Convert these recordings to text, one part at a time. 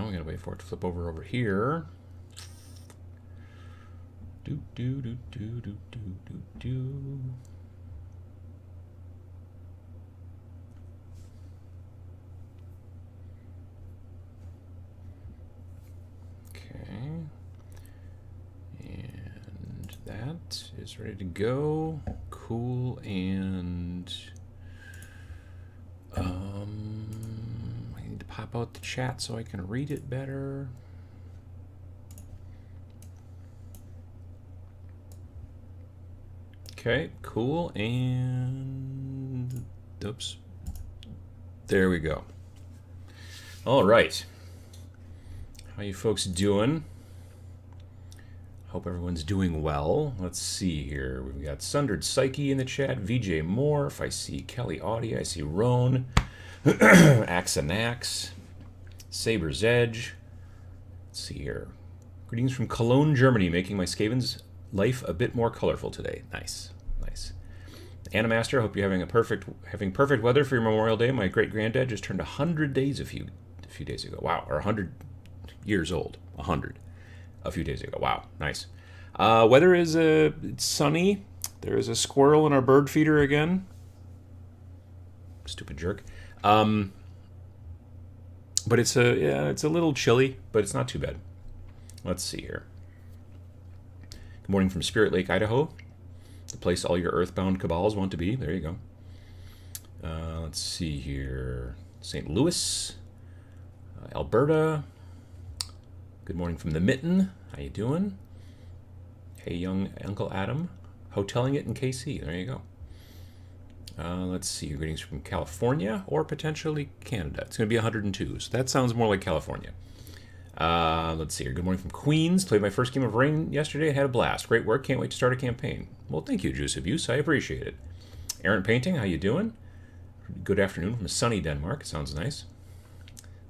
we gotta wait for it to flip over here. Do do do do do do do do. Okay. And that is ready to go. Cool. And I need to pop out the chat so I can read it better. Okay, cool. And oops. There we go. All right. How you folks doing? Hope everyone's doing well. Let's see here. We've got Sundered Psyche in the chat, VJ Morph. I see Kelly Audie. I see Roan. Axanax. Saber's Edge. Let's see here. Greetings from Cologne, Germany, making my Skaven's life a bit more colorful today. Nice, nice. Animaster, hope you're having perfect weather for your Memorial Day. My great granddad just turned 100 days a few days ago. Wow, or 100 years old. 100. A few days ago. Wow, nice. Weather is it's sunny. There is a squirrel in our bird feeder again. Stupid jerk. But it's a little chilly, but it's not too bad. Let's see here. Good morning from Spirit Lake, Idaho, the place all your earthbound cabals want to be. There you go. Let's see here. St. Louis, Alberta. Good morning from the Mitten. How you doing? Hey, young Uncle Adam. Hoteling it in KC. There you go. Let's see. Greetings from California or potentially Canada. It's going to be 102, so that sounds more like California. Let's see here. Good morning from Queens. Played my first game of Rain yesterday and had a blast. Great work. Can't wait to start a campaign. Well, thank you, Juice Abuse. I appreciate it. Errant Painting. How you doing? Good afternoon from sunny Denmark. Sounds nice.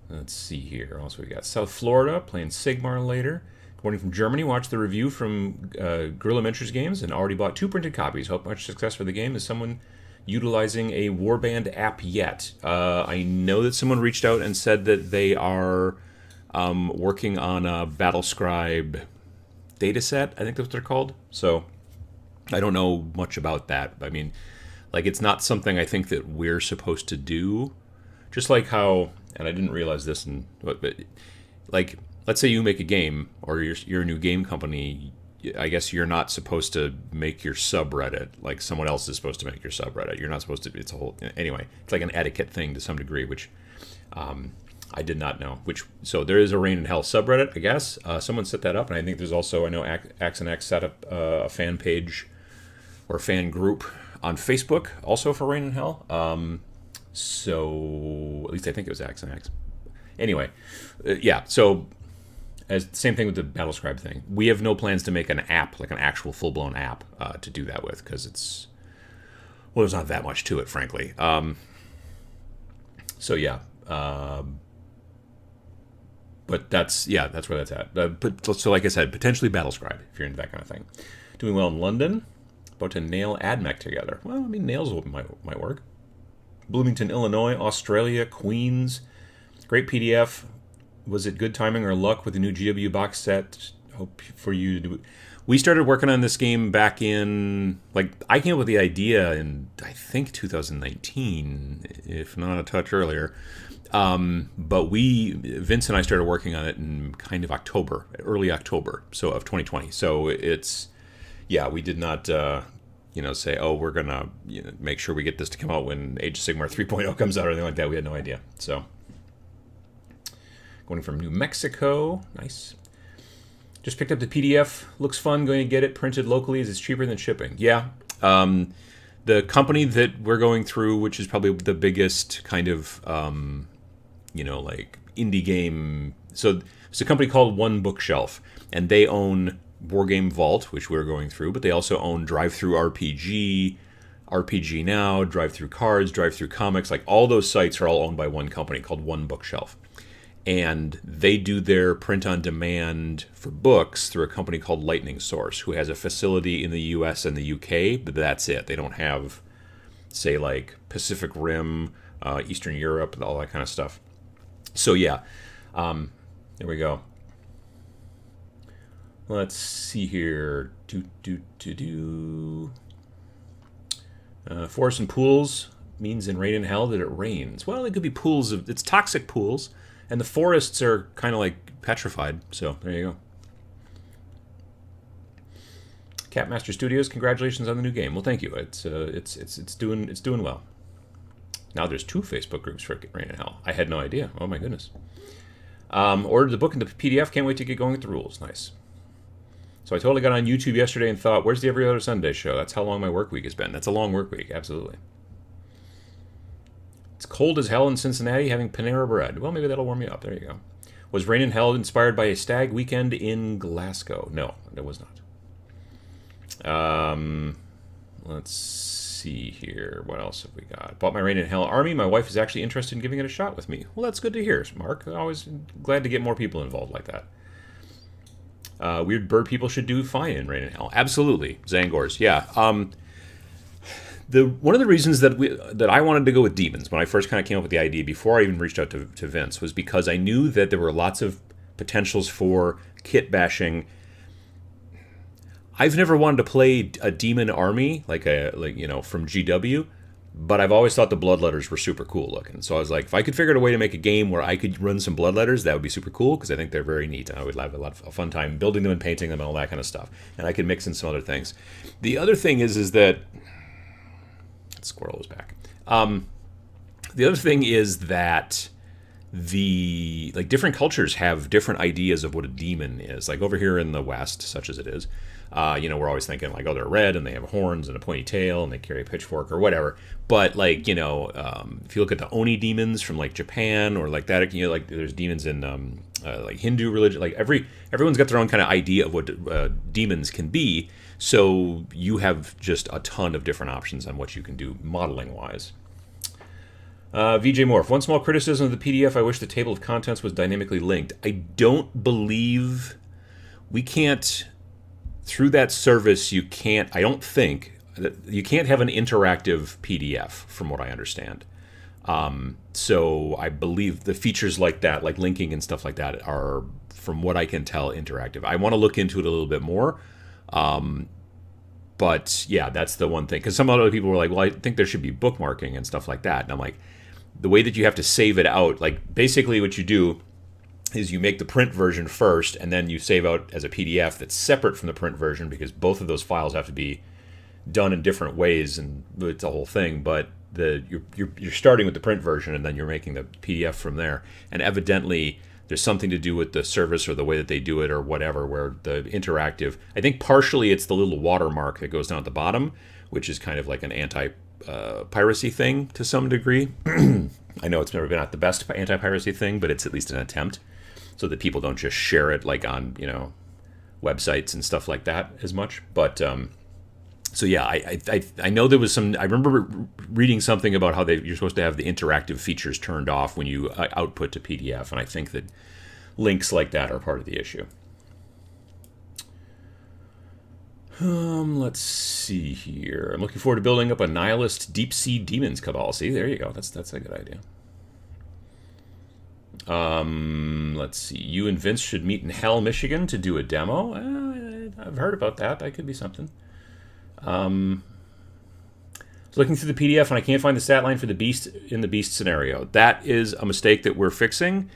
Let's see here. Also, we got South Florida playing Sigmar later. Good morning from Germany. Watched the review from Guerrilla Ventures Games and already bought 2 printed copies. Hope much success for the game. Is someone utilizing a Warband app yet? I know that someone reached out and said that they are working on a Battlescribe dataset. I think that's what they're called. So I don't know much about that. I mean, like, it's not something I think that we're supposed to do. Just like how, and I didn't realize this, but like, let's say you make a game, or you're a new game company. I guess you're not supposed to make your subreddit. Like, someone else is supposed to make your subreddit. You're not supposed to. It's a whole. Anyway, it's like an etiquette thing to some degree, which I did not know. So there is a Rain and Hell subreddit, I guess. Someone set that up, and I think there's also, I know Axanax set up a fan page or fan group on Facebook also for Rain and Hell. So at least I think it was Axanax. Anyway, yeah. So same thing with the Battlescribe thing. We have no plans to make an app, like an actual full-blown app, to do that with, because there's not that much to it, frankly. So yeah. But that's where that's at. So like I said, potentially Battlescribe, if you're into that kind of thing. Doing well in London. About to nail AdMech together. Well, I mean, nails might work. Bloomington, Illinois, Australia, Queens. Great PDF. Was it good timing or luck with the new GW box set? Hope for you to do it. We started working on this game back in, like, I came up with the idea in, I think, 2019, if not a touch earlier. But Vince and I started working on it in kind of early October, so of 2020. So it's, yeah, we did not, say, oh, we're going to make sure we get this to come out when Age of Sigmar 3.0 comes out or anything like that. We had no idea. So, going from New Mexico. Nice. Just picked up the PDF. Looks fun. Going to get it printed locally as it's cheaper than shipping. Yeah. The company that we're going through, which is probably the biggest kind of, like indie game. So it's a company called One Bookshelf, and they own Board Game Vault, which we're going through, but they also own Drive-Thru RPG, RPG Now, Drive-Thru Cards, Drive-Thru Comics. Like, all those sites are all owned by one company called One Bookshelf. And they do their print on demand for books through a company called Lightning Source, who has a facility in the US and the UK, but that's it. They don't have, say, like Pacific Rim, Eastern Europe, and all that kind of stuff. So yeah, There we go. Let's see here. Forests and pools means in Rain and Hell that it rains. Well, it could be pools of... It's toxic pools. And the forests are kind of like petrified. So, there you go. Catmaster Studios, congratulations on the new game. Well, thank you. It's doing well. Now there's 2 Facebook groups for Rain and Hell. I had no idea. Oh, my goodness. Ordered the book in the PDF. Can't wait to get going with the rules. Nice. So I totally got on YouTube yesterday and thought, where's the Every Other Sunday show? That's how long my work week has been. That's a long work week, absolutely. It's cold as hell in Cincinnati having Panera Bread. Well, maybe that'll warm you up. There you go. Was Rain in Hell inspired by a stag weekend in Glasgow? No, it was not. Let's see here. What else have we got? Bought my Rain in Hell army. My wife is actually interested in giving it a shot with me. Well, that's good to hear, Mark. I'm always glad to get more people involved like that. Weird bird people should do fine in Rain and Hell. Absolutely, Zangors. Yeah. One of the reasons that I wanted to go with demons when I first kind of came up with the idea before I even reached out to Vince was because I knew that there were lots of potentials for kit bashing. I've never wanted to play a demon army like from GW, but I've always thought the bloodletters were super cool looking. So I was like, if I could figure out a way to make a game where I could run some bloodletters, that would be super cool because I think they're very neat. I would have a lot of fun time building them and painting them and all that kind of stuff. And I could mix in some other things. The other thing is that Squirrel is back. The other thing is that different cultures have different ideas of what a demon is. Like over here in the West, such as it is, we're always thinking like, oh, they're red and they have horns and a pointy tail and they carry a pitchfork or whatever. But if you look at the Oni demons from like Japan or like that, there's demons in like Hindu religion. Like everyone's got their own kind of idea of what demons can be. So you have just a ton of different options on what you can do modeling wise. VJ Morph, one small criticism of the PDF, I wish the table of contents was dynamically linked. I don't believe we can't, through that service, I don't think, that you can't have an interactive PDF from what I understand. So I believe the features like that, like linking and stuff like that, are, from what I can tell, interactive. I want to look into it a little bit more. But yeah, that's the one thing. Because some other people were like, well, I think there should be bookmarking and stuff like that. And I'm like, the way that you have to save it out, like basically what you do is you make the print version first, and then you save out as a PDF that's separate from the print version because both of those files have to be done in different ways, and it's a whole thing. But you're starting with the print version, and then you're making the PDF from there. And evidently, there's something to do with the service or the way that they do it or whatever, where the interactive, I think partially it's the little watermark that goes down at the bottom, which is kind of like an anti-piracy thing to some degree. I know it's never been not the best anti-piracy thing, but it's at least an attempt so that people don't just share it like on, websites and stuff like that as much. But so yeah, I know there was some. I remember reading something about how you're supposed to have the interactive features turned off when you output to PDF, and I think that links like that are part of the issue. Let's see here. I'm looking forward to building up a nihilist deep sea demons cabal. See, there you go. That's a good idea. Let's see. You and Vince should meet in Hell, Michigan to do a demo. I've heard about that. That could be something. So looking through the PDF and I can't find the stat line for the beast in the beast scenario. That is a mistake that we're fixing.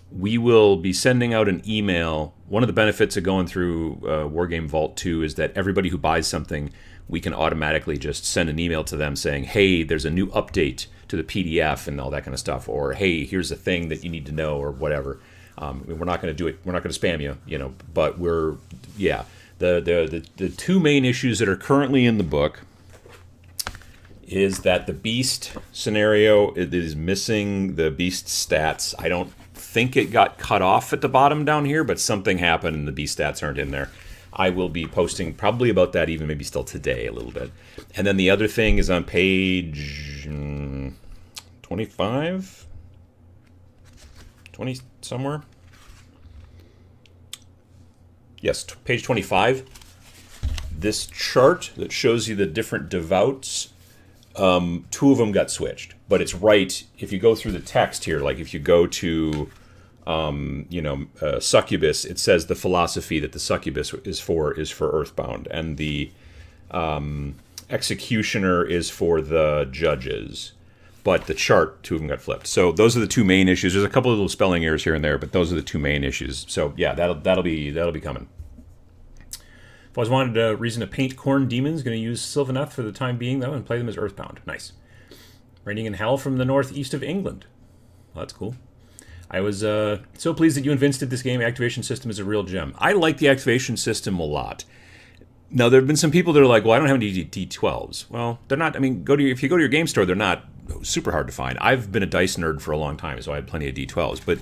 We will be sending out an email. One of the benefits of going through Wargame Vault 2 is that everybody who buys something, we can automatically just send an email to them saying, hey, there's a new update to the PDF and all that kind of stuff, or hey, here's a thing that you need to know, or whatever. We're not going to do it. We're not going to spam you, but the two main issues that are currently in the book is that the beast scenario is missing the beast stats. I don't think it got cut off at the bottom down here, but something happened and the beast stats aren't in there. I will be posting probably about that even maybe still today a little bit. And then the other thing is on page 25? 20 somewhere? Yes, page 25. This chart that shows you the different devouts, two of them got switched. But it's right, if you go through the text here, like if you go to succubus, it says the philosophy that the succubus is for Earthbound, and the executioner is for the judges. But the chart, two of them got flipped. So those are the two main issues. There's a couple of little spelling errors here and there, but those are the two main issues. So yeah, that'll be coming. If I always wanted a reason to paint Khorne demons, going to use Sylvaneth for the time being though, and play them as Earthbound. Nice. Raining in hell from the northeast of England. Well, that's cool. I was so pleased that you and Vince did this game. Activation system is a real gem. I like the activation system a lot. Now, there have been some people that are like, well, I don't have any D12s. Well, they're not, I mean, if you go to your game store, they're not super hard to find. I've been a dice nerd for a long time, so I had plenty of D12s. But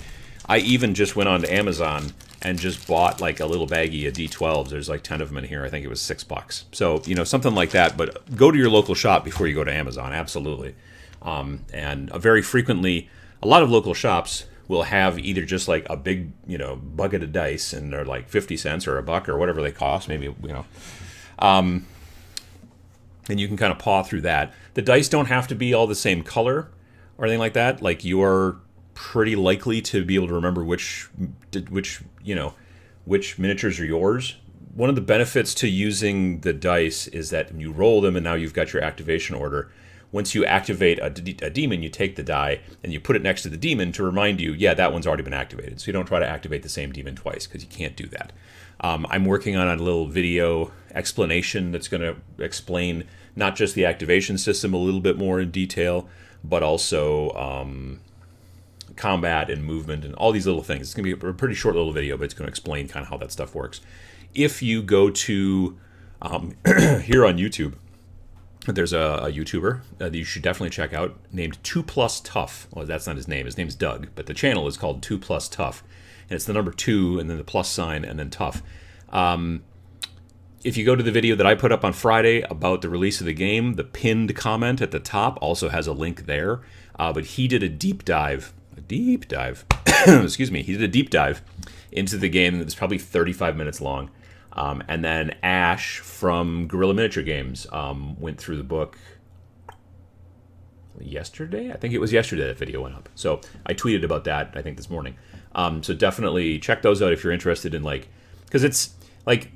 I even just went on to Amazon and just bought like a little baggie of D12s. There's like 10 of them in here. I think it was $6. So, something like that. But go to your local shop before you go to Amazon, absolutely. And very frequently, a lot of local shops will have either just like a big, bucket of dice, and they're like 50 cents or $1 or whatever they cost, maybe, and you can kind of paw through that. The dice don't have to be all the same color or anything like that. Like, you're pretty likely to be able to remember which miniatures are yours. One of the benefits to using the dice is that when you roll them and now you've got your activation order, once you activate a demon, you take the die and you put it next to the demon to remind you, yeah, that one's already been activated. So you don't try to activate the same demon twice, because you can't do that. I'm working on a little video explanation that's going to explain not just the activation system a little bit more in detail, but also combat and movement and all these little things. It's going to be a pretty short little video, but it's going to explain kind of how that stuff works. If you go to here on YouTube, there's a YouTuber that you should definitely check out named 2+ Tough. Well, that's not his name. His name's Doug, but the channel is called 2+ Tough. And it's the number 2 and then the plus sign and then tough. If you go to the video that I put up on Friday about the release of the game, the pinned comment at the top also has a link there. But he did a deep dive, excuse me, he did a deep dive into the game that's probably 35 minutes long. And then Ash from Guerrilla Miniature Games went through the book yesterday. I think it was yesterday that video went up. So I tweeted about that, I think, this morning. So definitely check those out if you're interested in, because it's like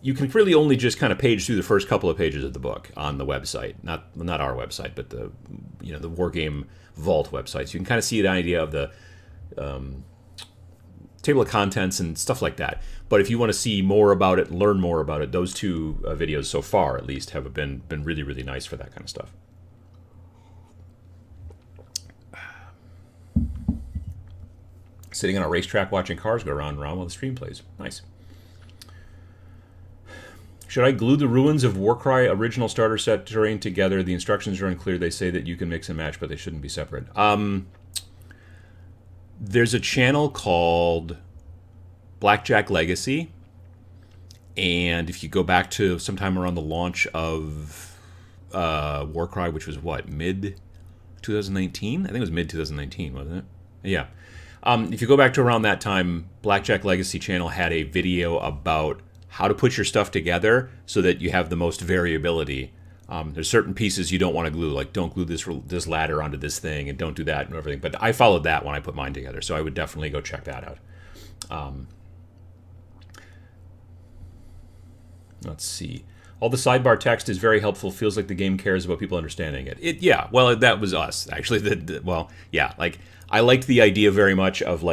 you can really only just kind of page through the first couple of pages of the book on the website, not our website, but the Wargame Vault website. So you can kind of see an idea of the table of contents and stuff like that. But if you want to see more about it, learn more about it, those two videos so far at least have been really, really nice for that kind of stuff. Sitting on a racetrack watching cars go round and round while the stream plays. Nice. Should I glue the ruins of Warcry original starter set terrain together? The instructions are unclear. They say that you can mix and match, but they shouldn't be separate. There's a channel called Blackjack Legacy, and if you go back to sometime around the launch of Warcry, which was what, mid 2019? I think it was mid 2019, wasn't it? Yeah. If you go back to around that time, Blackjack Legacy channel had a video about how to put your stuff together so that you have the most variability. There's certain pieces you don't want to glue, like don't glue this ladder onto this thing and don't do that and everything. But I followed that when I put mine together, so I would definitely go check that out. Let's see. All the sidebar text is very helpful. Feels like the game cares about people understanding it. Yeah, well, that was us, actually. I liked the idea very much of,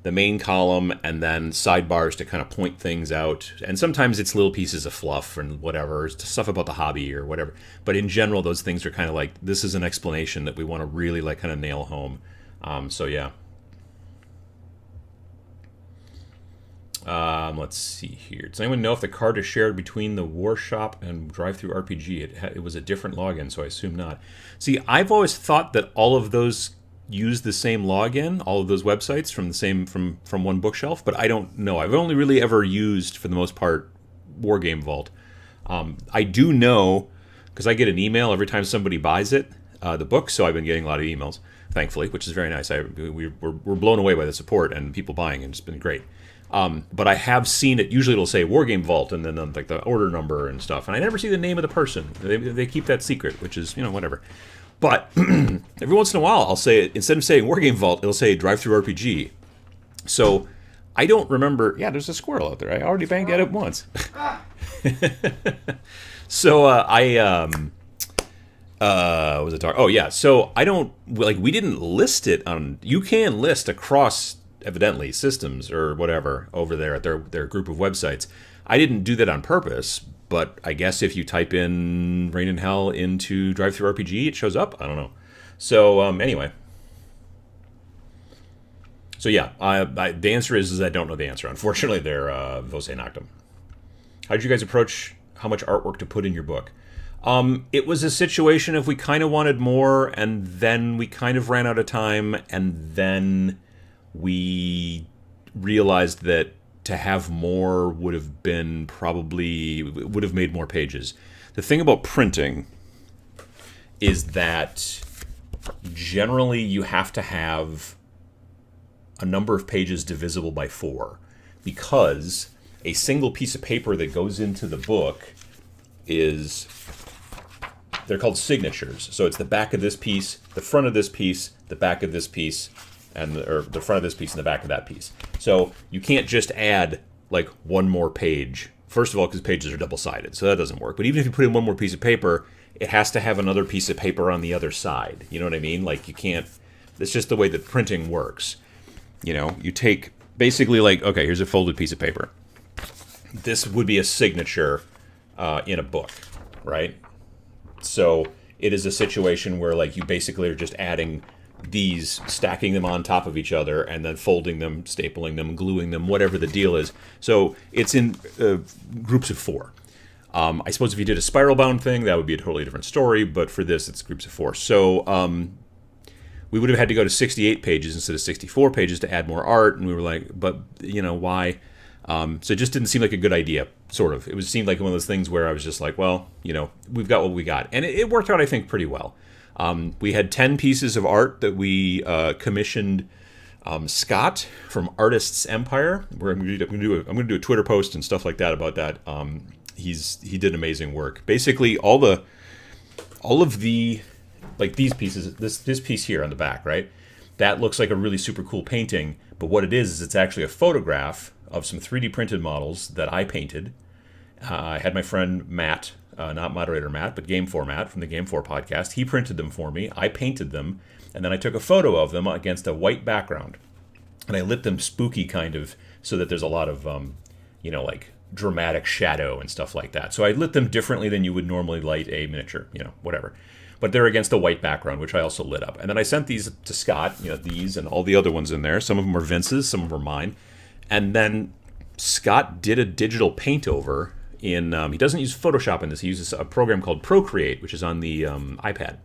the main column and then sidebars to kind of point things out. And sometimes it's little pieces of fluff and whatever, stuff about the hobby or whatever. But in general, those things are kind of this is an explanation that we want to really, kind of nail home. So, yeah. Let's see here. Does anyone know if the card is shared between the War Shop and Drive-Thru RPG? It was a different login, so I assume not. See, I've always thought that all of those use the same login, all of those websites from one bookshelf, but I don't know. I've only really ever used, for the most part, Wargame Vault. I do know, because I get an email every time somebody buys it, the book, so I've been getting a lot of emails, thankfully, which is very nice. We're blown away by the support and people buying, and it's been great. But I have seen it. Usually it'll say Wargame Vault and then the order number and stuff. And I never see the name of the person. They keep that secret, which is, whatever. But every once in a while, I'll say it, instead of saying Wargame Vault, it'll say Drive-Thru RPG. So I don't remember. Yeah, there's a squirrel out there. I already banged at it once. So what was it talking? Oh yeah. So I don't like. We didn't list it on. You can list across evidently systems or whatever over there at their group of websites. I didn't do that on purpose, but I guess if you type in Rain in Hell into DriveThruRPG, it shows up. I don't know. So anyway. So yeah, the answer is I don't know the answer. Unfortunately, they're Vose Noctem. How did you guys approach how much artwork to put in your book? It was a situation of we kind of wanted more, and then we kind of ran out of time, and then we realized that to have more would have made more pages. The thing about printing is that generally you have to have a number of pages divisible by 4, because a single piece of paper that goes into the book is, they're called signatures. So it's the back of this piece, the front of this piece, the back of this piece, or the front of this piece and the back of that piece. So you can't just add like one more page. First of all, because pages are double-sided, so that doesn't work. But even if you put in one more piece of paper, it has to have another piece of paper on the other side. You know what I mean? Like you can't, it's just the way that printing works. You know, you take basically like, okay, here's a folded piece of paper. This would be a signature in a book, right? So it is a situation where like you basically are just adding these, stacking them on top of each other, and then folding them, stapling them, gluing them, whatever the deal is. So it's in groups of 4. I suppose if you did a spiral bound thing, that would be a totally different story, but for this, it's groups of 4. So we would have had to go to 68 pages instead of 64 pages to add more art, and we were like, but, you know, why? So it just didn't seem like a good idea, sort of. It seemed like one of those things where I was just like, well, you know, we've got what we got. And it worked out, I think, pretty well. We had 10 pieces of art that we commissioned Scott from Artists Empire. I'm going to do a Twitter post and stuff like that about that. He did amazing work. Basically, all of the, like these pieces, this piece here on the back, right? That looks like a really super cool painting, but what it is it's actually a photograph of some 3D printed models that I painted. I had my friend Matt, not moderator Matt, but Game4 Matt from the Game4 podcast. He printed them for me. I painted them, and then I took a photo of them against a white background. And I lit them spooky kind of, so that there's a lot of, like dramatic shadow and stuff like that. So I lit them differently than you would normally light a miniature, whatever. But they're against a white background, which I also lit up. And then I sent these to Scott, these and all the other ones in there. Some of them are Vince's, some of them are mine. And then Scott did a digital paint over in, he doesn't use Photoshop in this, he uses a program called Procreate, which is on the iPad.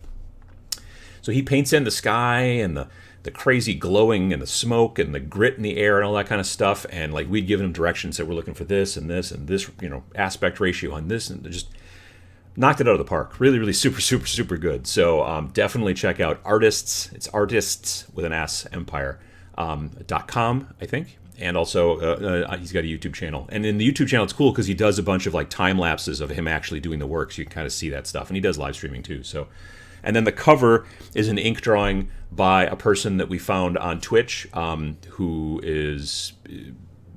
So he paints in the sky and the crazy glowing and the smoke and the grit in the air and all that kind of stuff. And like we'd given him directions that we're looking for this and this and this, aspect ratio on this, and just knocked it out of the park. Really, really super, super, super good. So definitely check out Artists. It's Artists with an S, Empire.com, I think. And also, he's got a YouTube channel. And in the YouTube channel, it's cool because he does a bunch of like time lapses of him actually doing the work, so you can kind of see that stuff. And he does live streaming too. So, and then the cover is an ink drawing by a person that we found on Twitch, who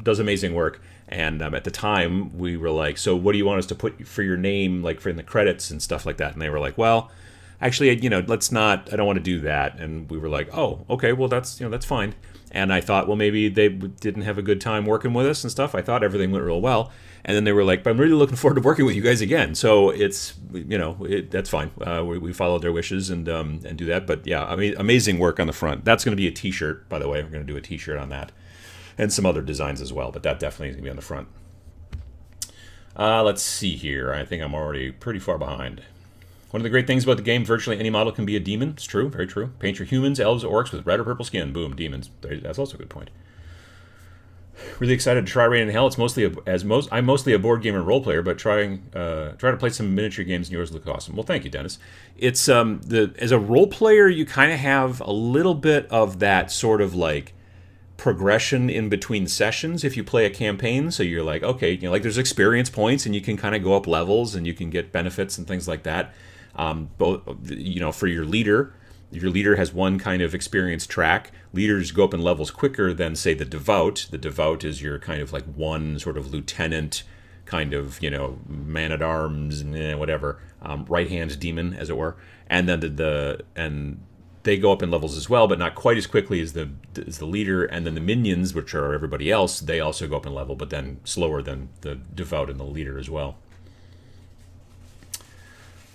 does amazing work. And at the time, we were like, so what do you want us to put for your name, like for in the credits and stuff like that? And they were like, well, actually, let's not, I don't want to do that. And we were like, oh, okay, well, that's fine. And I thought, well, maybe they didn't have a good time working with us and stuff. I thought everything went real well. And then they were like, but I'm really looking forward to working with you guys again. So it's, that's fine. We followed their wishes and do that. But yeah, I mean, amazing work on the front. That's going to be a t-shirt, by the way. We're going to do a t-shirt on that. And some other designs as well, but that definitely is going to be on the front. Let's see here. I think I'm already pretty far behind. One of the great things about the game, virtually any model can be a demon. It's true, very true. Paint your humans, elves, orcs with red or purple skin. Boom, demons. That's also a good point. Really excited to try Rain in Hell. It's I'm mostly a board game and role player, but try to play some miniature games, and yours look awesome. Well, thank you, Dennis. It's as a role player, you kind of have a little bit of that sort of like progression in between sessions if you play a campaign. So you're like, okay, like there's experience points and you can kind of go up levels and you can get benefits and things like that. Both, for your leader, Your leader has one kind of experience track. Leaders go up in levels quicker than, say, the devout. The devout is your kind of like one sort of lieutenant, kind of, man at arms, whatever, right hand demon, as it were. And then and they go up in levels as well, but not quite as quickly as the leader. And then the minions, which are everybody else, they also go up in level, but then slower than the devout and the leader as well.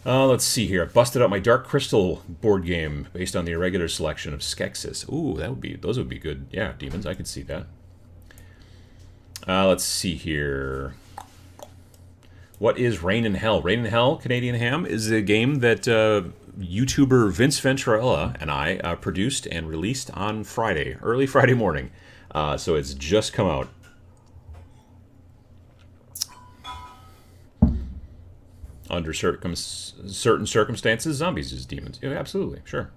Let's see here. I busted out my Dark Crystal board game based on the irregular selection of Skeksis. Ooh, those would be good. Yeah, demons, I could see that. Let's see here. What is Rain in Hell? Rain in Hell, Canadian Ham, is a game that YouTuber Vince Venturella and I produced and released on Friday, early Friday morning. So it's just come out. Under certain circumstances, zombies is demons. Yeah, absolutely, sure.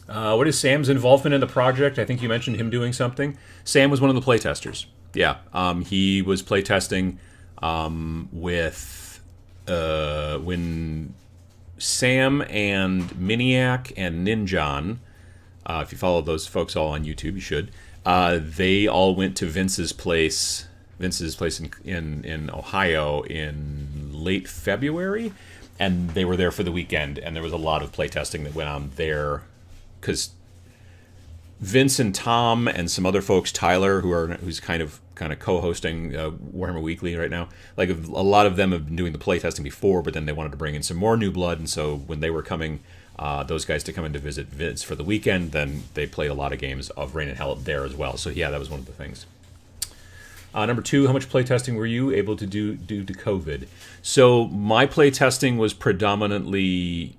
What is Sam's involvement in the project? I think you mentioned him doing something. Sam was one of the playtesters. Yeah, he was playtesting with when Sam and Miniac and Ninjon, if you follow those folks all on YouTube, you should. They all went to Vince's place in Ohio in late February, and they were there for the weekend, and there was a lot of playtesting that went on there, because Vince and Tom and some other folks, Tyler, who's kind of co-hosting Warhammer Weekly right now, like a lot of them have been doing the playtesting before, but then they wanted to bring in some more new blood, and so when they were coming, those guys to come in to visit Vince for the weekend, then they played a lot of games of Rain and Hell there as well. So yeah, that was one of the things. Number 2, how much playtesting were you able to do due to COVID? So my playtesting was predominantly,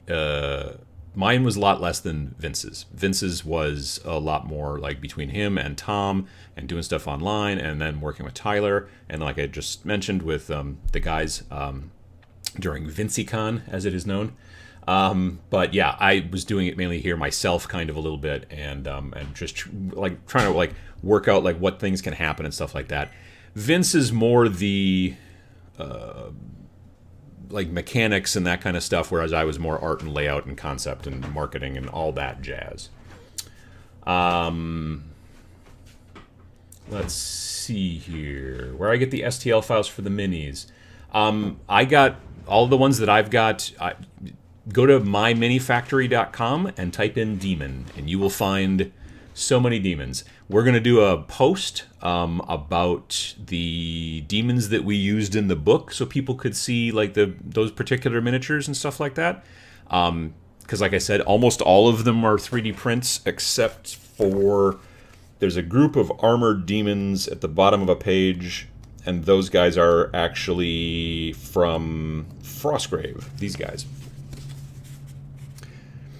mine was a lot less than Vince's. Vince's was a lot more like between him and Tom and doing stuff online, and then working with Tyler, and like I just mentioned with the guys during VinceyCon, as it is known. But yeah, I was doing it mainly here myself, kind of a little bit, and just like trying to like work out like what things can happen and stuff like that. Vince is more the like mechanics and that kind of stuff, whereas I was more art and layout and concept and marketing and all that jazz. Let's see here where I get the STL files for the minis. I got all the ones that I've got. Go to myminifactory.com and type in demon, and you will find so many demons. We're going to do a post about the demons that we used in the book, so people could see like those particular miniatures and stuff like that. Because like I said, almost all of them are 3D prints, except for there's a group of armored demons at the bottom of a page, and those guys are actually from Frostgrave, these guys.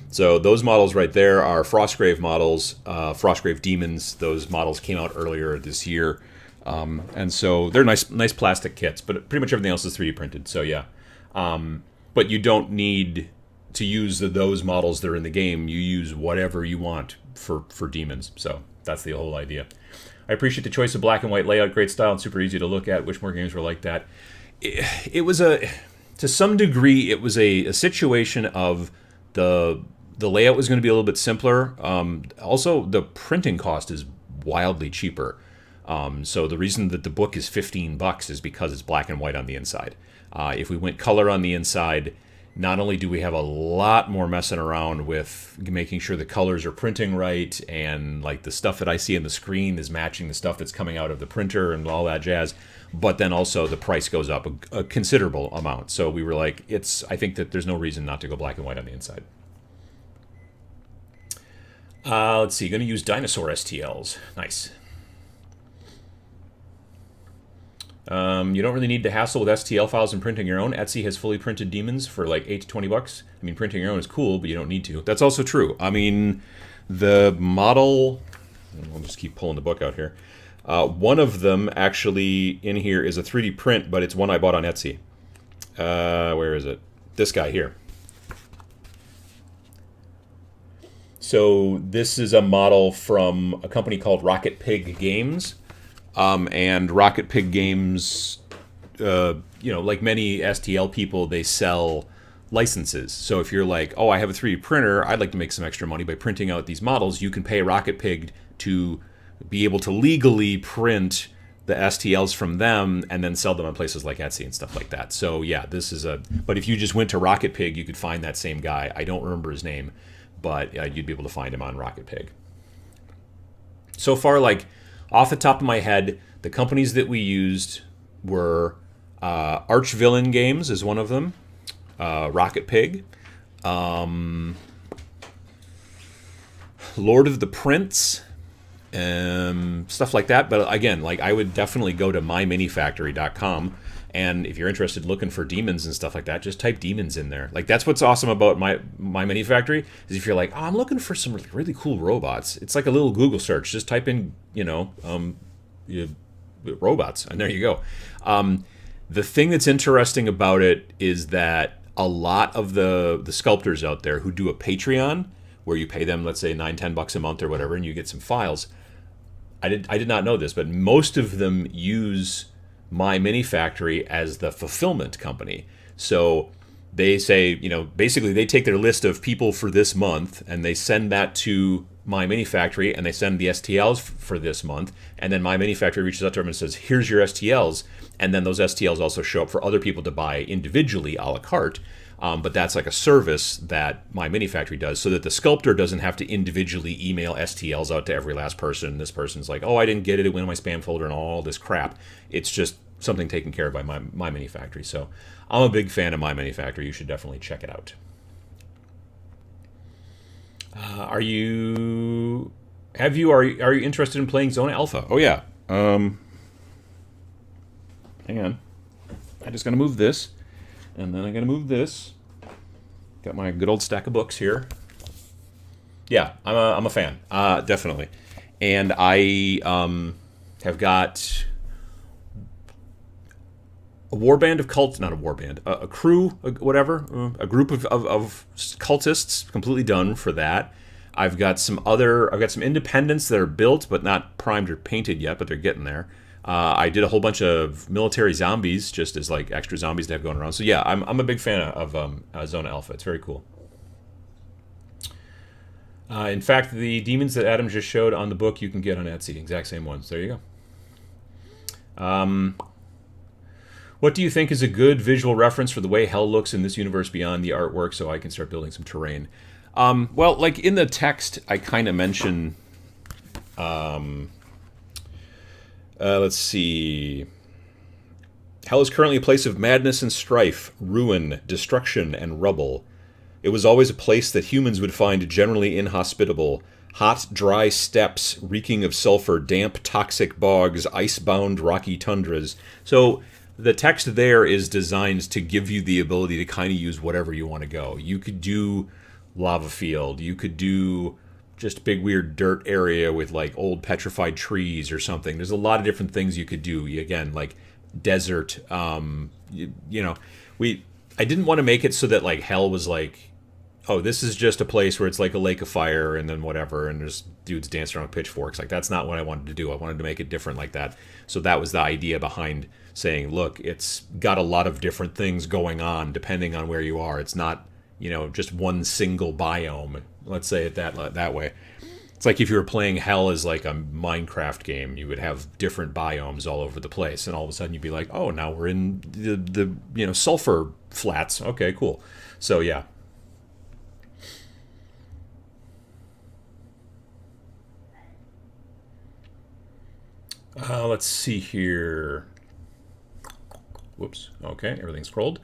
So those models right there are Frostgrave models, Frostgrave demons. Those models came out earlier this year, and so they're nice plastic kits. But pretty much everything else is 3D printed. So yeah, but you don't need to use those models that are in the game. You use whatever you want for demons. So that's the whole idea. I appreciate the choice of black and white layout, great style, and super easy to look at. Wish more games were like that. It was to some degree, it was a situation of the layout was going to be a little bit simpler. Also, the printing cost is wildly cheaper. So the reason that the book is $15 is because it's black and white on the inside. If we went color on the inside, not only do we have a lot more messing around with making sure the colors are printing right, and like the stuff that I see on the screen is matching the stuff that's coming out of the printer and all that jazz, but then also the price goes up a considerable amount. So we were like, I think that there's no reason not to go black and white on the inside. Let's see, going to use dinosaur STLs. Nice. You don't really need to hassle with STL files and printing your own. Etsy has fully printed demons for like $8 to $20. I mean, printing your own is cool, but you don't need to. That's also true. I mean, the model... I'll just keep pulling the book out here. One of them actually in here is a 3D print, but it's one I bought on Etsy. Where is it? This guy here. So this is a model from a company called Rocket Pig Games. And Rocket Pig Games, like many STL people, they sell licenses. So if you're like, oh, I have a 3D printer, I'd like to make some extra money by printing out these models, you can pay Rocket Pig to be able to legally print the STLs from them and then sell them on places like Etsy and stuff like that. So yeah, this is but if you just went to Rocket Pig, you could find that same guy. I don't remember his name, but you'd be able to find him on Rocket Pig. So far, like off the top of my head, the companies that we used were Arch Villain Games is one of them, Rocket Pig, Lord of the Prince, stuff like that. But again, like I would definitely go to myminifactory.com, and if you're interested looking for demons and stuff like that, just type demons in there. Like that's what's awesome about my Mini Factory is if you're like, oh, I'm looking for some really cool robots, it's like a little Google search. Just type in, robots, and there you go. The thing that's interesting about it is that a lot of the sculptors out there who do a Patreon, where you pay them, let's say $9-10 a month or whatever, and you get some files. I did not know this, but most of them use My Mini Factory as the fulfillment company. So they say, basically they take their list of people for this month and they send that to My Mini Factory, and they send the STLs for this month, and then My Mini Factory reaches out to them and says, here's your STLs, and then those STLs also show up for other people to buy individually a la carte. But that's like a service that My Mini Factory does, so that the sculptor doesn't have to individually email STLs out to every last person. This person's like, oh, I didn't get it, it went in my spam folder and all this crap. It's just something taken care of by My Mini Factory. So I'm a big fan of My Mini Factory. You should definitely check it out. Are you interested in playing Zona Alpha? Oh yeah. Hang on. I just gotta move this. And then I'm going to move this. Got my good old stack of books here. Yeah, I'm a fan, definitely. And I have got a warband of cults, not a warband, a crew, whatever, a group of cultists completely done for that. I've got some independents that are built but not primed or painted yet, but they're getting there. I did a whole bunch of military zombies just as like extra zombies to have going around. So yeah, I'm a big fan of Zona Alpha. It's very cool. In fact, the demons that Adam just showed on the book you can get on Etsy. Exact same ones. There you go. What do you think is a good visual reference for the way hell looks in this universe beyond the artwork, so I can start building some terrain? Well, like in the text, I kind of mention... let's see. Hell is currently a place of madness and strife, ruin, destruction, and rubble. It was always a place that humans would find generally inhospitable. Hot, dry steppes, reeking of sulfur, damp, toxic bogs, ice-bound, rocky tundras. So the text there is designed to give you the ability to kind of use whatever you want to go. You could do lava field. You could do just big weird dirt area with like old petrified trees or something. There's a lot of different things you could do. Again, like desert. I didn't want to make it so that like hell was like, oh, this is just a place where it's like a lake of fire and then whatever, and there's dudes dancing around with pitchforks. Like that's not what I wanted to do. I wanted to make it different like that. So that was the idea behind saying, look, it's got a lot of different things going on depending on where you are. It's not, just one single biome. Let's say it that way. It's like if you were playing hell as like a Minecraft game, you would have different biomes all over the place, and all of a sudden you'd be like, oh, now we're in the sulfur flats. Okay, cool. So yeah. Let's see here. Whoops. Okay, everything's scrolled.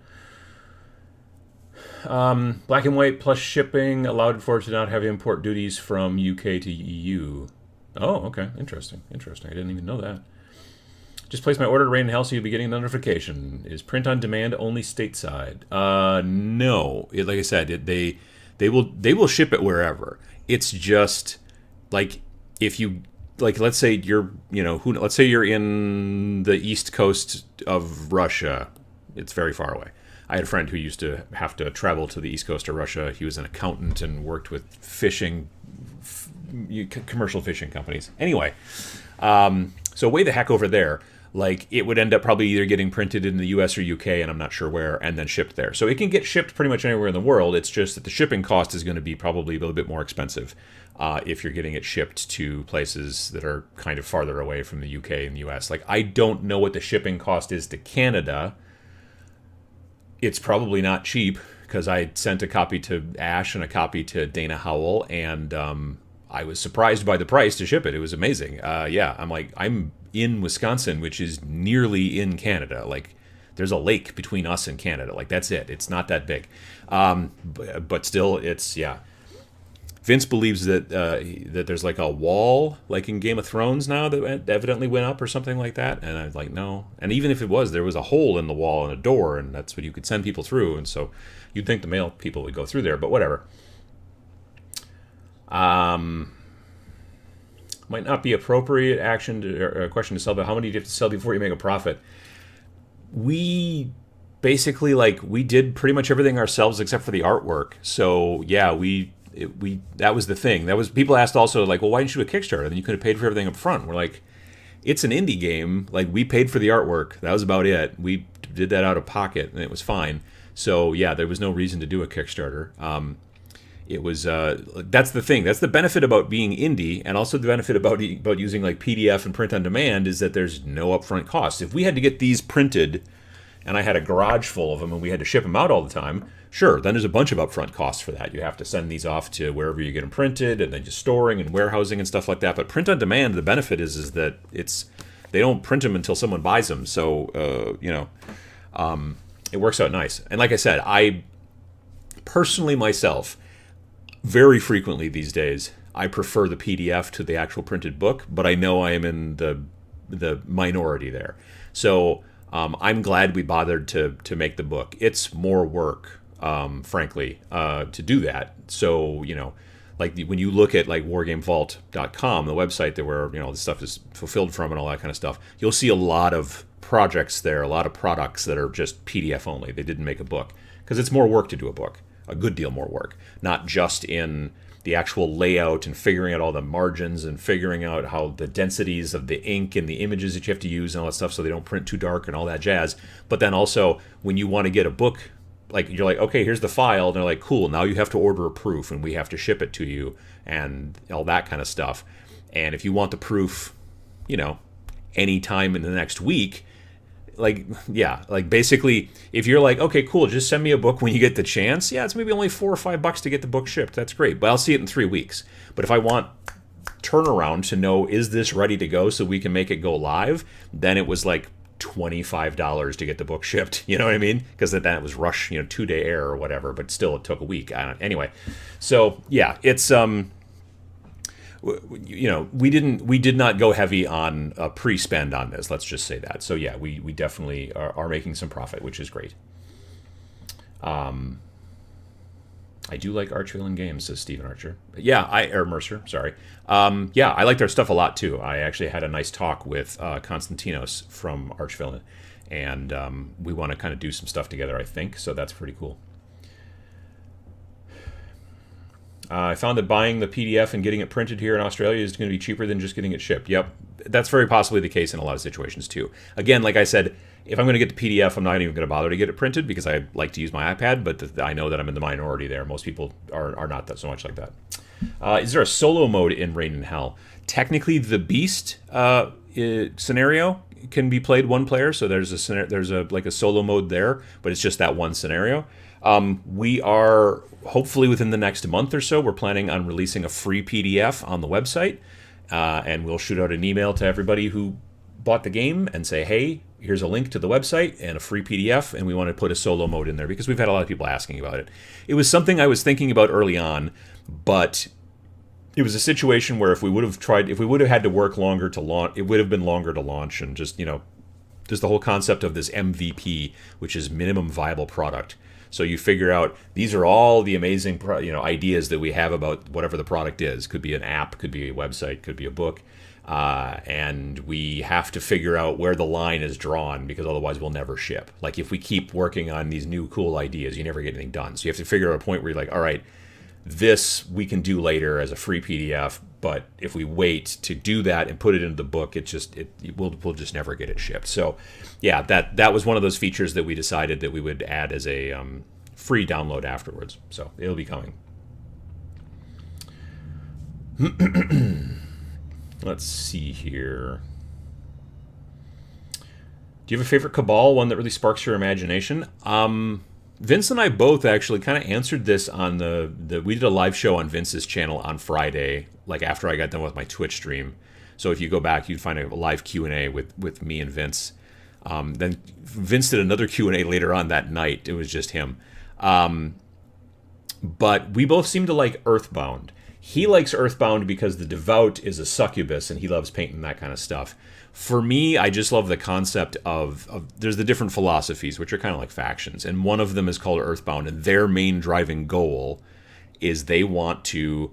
Black and white plus shipping allowed for it to not have import duties from UK to EU. Oh, okay. Interesting. I didn't even know that. Just place my order to Rain in Hell so you'll be getting a notification. Is print on demand only stateside? No. Like I said, they will ship it wherever. It's just like if you let's say you're let's say you're in the east coast of Russia. It's very far away. I had a friend who used to have to travel to the east coast of Russia. He was an accountant and worked with commercial fishing companies. Anyway, so way the heck over there. like it would end up probably either getting printed in the US or UK, and I'm not sure where, and then shipped there. So it can get shipped pretty much anywhere in the world. It's just that the shipping cost is going to be probably a little bit more expensive if you're getting it shipped to places that are kind of farther away from the UK and the US. Like, I don't know what the shipping cost is to Canada. It's probably not cheap, because I sent a copy to Ash and a copy to Dana Howell, and I was surprised by the price to ship it. It was amazing. Yeah, I'm like, I'm in Wisconsin, which is nearly in Canada. Like, there's a lake between us and Canada. Like, that's it. It's not that big. But still, it's, yeah. Vince believes that that there's like a wall, like in Game of Thrones now, that evidently went up or something like that. And I was like, no. And even if it was, there was a hole in the wall and a door, and that's what you could send people through. And so you'd think the mail people would go through there, but whatever. Might not be appropriate action or a question to sell, but how many do you have to sell before you make a profit? We basically, like, we did pretty much everything ourselves except for the artwork. So yeah, we that was the thing. That was, people asked also, like, well, why didn't you do a Kickstarter? Then you could have paid for everything up front. We're like, it's an indie game. Like, we paid for the artwork. That was about it. We did that out of pocket, and it was fine. So yeah, there was no reason to do a Kickstarter. It was that's the thing. That's the benefit about being indie, and also the benefit about using like PDF and print on demand, is that there's no upfront costs. If we had to get these printed, and I had a garage full of them, and we had to ship them out all the time, sure, then there's a bunch of upfront costs for that. You have to send these off to wherever you get them printed, and then just storing and warehousing and stuff like that. But print on demand, the benefit is that they don't print them until someone buys them. So it works out nice. And like I said, I personally myself, very frequently these days, I prefer the PDF to the actual printed book, but I know I am in the minority there. So I'm glad we bothered to make the book. It's more work, frankly, to do that. So, like when you look at like wargamevault.com, the website that where the stuff is fulfilled from and all that kind of stuff, you'll see a lot of projects there, a lot of products that are just PDF only. They didn't make a book because it's more work to do a book. A good deal more work, not just in the actual layout and figuring out all the margins and figuring out how the densities of the ink and the images that you have to use and all that stuff so they don't print too dark and all that jazz. But then also when you want to get a book, like you're like, okay, here's the file, and they're like, cool, now you have to order a proof and we have to ship it to you and all that kind of stuff. And if you want the proof, any time in the next week, like basically, if you're like, okay, cool, just send me a book when you get the chance. Yeah, it's maybe only $4 or $5 to get the book shipped. That's great, but I'll see it in 3 weeks. But if I want turnaround to know, is this ready to go so we can make it go live, then it was like $25 to get the book shipped. You know what I mean? Because that was rush, 2-day air or whatever. But still, it took a week. Anyway, so yeah, it's we did not go heavy on pre-spend on this. Let's just say that. So yeah, we definitely are making some profit, which is great. I do like Archvillain Games, says Stephen Archer. Or Mercer, sorry. I liked their stuff a lot too. I actually had a nice talk with Konstantinos from Archvillain, and we want to kind of do some stuff together, I think. So that's pretty cool. I found that buying the PDF and getting it printed here in Australia is going to be cheaper than just getting it shipped. Yep, that's very possibly the case in a lot of situations too. Again, like I said, if I'm going to get the PDF, I'm not even going to bother to get it printed because I like to use my iPad, but I know that I'm in the minority there. Most people are not that so much like that. Is there a solo mode in Reign in Hell? Technically, the Beast scenario can be played one player, so there's a solo mode there, but it's just that one scenario. We are hopefully within the next month or so, we're planning on releasing a free PDF on the website, and we'll shoot out an email to everybody who bought the game and say, hey, here's a link to the website and a free PDF, and we want to put a solo mode in there because we've had a lot of people asking about it. It was something I was thinking about early on, but it was a situation where if we would have had to work longer to launch, it would have been longer to launch, and just, there's the whole concept of this MVP, which is minimum viable product. So you figure out these are all the amazing ideas that we have about whatever the product is. Could be an app, could be a website, could be a book. And we have to figure out where the line is drawn because otherwise we'll never ship. Like if we keep working on these new cool ideas, you never get anything done. So you have to figure out a point where you're like, all right, this we can do later as a free PDF, But if we wait to do that and put it into the book, we'll just never get it shipped. So, yeah, that was one of those features that we decided that we would add as a free download afterwards. So it'll be coming. Let's see here. Do you have a favorite Cabal, one that really sparks your imagination? Vince and I both actually kind of answered this on we did a live show on Vince's channel on Friday, like after I got done with my Twitch stream. So if you go back, you'd find a live Q&A with me and Vince. Then Vince did another Q&A later on that night. It was just him. But we both seem to like Earthbound. He likes Earthbound because the Devout is a succubus and he loves painting that kind of stuff. For me, I just love the concept of there's the different philosophies, which are kind of like factions. And one of them is called Earthbound. And their main driving goal is they want to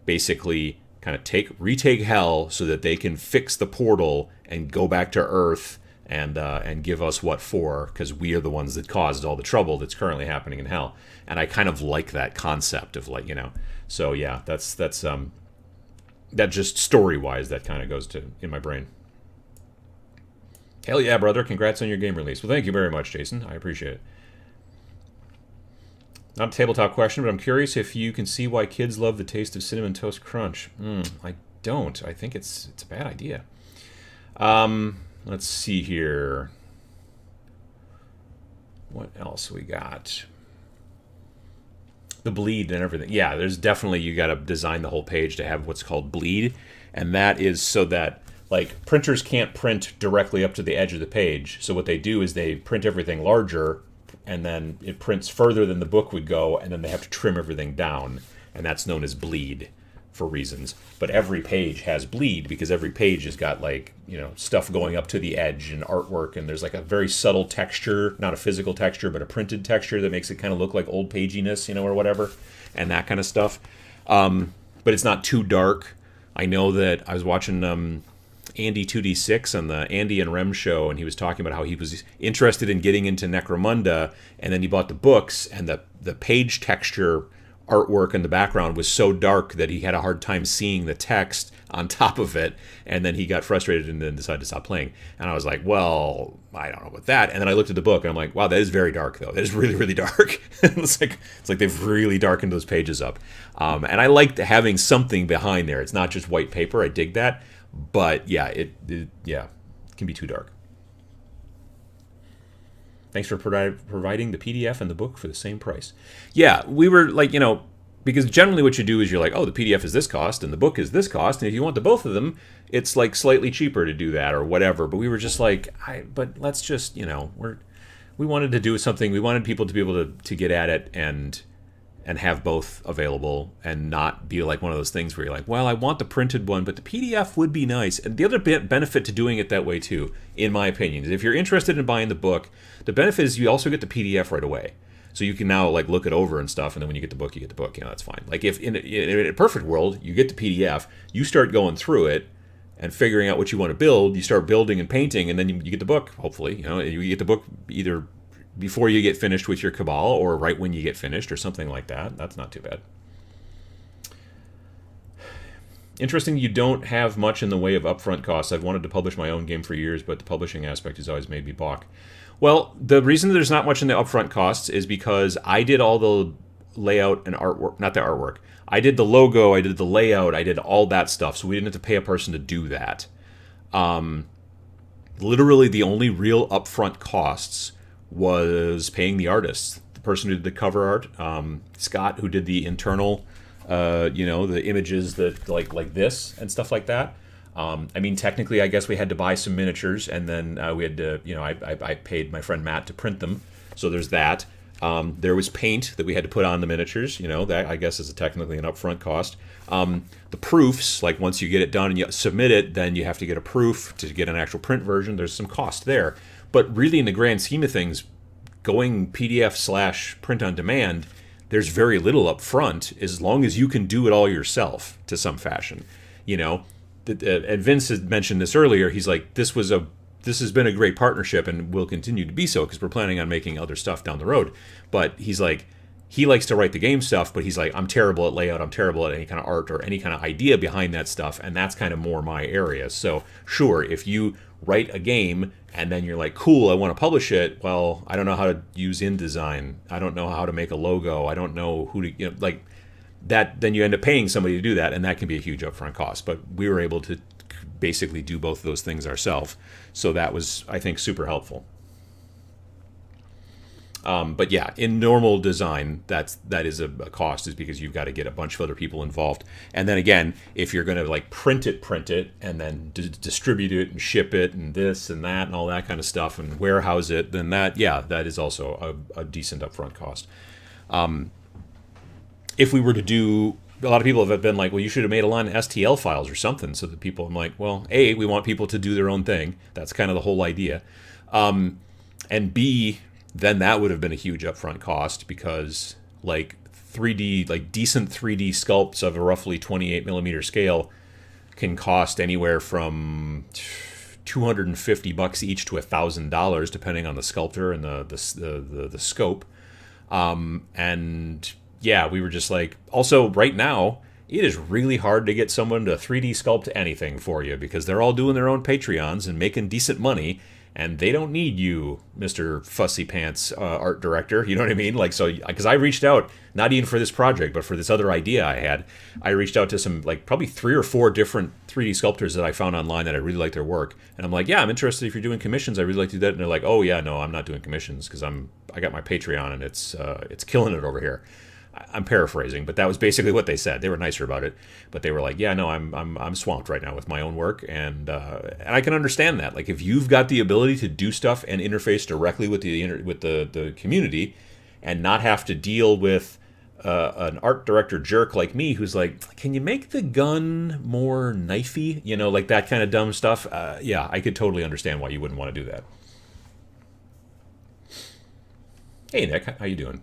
basically kind of retake hell so that they can fix the portal and go back to Earth and give us what for, because we are the ones that caused all the trouble that's currently happening in hell. And I kind of like that concept of like, so yeah, that's that just story-wise, that kind of goes to in my brain. Hell yeah, brother. Congrats on your game release. Well, thank you very much, Jason. I appreciate it. Not a tabletop question, but I'm curious if you can see why kids love the taste of Cinnamon Toast Crunch. I don't. I think it's a bad idea. Let's see here. What else we got? The bleed and everything. Yeah, there's definitely, you got to design the whole page to have what's called bleed. And that is so that, like, printers can't print directly up to the edge of the page. So what they do is they print everything larger, and then it prints further than the book would go, and then they have to trim everything down. And that's known as bleed for reasons. But every page has bleed because every page has got, like, stuff going up to the edge and artwork, and there's like a very subtle texture, not a physical texture, but a printed texture that makes it kind of look like old paginess, or whatever, and that kind of stuff. But it's not too dark. I know that I was watching Andy 2D6 on the Andy and Rem show, and he was talking about how he was interested in getting into Necromunda, and then he bought the books, and the page texture artwork in the background was so dark that he had a hard time seeing the text on top of it, and then he got frustrated and then decided to stop playing. And I was like, well, I don't know about that. And then I looked at the book and I'm like, wow, that is very dark though. That is really, really dark. it's like they've really darkened those pages up. And I liked having something behind there. It's not just white paper. I dig that. But yeah, it can be too dark. Thanks for providing the PDF and the book for the same price. Yeah, we were like, because generally what you do is you're like, oh, the PDF is this cost and the book is this cost. And if you want the both of them, it's like slightly cheaper to do that or whatever. But we were just like, but let's just, we wanted to do something. We wanted people to be able to get at it and have both available and not be like one of those things where you're like, well, I want the printed one, but the PDF would be nice. And the other benefit to doing it that way too, in my opinion, is if you're interested in buying the book, the benefit is you also get the PDF right away. So you can now like look it over and stuff, and then when you get the book, you get the book. That's fine. Like if in a perfect world, you get the PDF, you start going through it and figuring out what you want to build, you start building and painting, and then you get the book, hopefully. You get the book either before you get finished with your Cabal or right when you get finished or something like that. That's not too bad. Interesting, you don't have much in the way of upfront costs. I've wanted to publish my own game for years, but the publishing aspect has always made me balk. Well, the reason there's not much in the upfront costs is because I did all the layout and artwork, not the artwork. I did the logo, I did the layout, I did all that stuff, so we didn't have to pay a person to do that. Literally the only real upfront costs was paying the artists. The person who did the cover art, Scott, who did the internal, the images that like this and stuff like that. Technically, I guess we had to buy some miniatures, and then we had to, I paid my friend Matt to print them. So there's that. There was paint that we had to put on the miniatures. That I guess is technically an upfront cost. The proofs, like once you get it done and you submit it, then you have to get a proof to get an actual print version. There's some cost there. But really, in the grand scheme of things, going PDF/print on demand, there's very little up front as long as you can do it all yourself to some fashion. And Vince had mentioned this earlier. He's like, this has been a great partnership and will continue to be so because we're planning on making other stuff down the road. But he's like, he likes to write the game stuff, but he's like, I'm terrible at layout, I'm terrible at any kind of art or any kind of idea behind that stuff, and that's kind of more my area. So sure, if you write a game and then you're like, cool, I want to publish it, well, I don't know how to use InDesign, I don't know how to make a logo, I don't know who to, like that, then you end up paying somebody to do that, and that can be a huge upfront cost. But we were able to basically do both of those things ourselves, so that was, I think, super helpful. But yeah, in normal design, that is a cost, is because you've got to get a bunch of other people involved. And then again, if you're going to like print it, and then distribute it and ship it and this and that and all that kind of stuff and warehouse it, then that is also a decent upfront cost. If we were to do, a lot of people have been like, well, you should have made a line of STL files or something, so that people, I'm like, well, A, we want people to do their own thing. That's kind of the whole idea. And B, then that would have been a huge upfront cost, because like 3D, like decent 3D sculpts of a roughly 28 millimeter scale can cost anywhere from $250 each to $1,000, depending on the sculptor and the scope. And yeah, we were just like, also right now, it is really hard to get someone to 3D sculpt anything for you, because they're all doing their own Patreons and making decent money. And they don't need you, Mr. Fussy Pants art director. You know what I mean? Like, so, because I reached out, not even for this project, but for this other idea I had, I reached out to some, like, probably 3 or 4 different 3D sculptors that I found online that I really like their work. And I'm like, yeah, I'm interested if you're doing commissions. I really like to do that. And they're like, oh, yeah, no, I'm not doing commissions, because I got my Patreon and it's killing it over here. I'm paraphrasing, but that was basically what they said. They were nicer about it, but they were like, "Yeah, no, I'm swamped right now with my own work," and I can understand that. Like, if you've got the ability to do stuff and interface directly with the community, and not have to deal with an art director jerk like me who's like, "Can you make the gun more knifey?" You know, like that kind of dumb stuff. Yeah, I could totally understand why you wouldn't want to do that. Hey, Nick, how you doing?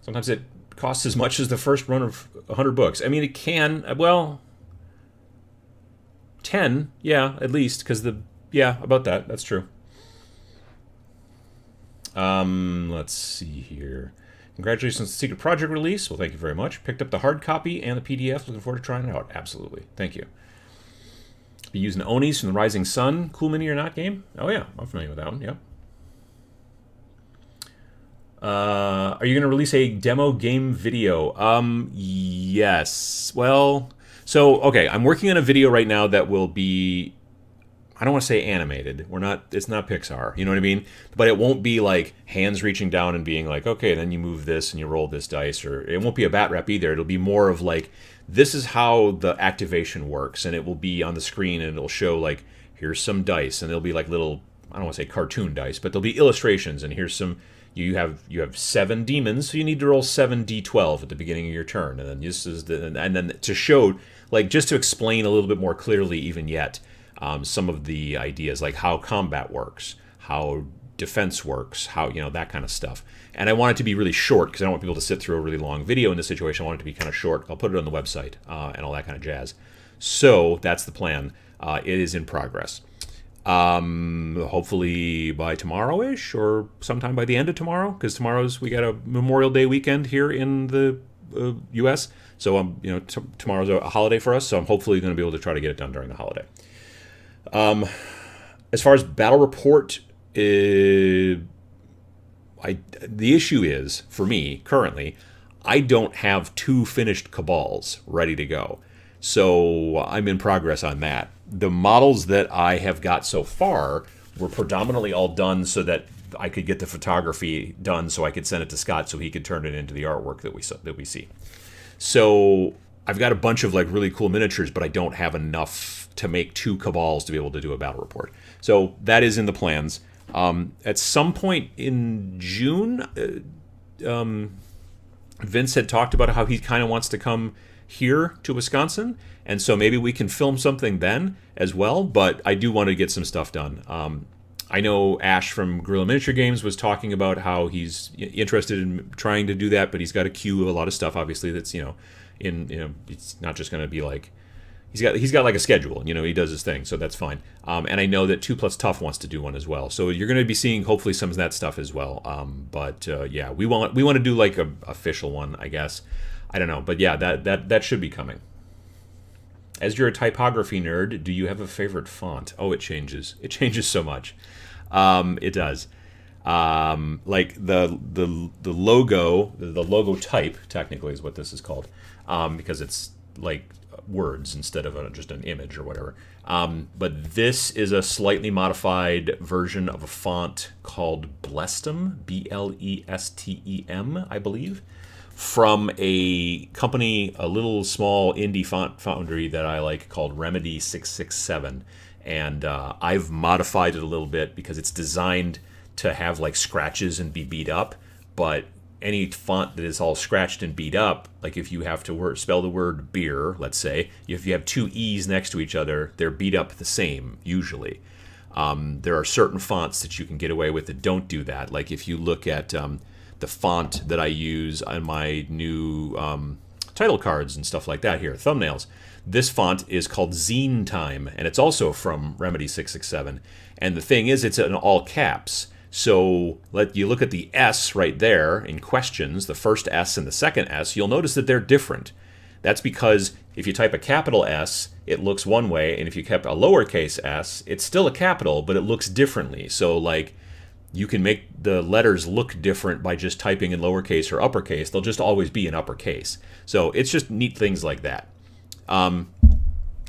Sometimes it costs as much as the first run of 100 books. I mean, it can, well, 10, yeah, at least, because about that. That's true. Let's see here. Congratulations on the Secret Project release. Well, thank you very much. Picked up the hard copy and the PDF. Looking forward to trying it out. Absolutely. Thank you. Be using Onis from the Rising Sun. Cool mini or not game? Oh, yeah. I'm familiar with that one. Yep. Are you going to release a demo game video? Yes. Well, so, okay, I'm working on a video right now that will be, I don't want to say animated. It's not Pixar, you know what I mean? But it won't be like hands reaching down and being like, okay, then you move this and you roll this dice, or it won't be a bat rep either. It'll be more of like, this is how the activation works, and it will be on the screen, and it'll show like, here's some dice, and they'll be like little, I don't want to say cartoon dice, but there'll be illustrations, and here's some. You have 7 demons, so you need to roll 7d12 at the beginning of your turn, and then this is and then to show, like, just to explain a little bit more clearly, even yet, some of the ideas, like how combat works, how defense works, how, you know, that kind of stuff. And I want it to be really short, because I don't want people to sit through a really long video in this situation. I want it to be kind of short. I'll put it on the website and all that kind of jazz. So that's the plan. It is in progress. Hopefully by tomorrow-ish, or sometime by the end of tomorrow, because we got a Memorial Day weekend here in the U.S. So tomorrow's a holiday for us. So I'm hopefully going to be able to try to get it done during the holiday. As far as battle report, the issue is, for me currently, I don't have 2 finished cabals ready to go. So I'm in progress on that. The models that I have got so far were predominantly all done so that I could get the photography done, so I could send it to Scott so he could turn it into the artwork that we see. So I've got a bunch of like really cool miniatures, but I don't have enough to make 2 cabals to be able to do a battle report. So that is in the plans. At some point in June, Vince had talked about how he kind of wants to come here to Wisconsin, and so maybe we can film something then as well, but I do want to get some stuff done. I know Ash from Guerrilla Miniature Games was talking about how he's interested in trying to do that, but he's got a queue of a lot of stuff, obviously, that's, it's not just going to be like, he's got like a schedule. He does his thing, so that's fine. And I know that 2 Plus Tough wants to do one as well. So you're going to be seeing hopefully some of that stuff as well. But yeah, we want to do like a official one, I guess. I don't know, but yeah, that should be coming. As you're a typography nerd, do you have a favorite font? Oh, it changes. It changes so much. It does. Like the logo type technically is what this is called, because it's like words instead of just an image or whatever. But this is a slightly modified version of a font called Blestem, Blestem, I believe, from a company, a little small indie font foundry that I like called Remedy 667. And I've modified it a little bit because it's designed to have like scratches and be beat up. But any font that is all scratched and beat up, like if you have to spell the word beer, let's say, if you have 2 E's next to each other, they're beat up the same, usually. There are certain fonts that you can get away with that don't do that. Like if you look at the font that I use on my new title cards and stuff like that here, thumbnails. This font is called Zine Time, and it's also from Remedy 667. And the thing is, it's in all caps. So let you look at the S right there in questions, the first S and the second S, you'll notice that they're different. That's because if you type a capital S, it looks one way, and if you kept a lowercase s, it's still a capital, but it looks differently. So like, you can make the letters look different by just typing in lowercase or uppercase. They'll just always be in uppercase. So it's just neat things like that.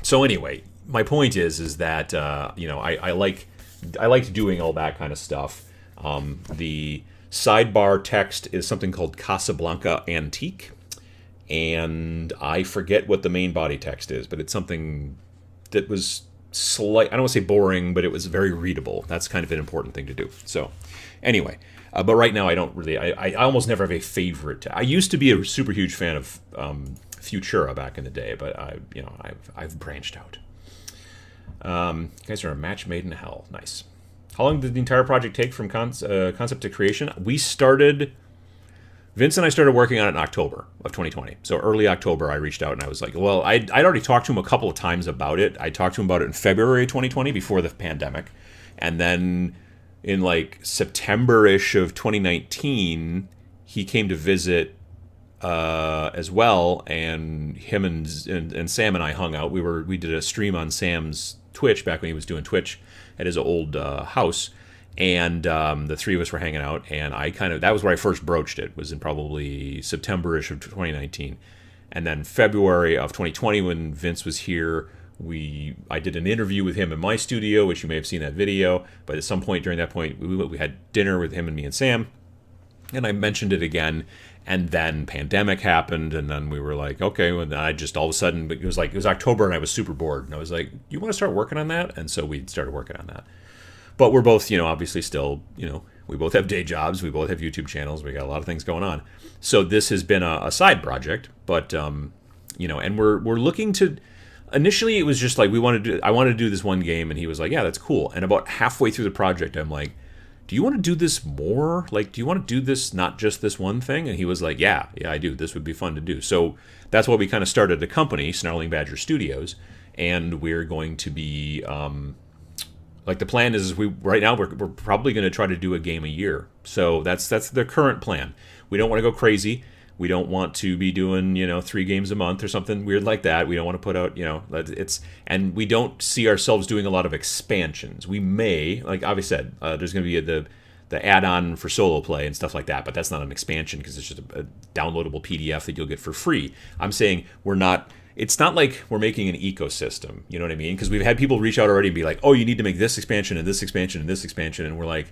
So anyway, my point is that I liked doing all that kind of stuff. The sidebar text is something called Casablanca Antique, and I forget what the main body text is, but it's something that was I don't want to say boring, but it was very readable. That's kind of an important thing to do. So anyway, but right now I don't really, I almost never have a favorite. I used to be a super huge fan of Futura back in the day, but I've branched out. You guys are a match made in hell. Nice. How long did the entire project take from concept to creation? Vince and I started working on it in October of 2020. So early October, I reached out and I was like, well, I'd already talked to him a couple of times about it. I talked to him about it in February 2020 before the pandemic. And then in like September-ish of 2019, he came to visit as well. And him and Sam and I hung out. We did a stream on Sam's Twitch back when he was doing Twitch at his old house. And the three of us were hanging out, and that was where I first broached it, was in probably September-ish of 2019. And then February of 2020, when Vince was here, I did an interview with him in my studio, which you may have seen that video, but at some point during that point, we had dinner with him and me and Sam, and I mentioned it again, and then pandemic happened, and then we were like, okay, and then I just all of a sudden, it was October, and I was super bored, and I was like, you want to start working on that? And so we started working on that. But we're both, obviously still, we both have day jobs. We both have YouTube channels. We got a lot of things going on. So this has been a side project. But, and we're looking to, initially it was just like, I wanted to do this one game. And he was like, yeah, that's cool. And about halfway through the project, I'm like, do you want to do this more? Like, do you want to do this, not just this one thing? And he was like, yeah, I do. This would be fun to do. So that's why we kind of started the company, Snarling Badger Studios. And we're going to be... like the plan is right now we're probably going to try to do a game a year. So that's the current plan. We don't want to go crazy. We don't want to be doing 3 games a month or something weird like that. We don't want to put out and we don't see ourselves doing a lot of expansions. We may, like Avi said, there's going to be the add-on for solo play and stuff like that, but that's not an expansion because it's just a downloadable PDF that you'll get for free. I'm saying it's not like we're making an ecosystem, you know what I mean? Because we've had people reach out already and be like, oh, you need to make this expansion and this expansion and this expansion. And we're like,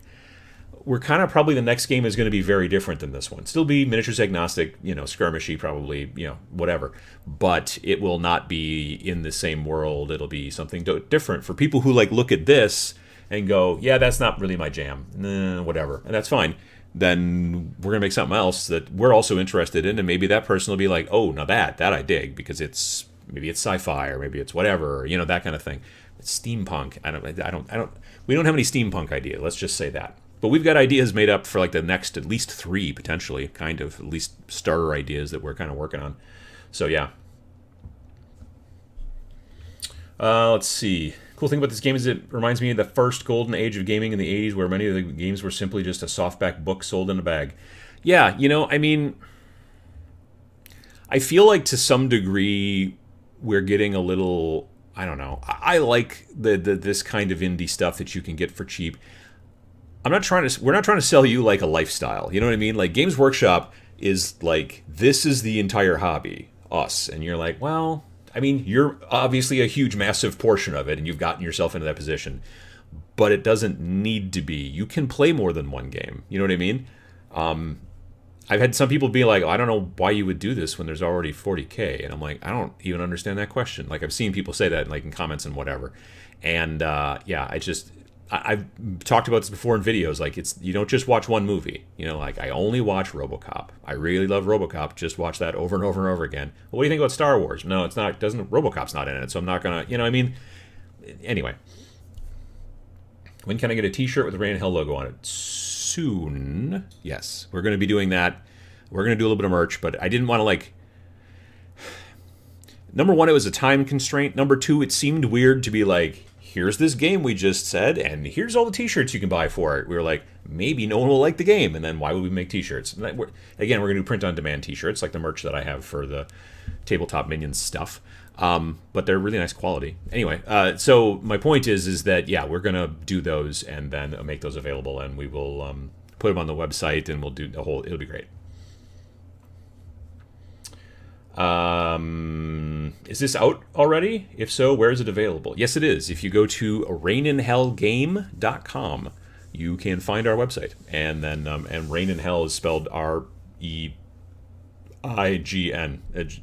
we're kind of probably the next game is going to be very different than this one. Still be miniatures agnostic, skirmishy probably, whatever. But it will not be in the same world. It'll be something different for people who look at this and go, yeah, that's not really my jam. Nah, whatever. And that's fine. Then we're going to make something else that we're also interested in, and maybe that person will be like, oh, now that I dig, because maybe it's sci-fi, or maybe it's whatever, that kind of thing. It's steampunk. We don't have any steampunk idea, let's just say that. But we've got ideas made up for the next at least 3, potentially, kind of, at least starter ideas that we're kind of working on. So yeah. Let's see. Cool thing about this game is it reminds me of the first golden age of gaming in the 80s, where many of the games were simply just a softback book sold in a bag. Yeah, I mean, I feel like to some degree we're getting a little. I don't know. I like the this kind of indie stuff that you can get for cheap. We're not trying to sell you like a lifestyle. You know what I mean? Like Games Workshop is like, this is the entire hobby, us, and you're like, well, I mean, you're obviously a huge, massive portion of it, and you've gotten yourself into that position. But it doesn't need to be. You can play more than one game. You know what I mean? I've had some people be like, I don't know why you would do this when there's already 40K. And I'm like, I don't even understand that question. Like, I've seen people say that like in comments and whatever. And yeah, I've talked about this before in videos. Like, you don't just watch one movie. Like, I only watch RoboCop. I really love RoboCop. Just watch that over and over and over again. Well, what do you think about Star Wars? No, it's not. RoboCop's not in it, so I'm not gonna. I mean, anyway. When can I get a T-shirt with the Rain and Hell logo on it? Soon. Yes, we're going to be doing that. We're going to do a little bit of merch, but I didn't want to like. Number one, it was a time constraint. Number two, it seemed weird to be like, here's this game we just said, and here's all the T-shirts you can buy for it. We were like, maybe no one will like the game, and then why would we make T-shirts? Again, we're going to do print-on-demand T-shirts, like the merch that I have for the Tabletop Minions stuff. But they're really nice quality. Anyway, so my point is that, yeah, we're going to do those and then make those available, and we will put them on the website, and we'll do the whole, it'll be great. Is this out already? If so, where is it available? Yes, it is. If you go to rainandhellgame.com, you can find our website. And then, and Rain and Hell is spelled REIGN,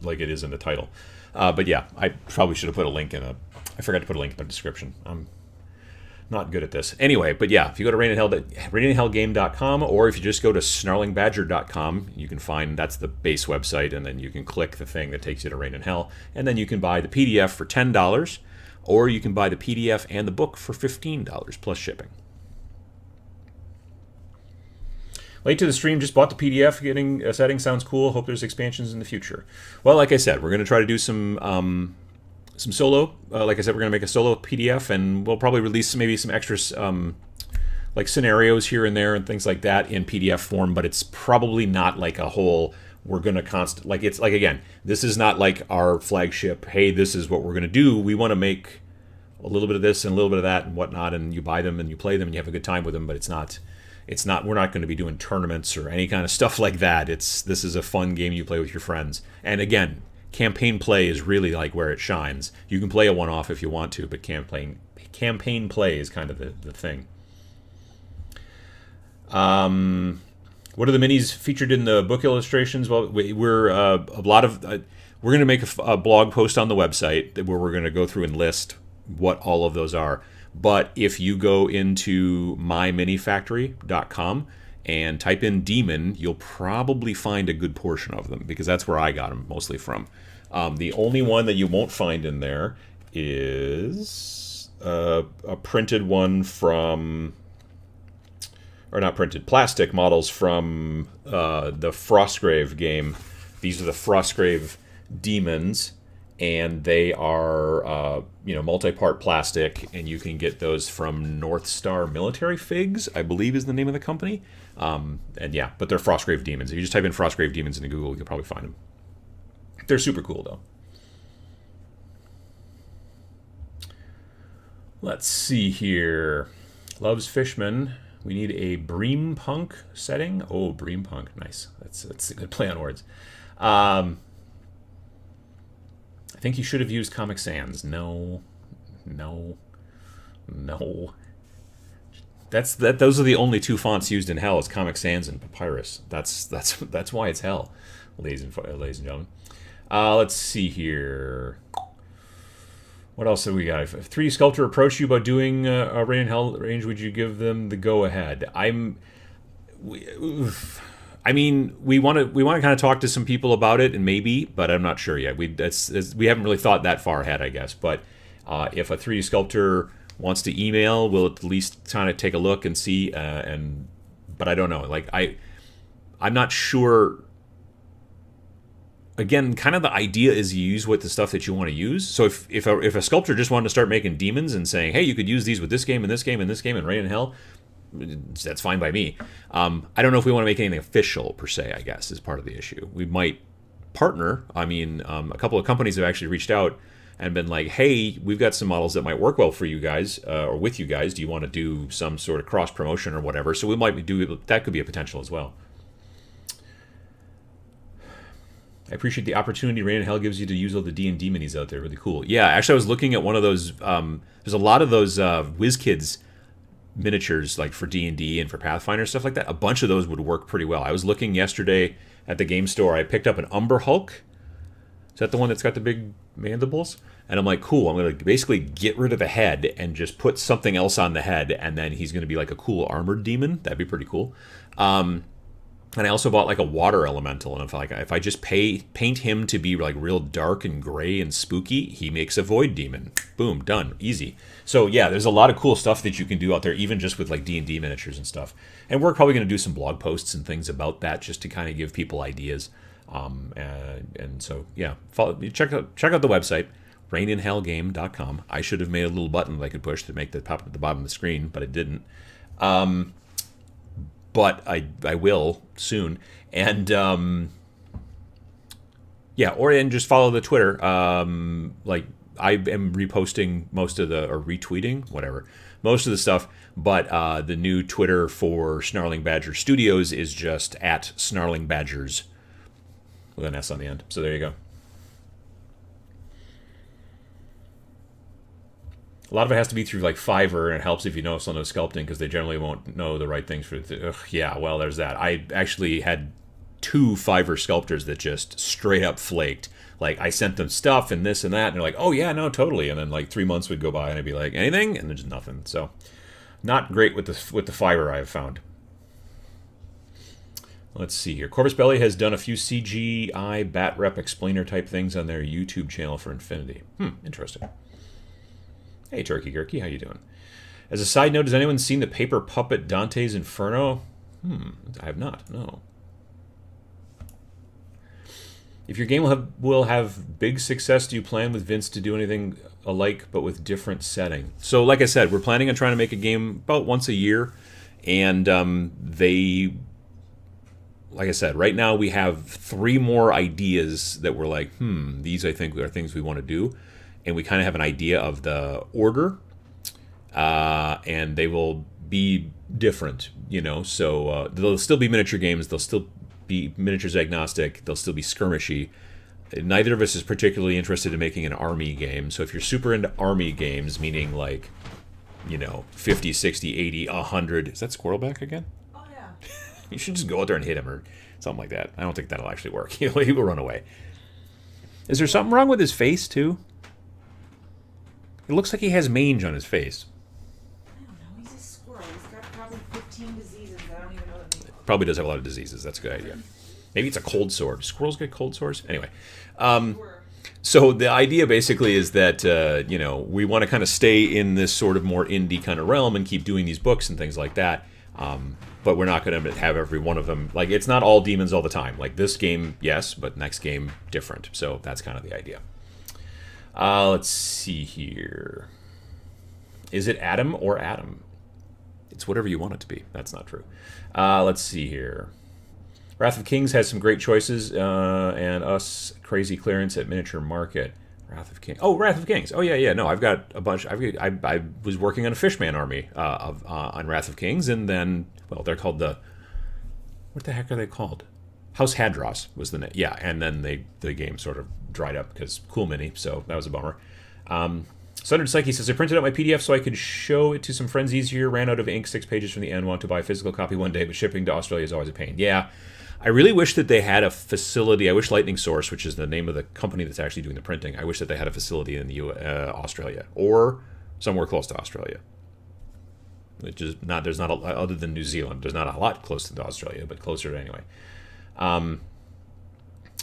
like it is in the title. But yeah, I probably should have put a link I forgot to put a link in the description. I'm not good at this. Anyway, but yeah, if you go to rainandhellgame.com, or if you just go to snarlingbadger.com, you can find, that's the base website, and then you can click the thing that takes you to Rain and Hell, and then you can buy the PDF for $10, or you can buy the PDF and the book for $15 plus shipping. Late to the stream, just bought the PDF. Getting a setting sounds cool. Hope there's expansions in the future. Well, like I said, we're going to try to do some solo. Like I said, we're going to make a solo PDF, and we'll probably release maybe some extra like scenarios here and there and things like that in PDF form. But it's probably not like a whole. We're going to like it's like, again, this is not like our flagship. Hey, this is what we're going to do. We want to make a little bit of this and a little bit of that and whatnot, and you buy them and you play them and you have a good time with them. But it's not. We're not going to be doing tournaments or any kind of stuff like that. This is a fun game you play with your friends. And again, campaign play is really like where it shines. You can play a one-off if you want to, but campaign play is kind of the thing. What are the minis featured in the book illustrations? Well, we're going to make a blog post on the website where we're going to go through and list what all of those are. But if you go into myminifactory.com and type in demon, you'll probably find a good portion of them, because that's where I got them mostly from. The only one that you won't find in there is a printed one from, or not printed, plastic models from the Frostgrave game. These are the Frostgrave demons. And they are, multi-part plastic, and you can get those from North Star Military Figs, I believe is the name of the company. And yeah, but they're Frostgrave Demons. If you just type in Frostgrave Demons into Google, you'll probably find them. They're super cool, though. Let's see here. Loves Fishman. We need a Bream Punk setting. Oh, Bream Punk. Nice. That's a good play on words. I think you should have used Comic Sans. No. Those are the only two fonts used in Hell, is Comic Sans and Papyrus. That's why it's Hell, ladies and gentlemen. Let's see here. What else have we got? If 3D Sculptor approached you about doing a Rain and Hell range, would you give them the go-ahead? I mean, we want to kind of talk to some people about it, and maybe, but I'm not sure yet. We haven't really thought that far ahead, I guess. But if a 3D sculptor wants to email, we'll at least kind of take a look and see. But I don't know. Like I'm not sure. again, kind of the idea is you use what the stuff that you want to use. So if a sculptor just wanted to start making demons and saying, hey, you could use these with this game and this game and this game and Rain in Hell, that's fine by me. I don't know if we want to make anything official per se, I guess, is part of the issue. We might partner. I mean, a couple of companies have actually reached out and been like, hey, we've got some models that might work well for you guys or with you guys. Do you want to do some sort of cross promotion or whatever? So we might do that. Could be a potential as well. I appreciate the opportunity Rain and Hell gives you to use all the D&D minis out there. Really cool. Yeah, actually, I was looking at one of those. There's a lot of those WizKids miniatures, like for D&D and for Pathfinder, stuff like that. A bunch of those would work pretty well. I was looking yesterday at the game store. I picked up an Umber Hulk. Is that the one that's got the big mandibles? And I'm like, cool, I'm going to basically get rid of the head and just put something else on the head, and then he's going to be like a cool armored demon. That'd be pretty cool. And I also bought like a water elemental, and if I just paint him to be like real dark and gray and spooky, he makes a void demon. Boom, done, easy. So yeah, there's a lot of cool stuff that you can do out there, even just with like D&D miniatures and stuff. And we're probably going to do some blog posts and things about that, just to kind of give people ideas. And so yeah, check out the website, raininhellgame.com. I should have made a little button that I could push to make that pop up at the bottom of the screen, but I didn't. But I will soon. And yeah, and just follow the Twitter. Like I am reposting most of or retweeting, whatever, most of the stuff. But the new Twitter for Snarling Badger Studios is just at Snarling Badgers with an S on the end. So there you go. A lot of it has to be through like Fiverr, and it helps if you know someone knows sculpting, because they generally won't know the right things for it. Yeah, well, there's that. I actually had 2 Fiverr sculptors that just straight up flaked. Like, I sent them stuff and this and that, and they're like, oh yeah, no, totally. And then like 3 months would go by, and I'd be like, anything? And there's nothing. So, not great with the Fiverr, I've found. Let's see here. Corvus Belli has done a few CGI bat rep explainer type things on their YouTube channel for Infinity. Interesting. Hey, Turkey Gurky, how you doing? As a side note, has anyone seen the paper puppet Dante's Inferno? I have not, no. If your game will have big success, do you plan with Vince to do anything alike but with different setting? So, like I said, we're planning on trying to make a game about once a year, and like I said, right now we have 3 more ideas that we're like, these I think are things we want to do. And we kind of have an idea of the order, and they will be different, so they'll still be miniature games, they'll still be miniatures agnostic, they'll still be skirmishy. Neither of us is particularly interested in making an army game, so if you're super into army games, meaning like, 50, 60, 80, 100, is that Squirrel back again? Oh yeah. You should just go out there and hit him or something like that. I don't think that'll actually work. He will run away. Is there something wrong with his face, too? It looks like he has mange on his face. I don't know. He's a squirrel. He's got probably 15 diseases. I don't even know what they are. Probably does have a lot of diseases. That's a good idea. Maybe it's a cold sore. Do squirrels get cold sores? Anyway. So the idea basically is that, we want to kind of stay in this sort of more indie kind of realm and keep doing these books and things like that. But we're not going to have every one of them. Like, it's not all demons all the time. Like, this game, yes, but next game, different. So that's kind of the idea. Let's see here. Is it Adam or Adam? It's whatever you want it to be. That's not true. Let's see here. Wrath of Kings has some great choices, and us crazy clearance at Miniature Market. Wrath of Kings. Oh, Wrath of Kings. Oh, yeah. No, I've got a bunch. I was working on a Fishman army on Wrath of Kings, and then, well, they're called what the heck are they called? House Hadros was the name. Yeah, and then the game sort of dried up because cool mini, so that was a bummer. Sundered Psyche says, I printed out my PDF so I could show it to some friends easier. Ran out of ink 6 pages from the end. Want to buy a physical copy one day, but shipping to Australia is always a pain. Yeah, I really wish that they had a facility. I wish Lightning Source, which is the name of the company that's actually doing the printing, I wish that they had a facility in the Australia or somewhere close to Australia. Which is not, there's not other than New Zealand. There's not a lot close to Australia, but closer anyway.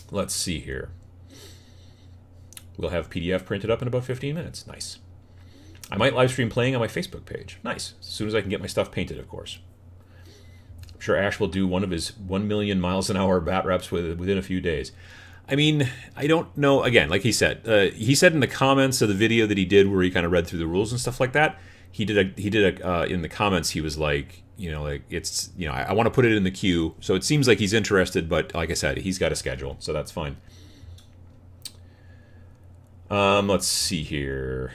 Let's see here. We'll have PDF printed up in about 15 minutes. Nice. I might live stream playing on my Facebook page. Nice. As soon as I can get my stuff painted, of course. I'm sure Ash will do one of his 1 million miles an hour bat reps within a few days. I mean, I don't know. Again, like he said in the comments of the video that he did, where he kind of read through the rules and stuff like that. He did a in the comments. He was like, like it's, I want to put it in the queue. So it seems like he's interested, but like I said, he's got a schedule, so that's fine. Let's see here.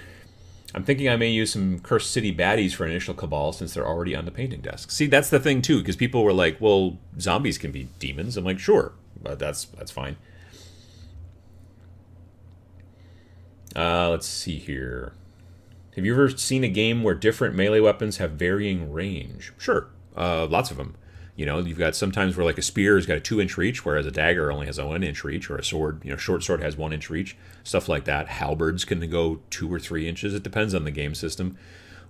I'm thinking I may use some Cursed City baddies for initial cabal since they're already on the painting desk. See, that's the thing too, because people were like, well, zombies can be demons. I'm like, sure, but that's fine. Let's see here. Have you ever seen a game where different melee weapons have varying range? Sure, lots of them. You've got sometimes where like a spear has got a 2-inch reach, whereas a dagger only has a 1-inch reach, or a sword, short sword has 1-inch reach, stuff like that. Halberds can go 2 or 3 inches. It depends on the game system.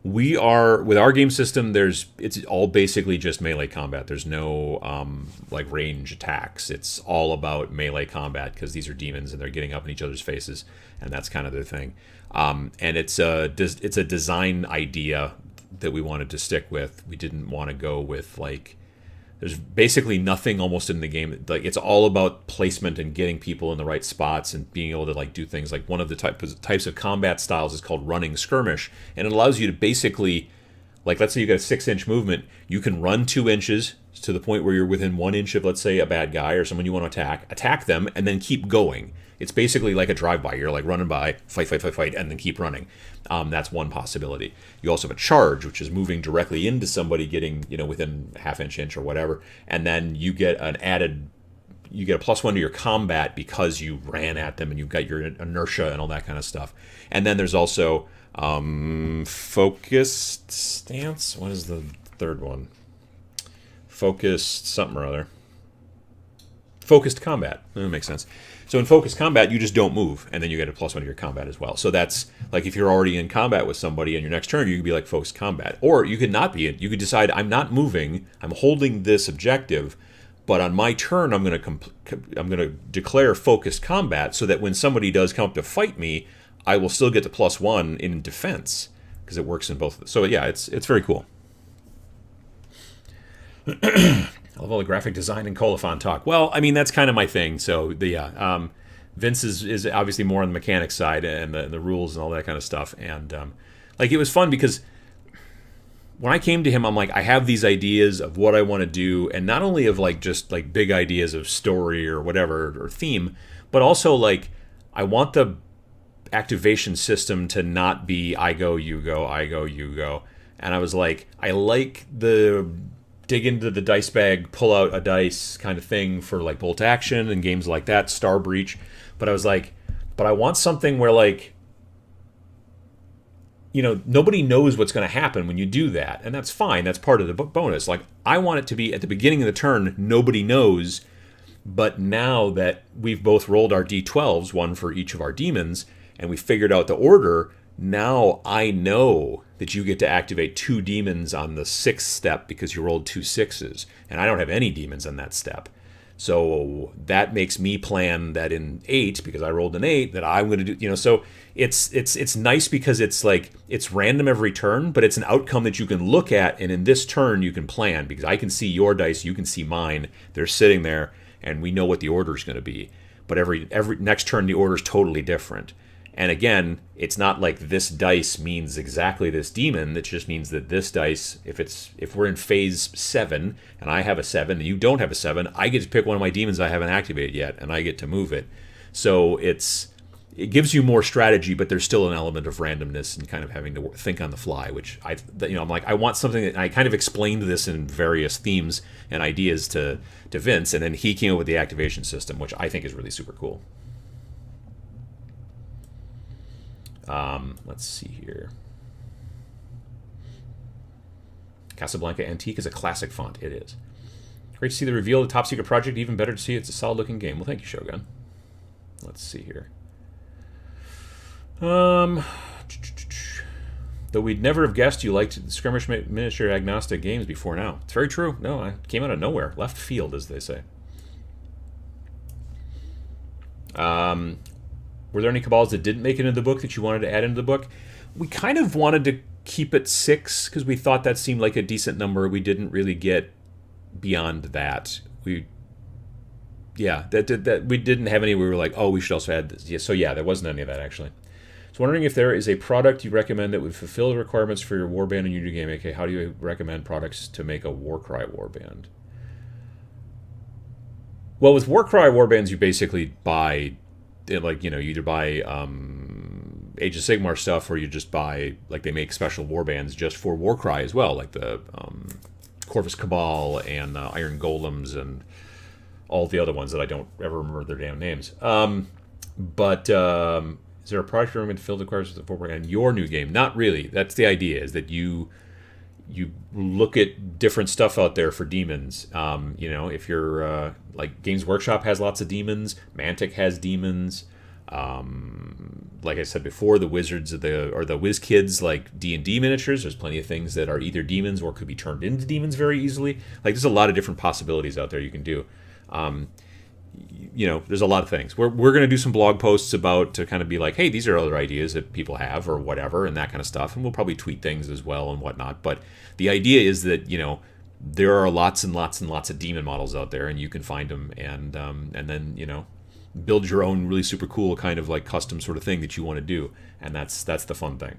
With our game system, it's all basically just melee combat. There's no like range attacks. It's all about melee combat because these are demons and they're getting up in each other's faces, and that's kind of their thing. And it's a design idea that we wanted to stick with. We didn't want to go with like. There's basically nothing almost in the game. Like, it's all about placement and getting people in the right spots and being able to like do things. Like, one of the types of combat styles is called running skirmish, and it allows you to basically, like, let's say you got a 6-inch movement, you can run 2 inches to the point where you're within 1 inch of, let's say, a bad guy or someone you want to attack them, and then keep going. It's basically like a drive-by. You're like running by, fight, and then keep running. That's one possibility. You also have a charge, which is moving directly into somebody, getting within inch or whatever, and then you get a +1 to your combat because you ran at them and you've got your inertia and all that kind of stuff. And then there's also focused stance. What is the third one? Focused something or other. Focused combat. That makes sense. So in focused combat, you just don't move, and then you get a +1 to your combat as well. So that's like if you're already in combat with somebody, and your next turn you could be like focused combat, or you could not be. You could decide, I'm not moving, I'm holding this objective, but on my turn I'm going to declare focused combat, so that when somebody does come up to fight me, I will still get the +1 in defense because it works in both. So yeah, it's very cool. I love all the graphic design and colophon talk. Well, I mean, that's kind of my thing. So Vince is obviously more on the mechanics side and the rules and all that kind of stuff. And like, it was fun because when I came to him, I'm like, I have these ideas of what I want to do, and not only of like just like big ideas of story or whatever or theme, but also like I want the activation system to not be I go, you go, I go, you go. And I was like, I like the dig into the dice bag, pull out a dice kind of thing for like bolt action and games like that, Star Breach. But I was like, but I want something where like, nobody knows what's going to happen when you do that. And that's fine. That's part of the bonus. Like, I want it to be at the beginning of the turn, nobody knows. But now that we've both rolled our D12s, one for each of our demons, and we figured out the order, now I know that you get to activate 2 demons on the 6th step because you rolled 2 6s, and I don't have any demons on that step. So that makes me plan that in 8, because I rolled an 8, that I'm going to do, so it's nice because it's like, it's random every turn, but it's an outcome that you can look at, and in this turn you can plan, because I can see your dice, you can see mine, they're sitting there, and we know what the order is going to be. But every next turn the order is totally different. And again, it's not like this dice means exactly this demon. It just means that this dice, if we're in phase 7 and I have a 7 and you don't have a 7, I get to pick one of my demons I haven't activated yet, and I get to move it. So it gives you more strategy, but there's still an element of randomness and kind of having to think on the fly, which I'm like, I want something that I kind of explained this in various themes and ideas to Vince, and then he came up with the activation system, which I think is really super cool. Let's see here. Casablanca Antique is a classic font. It is. Great to see the reveal of the top secret project. Even better to see it's a solid looking game. Well, thank you, Shogun. Let's see here. Though we'd never have guessed you liked skirmish miniature agnostic games before now. It's very true. No, I came out of nowhere. Left field, as they say. Were there any cabals that didn't make it into the book that you wanted to add into the book? We kind of wanted to keep it 6 because we thought that seemed like a decent number. We didn't really get beyond that. Yeah, that we didn't have any. We were like, oh, we should also add this. Yeah, so yeah, there wasn't any of that actually. So wondering if there is a product you recommend that would fulfill the requirements for your warband and your new game. Okay, how do you recommend products to make a Warcry warband? Well, with Warcry warbands, you basically buy, like, you either buy Age of Sigmar stuff, or you just buy, like, they make special warbands just for Warcry as well, like the Corvus Cabal and Iron Golems and all the other ones that I don't ever remember their damn names. But is there a product you're going to fill the requirements for Warcry your new game? Not really. That's the idea, is that you look at different stuff out there for demons. If you're like Games Workshop has lots of demons, Mantic has demons. Like I said before, the Wizards or the Whiz Kids, like D&D miniatures. There's plenty of things that are either demons or could be turned into demons very easily. Like, there's a lot of different possibilities out there you can do. There's a lot of things. We're going to do some blog posts about, to kind of be like, hey, these are other ideas that people have or whatever, and that kind of stuff. And we'll probably tweet things as well and whatnot. But the idea is that, there are lots and lots and lots of demon models out there, and you can find them and then, build your own really super cool kind of like custom sort of thing that you want to do. And that's the fun thing.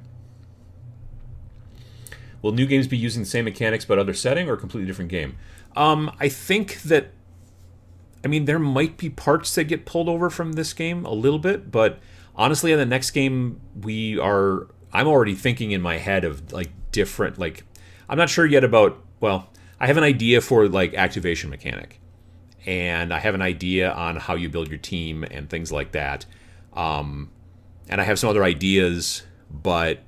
Will new games be using the same mechanics but other setting, or a completely different game? I think that, there might be parts that get pulled over from this game a little bit, but honestly, in the next game, I'm already thinking in my head of like different, like, I'm not sure yet about, well, I have an idea for like activation mechanic, and I have an idea on how you build your team and things like that. And I have some other ideas, but,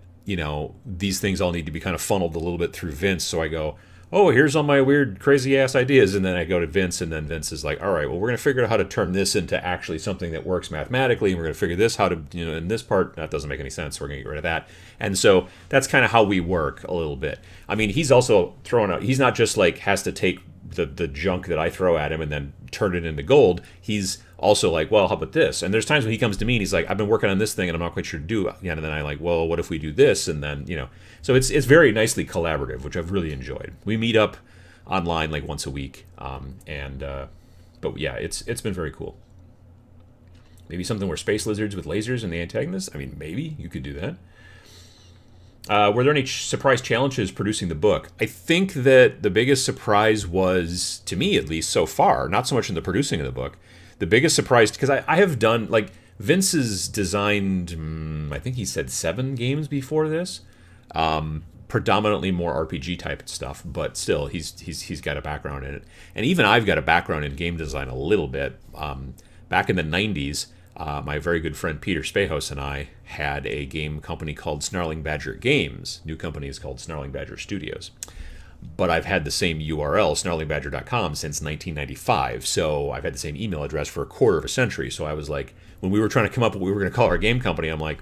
these things all need to be kind of funneled a little bit through Vince. So I go, oh, here's all my weird, crazy-ass ideas. And then I go to Vince, and then Vince is like, all right, well, we're going to figure out how to turn this into actually something that works mathematically, and we're going to figure this how to, in this part, that doesn't make any sense, so we're going to get rid of that. And so that's kind of how we work a little bit. He's also throwing out, he's not just like has to take the junk that I throw at him and then turn it into gold. He's also like, well, how about this? And there's times when he comes to me and he's like, I've been working on this thing and I'm not quite sure to do it. And then I'm like, well, what if we do this? And then, so it's very nicely collaborative, which I've really enjoyed. We meet up online like once a week. But yeah, it's been very cool. Maybe something where space lizards with lasers and the antagonists. Maybe you could do that. Were there any surprise challenges producing the book? I think that the biggest surprise was, to me at least so far, not so much in the producing of the book. The biggest surprise, because I have done, like, Vince has designed, I think he said 7 games before this. Predominantly more RPG type stuff, but still, he's got a background in it. And even I've got a background in game design a little bit. Back in the 90s, my very good friend Peter Spahos and I had a game company called Snarling Badger Games. New company is called Snarling Badger Studios. But I've had the same URL, snarlingbadger.com, since 1995. So I've had the same email address for a quarter of a century. So I was like, when we were trying to come up with what we were going to call our game company, I'm like,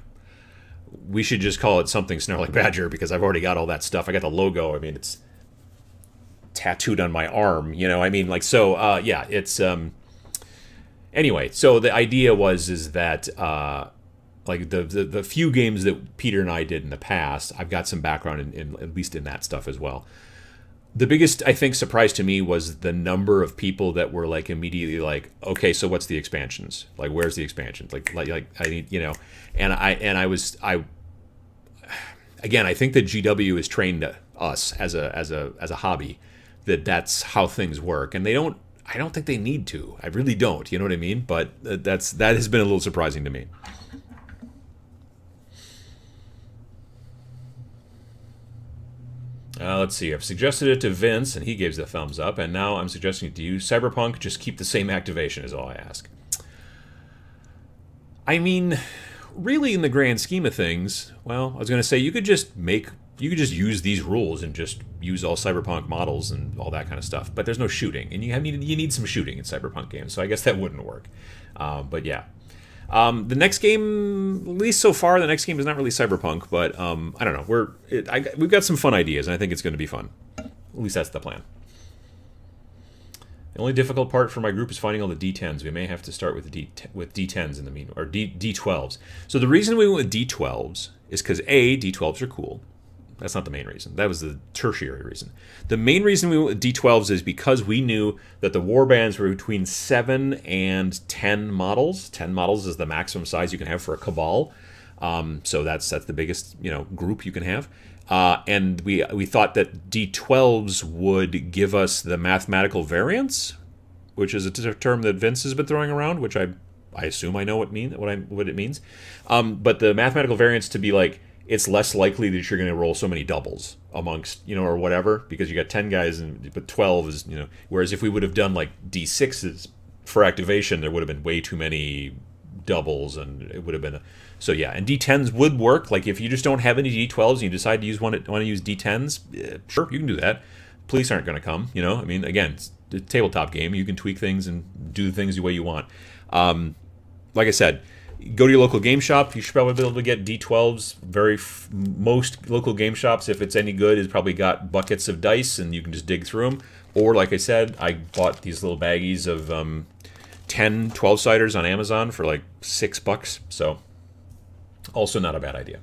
we should just call it something Snarling Badger, because I've already got all that stuff. I got the logo. It's tattooed on my arm. Yeah, it's... Anyway, so the idea is that like the few games that Peter and I did in the past, I've got some background in at least in that stuff as well. The biggest, I think, surprise to me was the number of people that were like immediately like, okay, so what's the expansions? Like, where's the expansions? Like I need, and I again, I think that GW has trained us as a hobby that's how things work, and I don't think they need to. I really don't. You know what I mean? But that has been a little surprising to me. Let's see. I've suggested it to Vince, and he gives a thumbs up. And now I'm suggesting it to you. Cyberpunk, just keep the same activation is all I ask. Really, in the grand scheme of things, well, I was going to say you could just use these rules and just use all Cyberpunk models and all that kind of stuff. But there's no shooting, and you need some shooting in Cyberpunk games, so I guess that wouldn't work. But yeah. The next game, at least so far, the next game is not really Cyberpunk, but I don't know. We've got some fun ideas, and I think it's going to be fun. At least that's the plan. The only difficult part for my group is finding all the D10s. We may have to start with D10s in the meantime, or D12s. So the reason we went with D12s is because A, D12s are cool. That's not the main reason. That was the tertiary reason. The main reason we went with D12s is because we knew that the warbands were between 7 and 10 models. 10 models is the maximum size you can have for a cabal. So that's the biggest group you can have. And we thought that D12s would give us the mathematical variance, which is a term that Vince has been throwing around, which I assume I know what it means. But the mathematical variance to be like, it's less likely that you're going to roll so many doubles amongst, or whatever, because you got 10 guys, but 12 is, whereas if we would have done like D6s for activation, there would have been way too many doubles, and it would have been so yeah. And D10s would work. Like if you just don't have any D12s and you decide to want to use D10s, sure, you can do that. Police aren't going to come. I mean, again, it's a tabletop game. You can tweak things and do things the way you want. Like I said, go to your local game shop. You should probably be able to get D12s. Most local game shops, if it's any good, has probably got buckets of dice, and you can just dig through them. Or like I said, I bought these little baggies of 10 12-siders on Amazon for like $6. So also not a bad idea.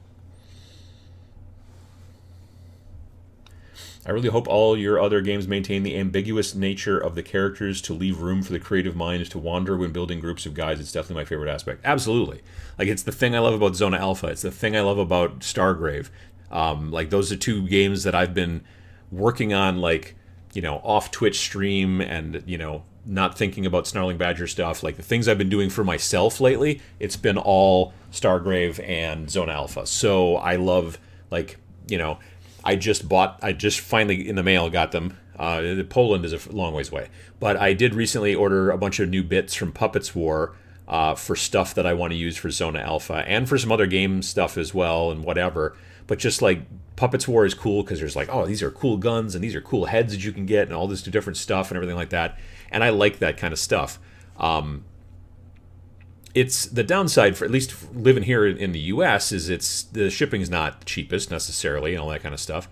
I really hope all your other games maintain the ambiguous nature of the characters to leave room for the creative mind to wander when building groups of guys. It's definitely my favorite aspect. Absolutely. Like, it's the thing I love about Zona Alpha. It's the thing I love about Stargrave. Like, those are two games that I've been working on, like, off Twitch stream and, not thinking about Snarling Badger stuff. Like, the things I've been doing for myself lately, it's been all Stargrave and Zona Alpha. So I love, like, I just finally in the mail got them. Poland is a long ways away. But I did recently order a bunch of new bits from Puppets War for stuff that I want to use for Zona Alpha and for some other game stuff as well and whatever. But just like Puppets War is cool because there's like, oh, these are cool guns and these are cool heads that you can get and all this different stuff and everything like that. And I like that kind of stuff. It's the downside for at least living here in the U.S. is the shipping's not the cheapest necessarily and all that kind of stuff.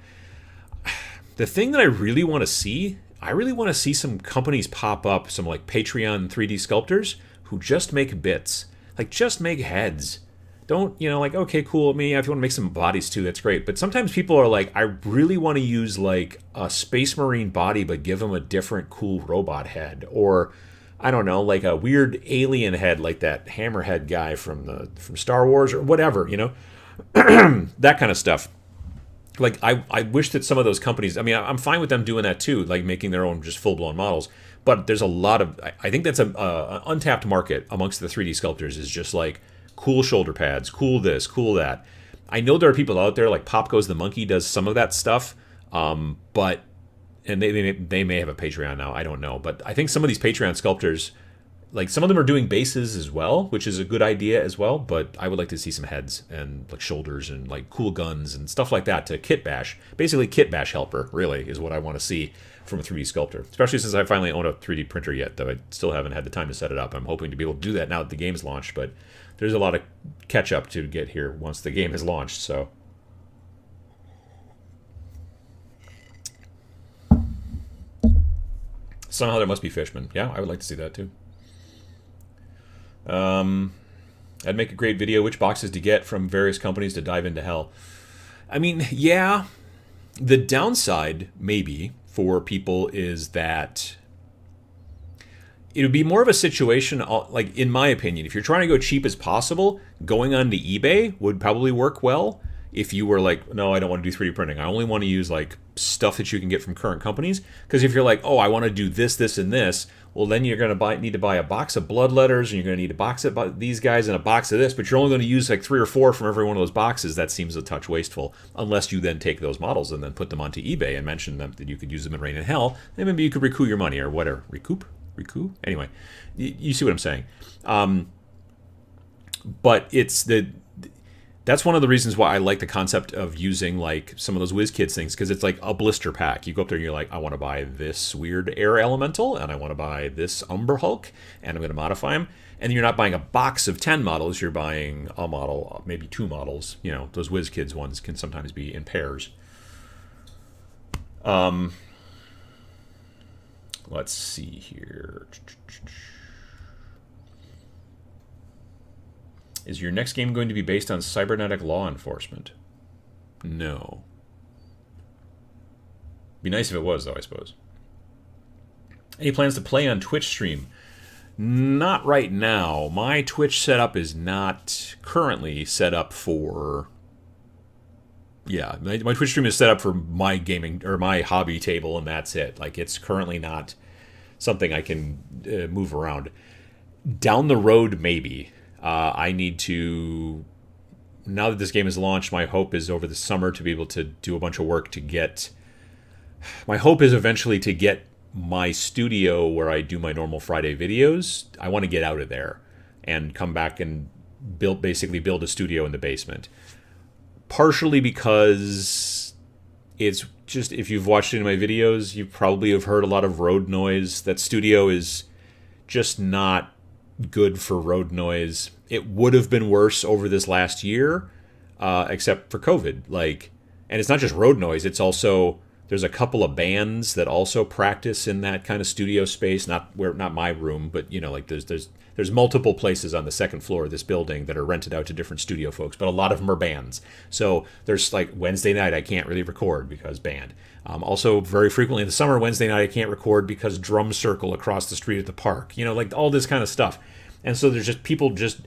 The thing that I really want to see some companies pop up, some like Patreon 3D sculptors who just make bits, like just make heads. Don't, like, okay, cool, if you want to make some bodies too, that's great. But sometimes people are like, I really want to use like a Space Marine body, but give them a different cool robot head, or I don't know, like a weird alien head, like that Hammerhead guy from Star Wars or whatever, that kind of stuff. Like, I wish that some of those companies, I mean, I'm fine with them doing that too, like making their own just full-blown models. But there's a lot of, I think that's an untapped market amongst the 3D sculptors, is just like cool shoulder pads, cool this, cool that. I know there are people out there, like Pop Goes the Monkey does some of that stuff, but... And they may have a Patreon now, I don't know. But I think some of these Patreon sculptors, like some of them are doing bases as well, which is a good idea as well. But I would like to see some heads and like shoulders and like cool guns and stuff like that to kit bash. Basically, kit bash helper really is what I want to see from a 3D sculptor. Especially since I finally own a 3D printer yet, though I still haven't had the time to set it up. I'm hoping to be able to do that now that the game's launched. But there's a lot of catch up to get here once the game has launched. So. Somehow there must be fishmen. Yeah, I would like to see that too. I'd make a great video, which boxes to get from various companies to dive into hell. I mean, yeah. The downside, maybe, for people is that it would be more of a situation, like, in my opinion, if you're trying to go cheap as possible, going onto eBay would probably work well. If you were like, no, I don't want to do 3D printing. I only want to use like stuff that you can get from current companies. Because if you're like, oh, I want to do this, this, and this, well, then you're going to need to buy a box of blood letters, and you're going to need a box of these guys and a box of this. But you're only going to use like 3 or 4 from every one of those boxes. That seems a touch wasteful, unless you then take those models and then put them onto eBay and mention them that you could use them in Rain and Hell. Then maybe you could recoup your money or whatever. Recoup? Anyway, you see what I'm saying. But it's that's one of the reasons why I like the concept of using like some of those WizKids things, because it's like a blister pack. You go up there and you're like, I want to buy this weird air elemental, and I want to buy this Umber Hulk, and I'm going to modify them. And you're not buying a box of 10 models, you're buying a model, maybe 2 models. Those WizKids ones can sometimes be in pairs. Let's see here. Is your next game going to be based on cybernetic law enforcement? No. Be nice if it was, though, I suppose. Any plans to play on Twitch stream? Not right now. My Twitch setup is not currently set up for... Yeah, my Twitch stream is set up for my gaming, or my hobby table, and that's it. Like, it's currently not something I can move around. Down the road, maybe. I need to... Now that this game is launched, my hope is over the summer to be able to do a bunch of work to get... My hope is eventually to get my studio where I do my normal Friday videos. I want to get out of there and come back and basically build a studio in the basement. Partially because it's just, if you've watched any of my videos, you probably have heard a lot of road noise. That studio is just not good for road noise. It would have been worse over this last year, except for COVID. And it's not just road noise, it's also... There's a couple of bands that also practice in that kind of studio space. Not my room, but there's multiple places on the second floor of this building that are rented out to different studio folks. But a lot of them are bands. So there's Wednesday night I can't really record because band. Also, very frequently in the summer, Wednesday night I can't record because drum circle across the street at the park. All this kind of stuff. And so there's just people just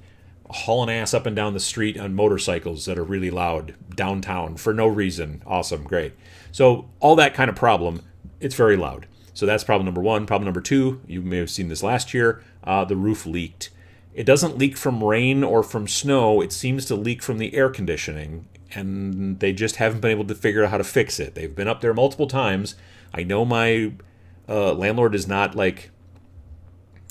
hauling ass up and down the street on motorcycles that are really loud downtown for no reason. Awesome, great. So all that kind of problem, it's very loud. So that's problem number one. Problem number two, you may have seen this last year, the roof leaked. It doesn't leak from rain or from snow. It seems to leak from the air conditioning, and they just haven't been able to figure out how to fix it. They've been up there multiple times. I know my landlord is not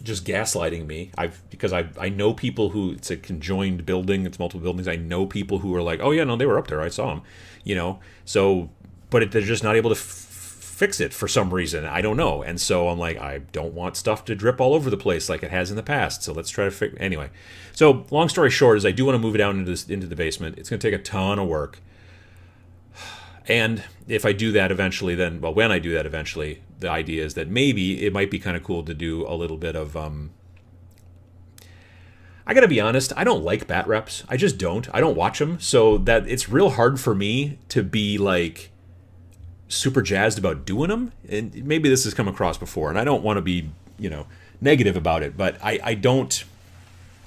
just gaslighting me. Because I know people who, it's a conjoined building, it's multiple buildings. I know people who are like, oh yeah, no, they were up there. I saw them, so... But they're just not able to fix it for some reason. I don't know. And so I'm like, I don't want stuff to drip all over the place like it has in the past. So let's try to fix... Anyway. So long story short is I do want to move it down into the basement. It's going to take a ton of work. And if I do that eventually, when I do that eventually, the idea is that maybe it might be kind of cool to do a little bit of... I gotta be honest, I don't like bat reps. I just don't. I don't watch them. So that it's real hard for me to be super jazzed about doing them, and maybe this has come across before, and I don't want to be, negative about it, but I don't.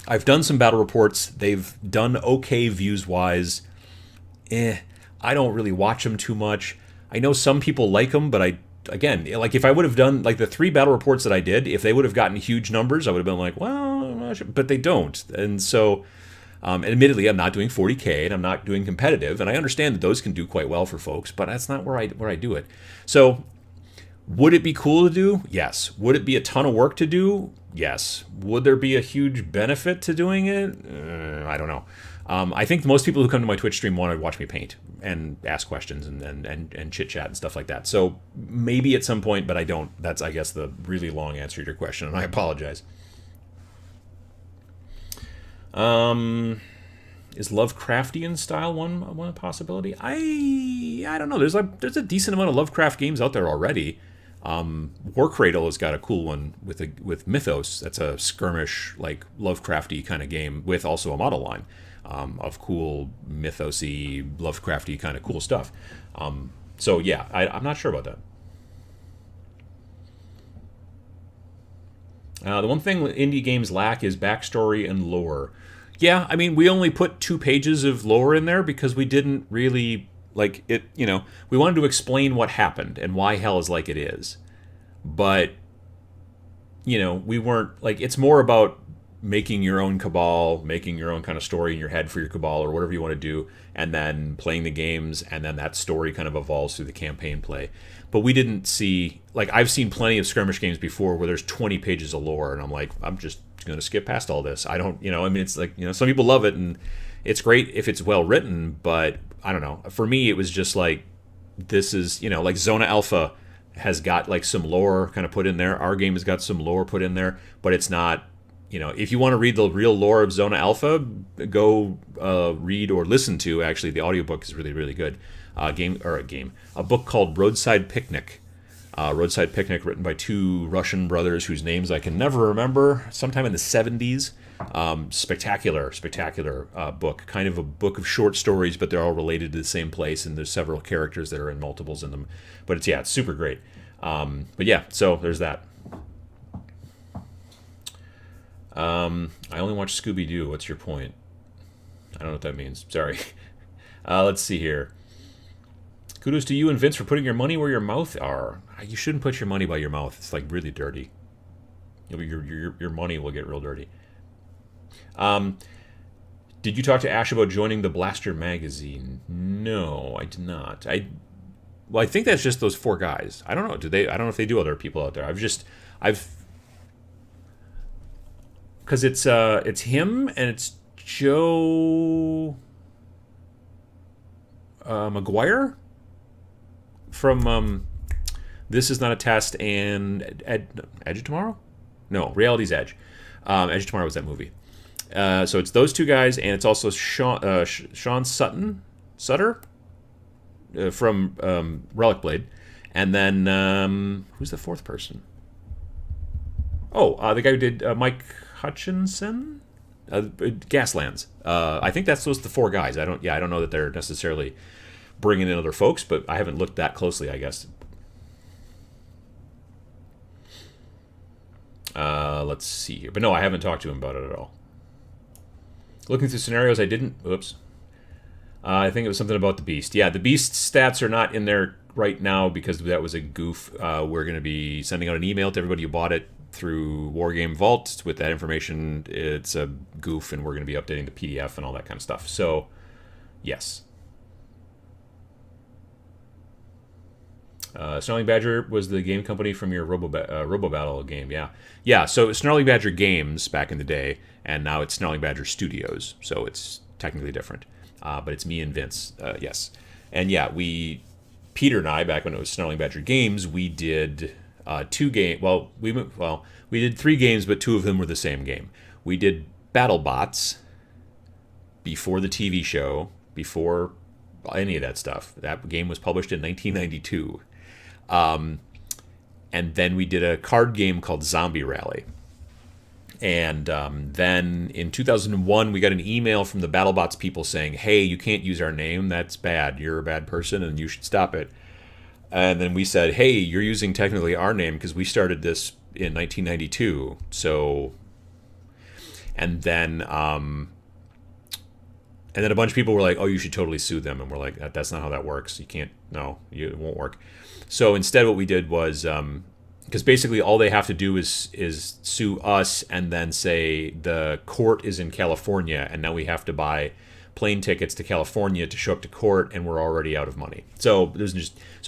I've done some battle reports. They've done okay views-wise. I don't really watch them too much. I know some people like them, but if I would have done, the 3 battle reports that I did, if they would have gotten huge numbers, I would have been like, well, I'm not sure. But they don't. And so... and admittedly, I'm not doing 40K and I'm not doing competitive, and I understand that those can do quite well for folks, but that's not where I do it. So, would it be cool to do? Yes. Would it be a ton of work to do? Yes. Would there be a huge benefit to doing it? I don't know. I think most people who come to my Twitch stream want to watch me paint and ask questions and chit chat and stuff like that. So maybe at some point, but I don't. That's, I guess, the really long answer to your question, and I apologize. Is Lovecraftian style one possibility? I don't know. There's a decent amount of Lovecraft games out there already. Warcradle has got a cool one with Mythos. That's a skirmish Lovecrafty kind of game with also a model line of cool Mythosy Lovecrafty kind of cool stuff. So yeah, I'm not sure about that. The one thing indie games lack is backstory and lore. Yeah, I mean, we only put 2 pages of lore in there because we didn't really, we wanted to explain what happened and why hell is like it is. But, we weren't, it's more about making your own cabal, making your own kind of story in your head for your cabal or whatever you want to do, and then playing the games, and then that story kind of evolves through the campaign play. But we didn't see, I've seen plenty of skirmish games before where there's 20 pages of lore, and I'm like, I'm just going to skip past all this. I don't, it's some people love it, and it's great if it's well written, but I don't know. For me, it was just this is, Zona Alpha has got some lore kind of put in there. Our game has got some lore put in there, but it's not, if you want to read the real lore of Zona Alpha, go read or listen to, actually, the audiobook is really, really good. A book called Roadside Picnic. Roadside Picnic, written by 2 Russian brothers whose names I can never remember, sometime in the 70s. Spectacular book. Kind of a book of short stories, but they're all related to the same place, and there's several characters that are in multiples in them. But it's super great. But yeah, so there's that. I only watch Scooby-Doo. What's your point? I don't know what that means. Sorry. Let's see here. Kudos to you and Vince for putting your money where your mouth are. You shouldn't put your money by your mouth. It's like really dirty. Your money will get real dirty. Did you talk to Ash about joining the Blaster magazine? No, I did not. I think that's just those 4 guys. I don't know. I don't know if they do other people out there. Because it's him and it's Joe McGuire from This Is Not a Test and Edge of Tomorrow? No, Reality's Edge. Edge of Tomorrow was that movie. So it's those 2 guys, and it's also Sean Sutter from Relic Blade. And then, who's the 4th person? Oh, the guy who did Mike Hutchinson? Gaslands. I think that's those the 4 guys. I don't know that they're necessarily bringing in other folks, but I haven't looked that closely, I guess. Let's see here. But no, I haven't talked to him about it at all. Looking through scenarios, I didn't... Oops. I think it was something about the Beast. Yeah, the Beast stats are not in there right now because that was a goof. We're going to be sending out an email to everybody who bought it through Wargame Vault with that information. It's a goof, and we're going to be updating the PDF and all that kind of stuff. So, yes. Snarling Badger was the game company from your Robo Battle game, yeah. Yeah, so Snarling Badger Games back in the day, and now it's Snarling Badger Studios, so it's technically different. But it's me and Vince, yes. And yeah, Peter and I, back when it was Snarling Badger Games, we did 2 games. We did 3 games, but 2 of them were the same game. We did BattleBots before the TV show, before any of that stuff. That game was published in 1992. And then we did a card game called Zombie Rally. And then in 2001, we got an email from the BattleBots people saying, hey, you can't use our name. That's bad. You're a bad person, and you should stop it. And then we said, hey, you're using technically our name because we started this in 1992. So, and then a bunch of people were like, oh, you should totally sue them. And we're like, that's not how that works. You can't, no, it won't work. So instead what we did was, because basically all they have to do is sue us and then say the court is in California and now we have to buy plane tickets to California to show up to court and we're already out of money. So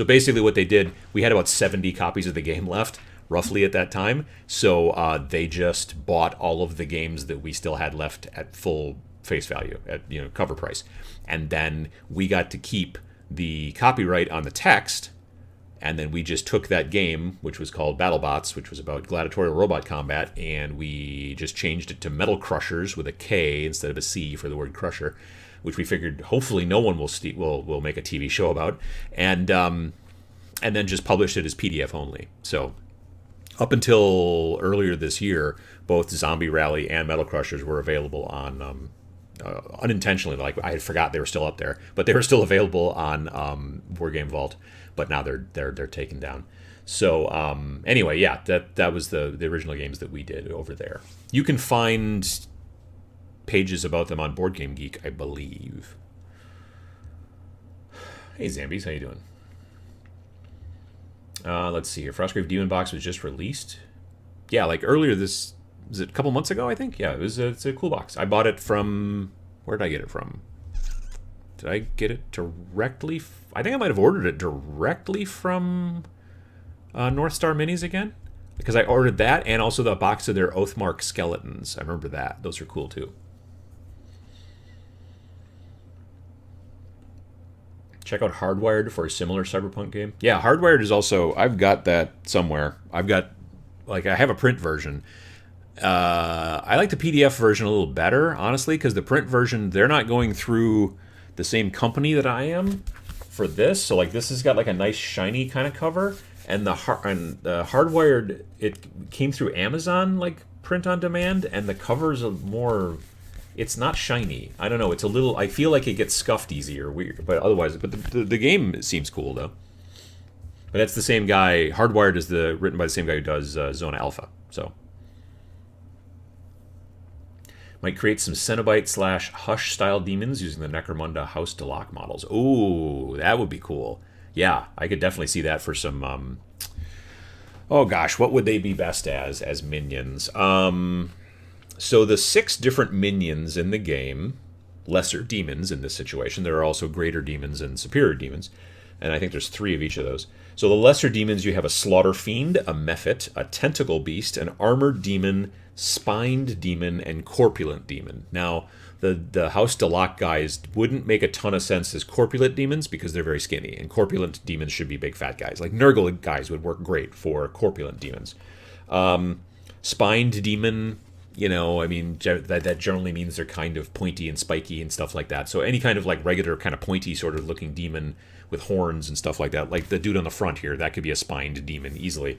basically what they did, we had about 70 copies of the game left roughly at that time. So they just bought all of the games that we still had left at full face value, at cover price. And then we got to keep the copyright on the text. And then we just took that game, which was called BattleBots, which was about gladiatorial robot combat, and we just changed it to Metal Crushers with a K instead of a C for the word crusher, which we figured hopefully no one will make a TV show about, and then just published it as PDF only. So up until earlier this year, both Zombie Rally and Metal Crushers were available on unintentionally, like I had forgot they were still up there, but they were still available on Wargame Vault. But now they're taken down. So anyway, yeah, that was the original games that we did over there. You can find pages about them on Board Game Geek, I believe. Hey Zambies, how you doing? Let's see here. Frostgrave Demon Box was just released. Yeah, like earlier was it a couple months ago, I think? Yeah, it's a cool box. I bought it from, where did I get it from? Did I get it directly? I think I might have ordered it directly from North Star Minis again. Because I ordered that and also the box of their Oathmark skeletons. I remember that. Those are cool too. Check out Hardwired for a similar Cyberpunk game. Yeah, Hardwired is also, I've got that somewhere. I have a print version. I like the PDF version a little better, honestly, because the print version, they're not going through the same company that I am for this. So like this has got like a nice shiny kind of cover, and the Hardwired, it came through Amazon like print on demand, and the covers are more. It's not shiny. I don't know. It's a little. I feel like it gets scuffed easier, weird. But otherwise, the game seems cool though. But that's the same guy. Hardwired is written by the same guy who does Zona Alpha. So might create some Cenobite / Hush style demons using the Necromunda House to Lock models. Ooh, that would be cool. Yeah, I could definitely see that for some. Oh gosh, what would they be best as minions? So the 6 different minions in the game, lesser demons in this situation. There are also greater demons and superior demons, and I think there's 3 of each of those. So the lesser demons, you have a Slaughter Fiend, a Mephit, a Tentacle Beast, an Armored Demon, Spined Demon, and Corpulent Demon. Now, the House to Lock guys wouldn't make a ton of sense as corpulent demons because they're very skinny, and corpulent demons should be big fat guys. Like Nurgle guys would work great for corpulent demons. Spined Demon, I mean, that generally means they're kind of pointy and spiky and stuff like that. So any kind of like regular kind of pointy sort of looking demon with horns and stuff like that, like the dude on the front here, that could be a spined demon easily.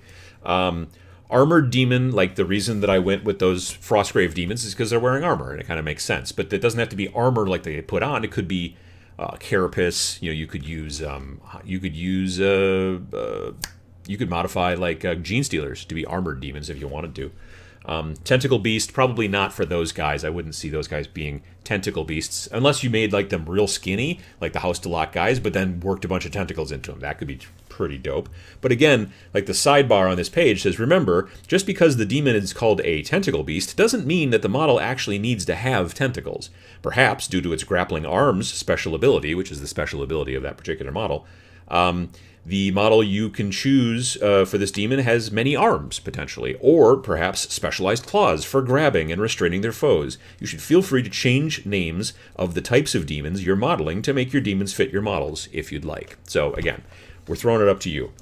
Armored demon, like the reason that I went with those frostgrave demons is because they're wearing armor, and it kind of makes sense. But it doesn't have to be armor like they put on. It could be carapace. You could use you could modify like gene stealers to be armored demons if you wanted to. Tentacle Beast, probably not for those guys. I wouldn't see those guys being tentacle beasts unless you made like them real skinny, like the House to Lock guys, but then worked a bunch of tentacles into them. That could be pretty dope. But again, like the sidebar on this page says, remember, just because the demon is called a tentacle beast doesn't mean that the model actually needs to have tentacles. Perhaps due to its grappling arms special ability, which is the special ability of that particular model, the model you can choose for this demon has many arms, potentially, or perhaps specialized claws for grabbing and restraining their foes. You should feel free to change names of the types of demons you're modeling to make your demons fit your models, if you'd like. So, again, we're throwing it up to you.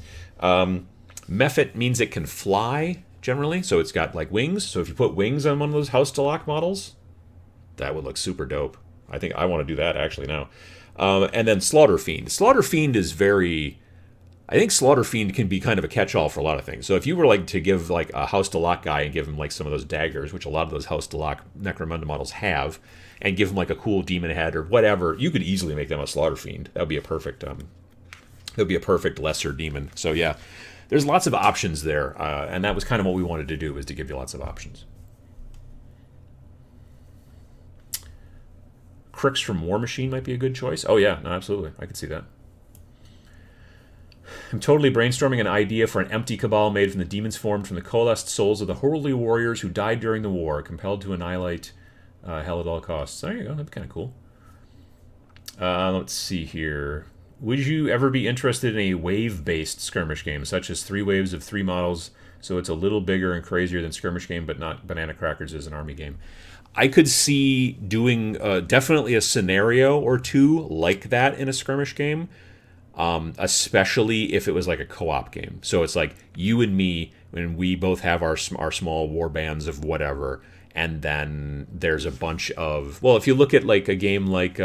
Mephit means it can fly, generally, so it's got, like, wings. So if you put wings on one of those House to Lock models, that would look super dope. I think I want to do that, actually, now. And then Slaughter Fiend. Slaughter Fiend is very... I think Slaughter Fiend can be kind of a catch-all for a lot of things. So if you were like to give like a House to Lock guy and give him like some of those daggers, which a lot of those House to Lock Necromunda models have, and give him like a cool demon head or whatever, you could easily make them a Slaughter Fiend. That would be a perfect lesser demon. So yeah, there's lots of options there, and that was kind of what we wanted to do, was to give you lots of options. Crix from War Machine might be a good choice. Oh yeah, no, absolutely, I could see that. I'm totally brainstorming an idea for an empty cabal made from the demons formed from the coalesced souls of the holy warriors who died during the war, compelled to annihilate hell at all costs. There you go, that'd be kind of cool. Let's see here. Would you ever be interested in a wave-based skirmish game, such as 3 waves of 3 models, so it's a little bigger and crazier than skirmish game, but not Banana Crackers as an army game? I could see doing definitely a scenario or 2 like that in a skirmish game. Especially if it was like a co-op game. So it's like you and me, when we both have our small war bands of whatever, and then there's a bunch of... Well, if you look at like a game like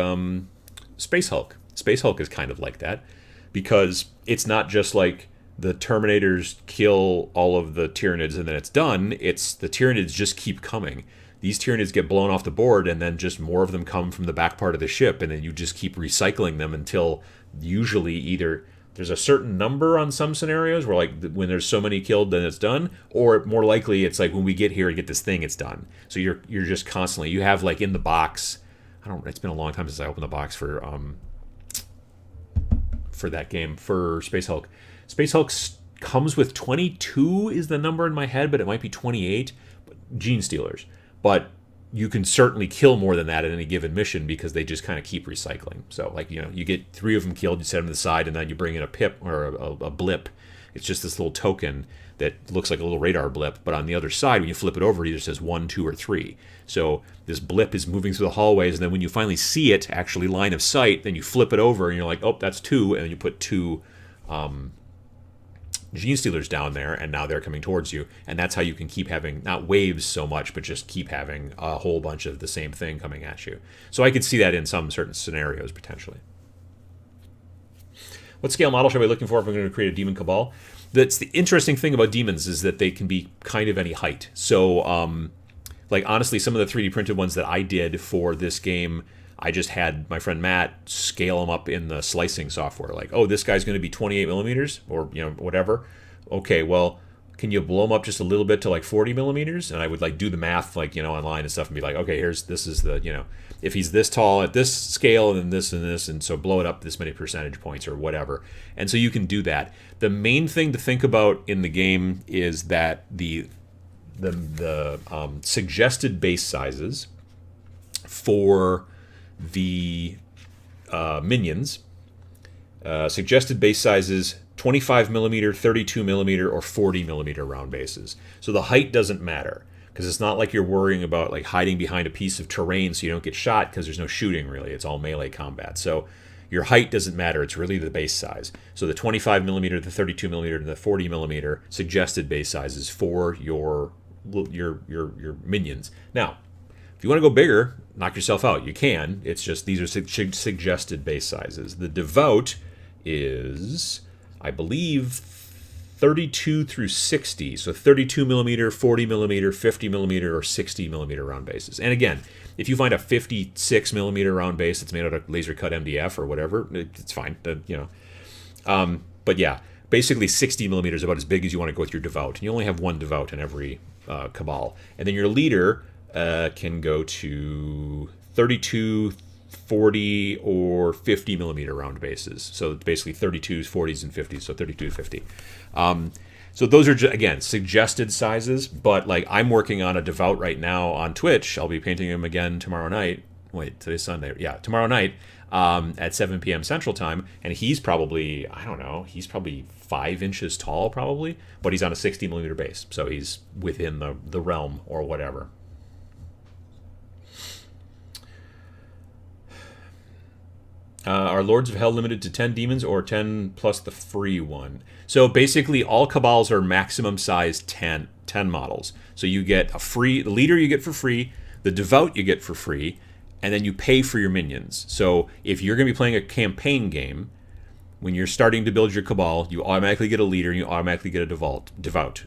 Space Hulk. Space Hulk is kind of like that, because it's not just like the Terminators kill all of the Tyranids and then it's done. It's the Tyranids just keep coming. These Tyranids get blown off the board, and then just more of them come from the back part of the ship, and then you just keep recycling them until... Usually either there's a certain number on some scenarios where like when there's so many killed then it's done, or more likely it's like when we get here and get this thing, it's done. So you're just constantly, you have like in the box, it's been a long time since I opened the box for that game, for Space Hulk. Space Hulk comes with 22 is the number in my head, but it might be 28 gene stealers. But you can certainly kill more than that in any given mission because they just kind of keep recycling. So, like, you get 3 of them killed, you set them to the side, and then you bring in a pip or a blip. It's just this little token that looks like a little radar blip, but on the other side, when you flip it over, it either says 1, 2, or 3. So this blip is moving through the hallways, and then when you finally see it, actually line of sight, then you flip it over, and you're like, oh, that's 2, and then you put 2 gene stealers down there, and now they're coming towards you, and that's how you can keep having not waves so much, but just keep having a whole bunch of the same thing coming at you. So I could see that in some certain scenarios potentially. What scale model should I be looking for if I'm going to create a demon cabal? That's the interesting thing about demons is that they can be kind of any height. So, like honestly, some of the 3D printed ones that I did for this game, I just had my friend Matt scale them up in the slicing software. Like, oh, this guy's going to be 28 millimeters or whatever. Okay, well, can you blow them up just a little bit to like 40 millimeters? And I would like do the math like online and stuff and be like, okay, this is the if he's this tall at this scale and this and this, and so blow it up this many percentage points or whatever. And so you can do that. The main thing to think about in the game is that the suggested base sizes for the minions, suggested base sizes 25 millimeter, 32 millimeter, or 40 millimeter round bases. So the height doesn't matter because it's not like you're worrying about like hiding behind a piece of terrain so you don't get shot because there's no shooting really. It's all melee combat. So your height doesn't matter. It's really the base size. So the 25 millimeter, the 32 millimeter, and the 40 millimeter suggested base sizes for your minions. Now, if you want to go bigger, knock yourself out. You can. It's just these are suggested base sizes. The devout is, I believe, 32 through 60. So 32 millimeter, 40 millimeter, 50 millimeter, or 60 millimeter round bases. And again, if you find a 56 millimeter round base that's made out of laser cut MDF or whatever, it's fine. But yeah, basically 60 millimeters is about as big as you want to go with your devout. And you only have one devout in every cabal. And then your leader can go to 32, 40, or 50 millimeter round bases. So basically 32s, 40s, and 50s. So 32 to 50. So those are, again, suggested sizes. But like I'm working on a devout right now on Twitch. I'll be painting him again tomorrow night. Wait, today's Sunday. Yeah, tomorrow night at 7 p.m. Central Time. And he's probably, I don't know, he's probably 5 inches tall probably. But he's on a 60 millimeter base. So he's within the realm or whatever. Are Lords of Hell limited to 10 demons or 10 plus the free one? So basically all cabals are maximum size 10 models. So you get the leader you get for free, the devout you get for free, and then you pay for your minions. So if you're going to be playing a campaign game, when you're starting to build your cabal, you automatically get a leader and you automatically get a devout.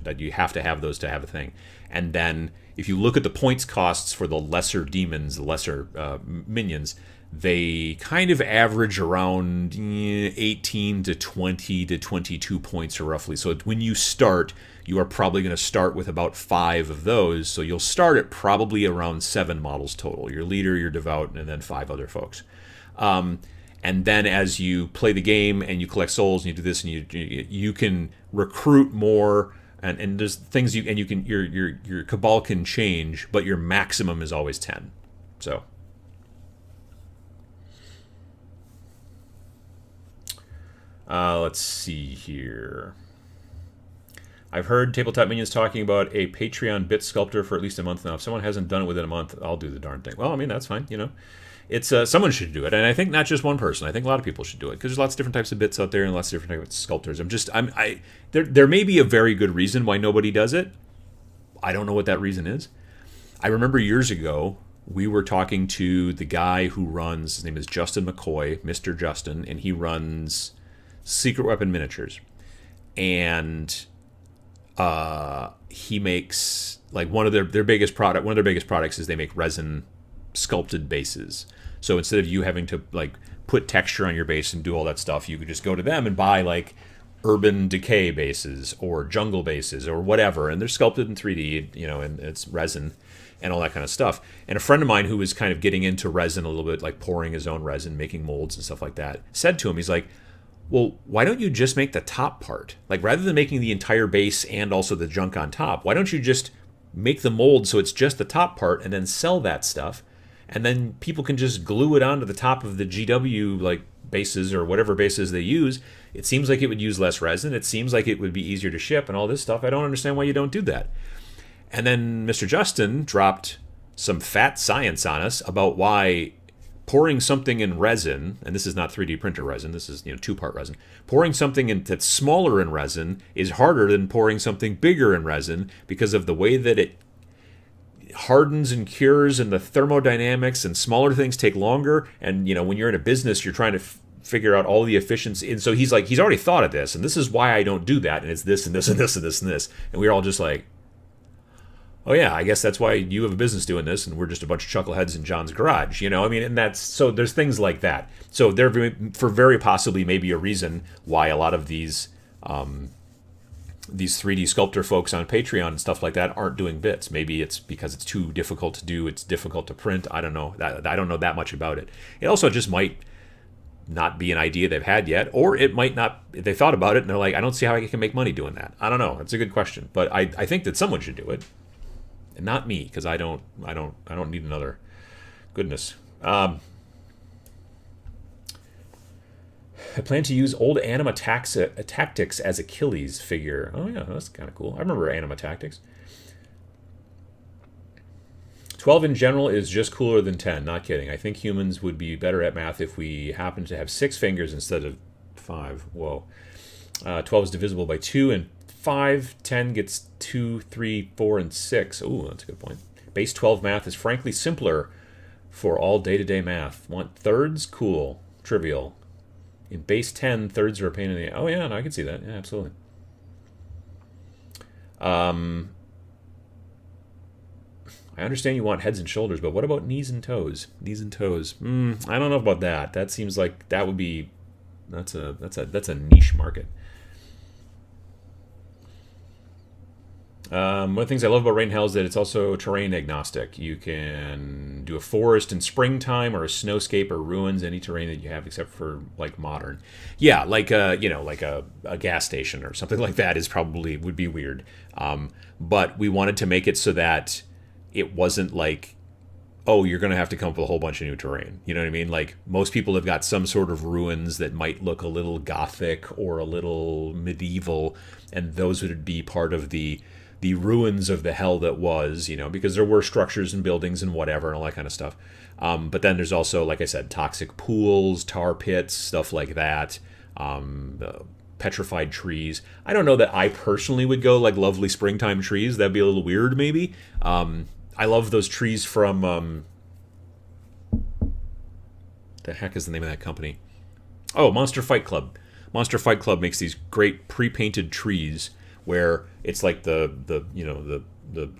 That you have to have those to have a thing. And then if you look at the points costs for the lesser demons, the lesser minions, they kind of average around 18 to 20 to 22 points or roughly. So when you start, you are probably going to start with about 5 of those. So you'll start at probably around 7 models total. Your leader, your devout, and then 5 other folks. And then as you play the game and you collect souls and you do this and you can recruit more and there's things you can your cabal can change, but your maximum is always 10. So let's see here. I've heard Tabletop Minions talking about a Patreon bit sculptor for at least a month now. If someone hasn't done it within a month, I'll do the darn thing. Well, I mean, that's fine, It's someone should do it, and I think not just one person. I think a lot of people should do it because there's lots of different types of bits out there and lots of different types of sculptors. There may be a very good reason why nobody does it. I don't know what that reason is. I remember years ago we were talking to the guy who runs. His name is Justin McCoy, Mr. Justin, and he runs Secret Weapon Miniatures, and he makes like one of their biggest products is they make resin sculpted bases. So instead of you having to like put texture on your base and do all that stuff, you could just go to them and buy like urban decay bases or jungle bases or whatever, and they're sculpted in 3D, and it's resin and all that kind of stuff. And a friend of mine who was kind of getting into resin a little bit, like pouring his own resin, making molds and stuff like that, said to him, he's like, well, why don't you just make the top part? Like, rather than making the entire base and also the junk on top, why don't you just make the mold so it's just the top part and then sell that stuff? And then people can just glue it onto the top of the GW like bases or whatever bases they use. It seems like it would use less resin. It seems like it would be easier to ship and all this stuff. I don't understand why you don't do that. And then Mr. Justin dropped some fat science on us about why pouring something in resin, and this is not 3D printer resin, this is 2-part resin, pouring something that's smaller in resin is harder than pouring something bigger in resin because of the way that it hardens and cures and the thermodynamics, and smaller things take longer. And when you're in a business, you're trying to figure out all the efficiency. And so he's like, he's already thought of this, and this is why I don't do that, and it's this and this and this and this and this. And we were all just like, oh yeah, I guess that's why you have a business doing this, and we're just a bunch of chuckleheads in John's garage, I mean, and that's, so there's things like that. So there, for very possibly maybe a reason why a lot of these 3D sculptor folks on Patreon and stuff like that aren't doing bits. Maybe it's because it's too difficult to do, it's difficult to print. I don't know. I don't know that much about it. It also just might not be an idea they've had yet, or it might not. They thought about it and they're like, I don't see how I can make money doing that. I don't know. That's a good question, but I think that someone should do it, and not me, because I don't need another. Goodness. I plan to use old Anima Tactics as Achilles figure. Oh yeah, that's kind of cool. I remember Anima Tactics. 12 in general is just cooler than 10. Not kidding. I think humans would be better at math if we happened to have 6 fingers instead of 5. Whoa. 12 is divisible by 2 and 5. 10 gets 2, 3, 4, and 6. Ooh, that's a good point. Base 12 math is frankly simpler for all day-to-day math. Want thirds? Cool. Trivial. In base 10, thirds are a pain in the... Oh, yeah, no, I can see that. Yeah, absolutely. I understand you want heads and shoulders, but what about knees and toes? Knees and toes. I don't know about that. That seems like that would be... That's a niche market. One of the things I love about Rain Hell is that it's also terrain agnostic. You can do a forest in springtime or a snowscape or ruins, any terrain that you have except for like modern. Yeah, like a gas station or something like that would be weird. But we wanted to make it so that it wasn't like, oh, you're going to have to come up with a whole bunch of new terrain. You know what I mean? Like most people have got some sort of ruins that might look a little gothic or a little medieval, and those would be part of the ruins of the hell that was, because there were structures and buildings and whatever and all that kind of stuff. But then there's also, like I said, toxic pools, tar pits, stuff like that, petrified trees. I don't know that I personally would go like lovely springtime trees. That'd be a little weird maybe. I love those trees from, the heck is the name of that company? Oh, Monster Fight Club. Monster Fight Club makes these great pre-painted trees where it's like the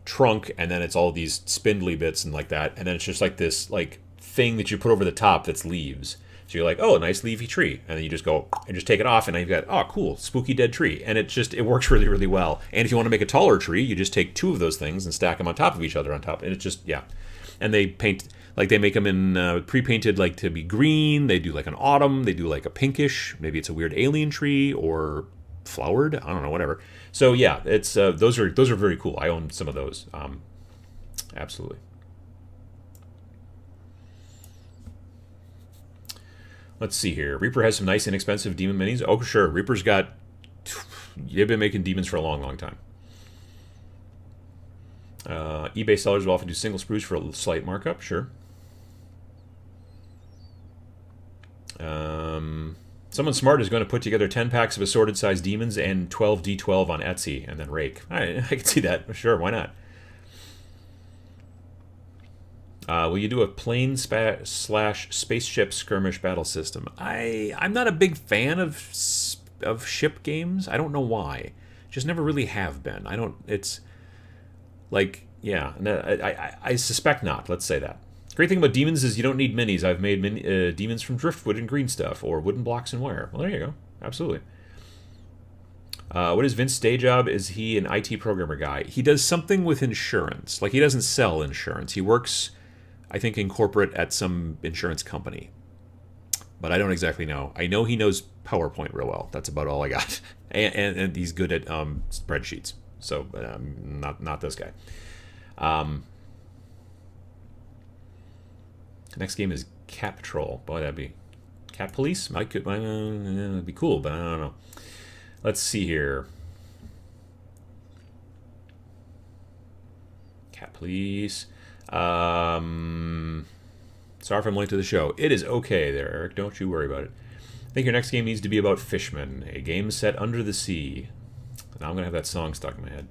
trunk, and then it's all these spindly bits and like that, and then it's just like this like thing that you put over the top that's leaves. So you're like, oh, a nice leafy tree, and then you just go and just take it off, and then you've got, oh, cool, spooky dead tree, and it works really, really well. And if you want to make a taller tree, you just take 2 of those things and stack them on top of each other on top, and it's just, yeah. And they paint, like they make them in pre-painted like to be green. They do like an autumn. They do like a pinkish. Maybe it's a weird alien tree or flowered. I don't know, whatever. So yeah, it's those are very cool. I own some of those. Absolutely. Let's see here. Reaper has some nice inexpensive demon minis. Oh sure, Reaper's got. They've been making demons for a long, long time. eBay sellers will often do single sprues for a slight markup. Sure. Someone smart is going to put together 10 packs of assorted size demons and 12d12 on Etsy and then rake. I can see that. Sure, why not? Will you do a plane / spaceship skirmish battle system? I'm not a big fan of ship games. I don't know why. Just never really have been. It's like, yeah, I suspect not. Let's say that. Great thing about demons is you don't need minis. I've made demons from driftwood and green stuff, or wooden blocks and wire. Well, there you go. Absolutely. What is Vince's day job? Is he an IT programmer guy? He does something with insurance. Like, he doesn't sell insurance. He works, I think, in corporate at some insurance company. But I don't exactly know. I know he knows PowerPoint real well. That's about all I got. And he's good at spreadsheets. So, not this guy. Next game is Cat Patrol. Boy, that'd be... Cat Police? That'd be cool, but I don't know. Let's see here. Cat Police. Sorry if I'm late to the show. It is okay there, Eric. Don't you worry about it. I think your next game needs to be about fishmen. A game set under the sea. Now I'm going to have that song stuck in my head.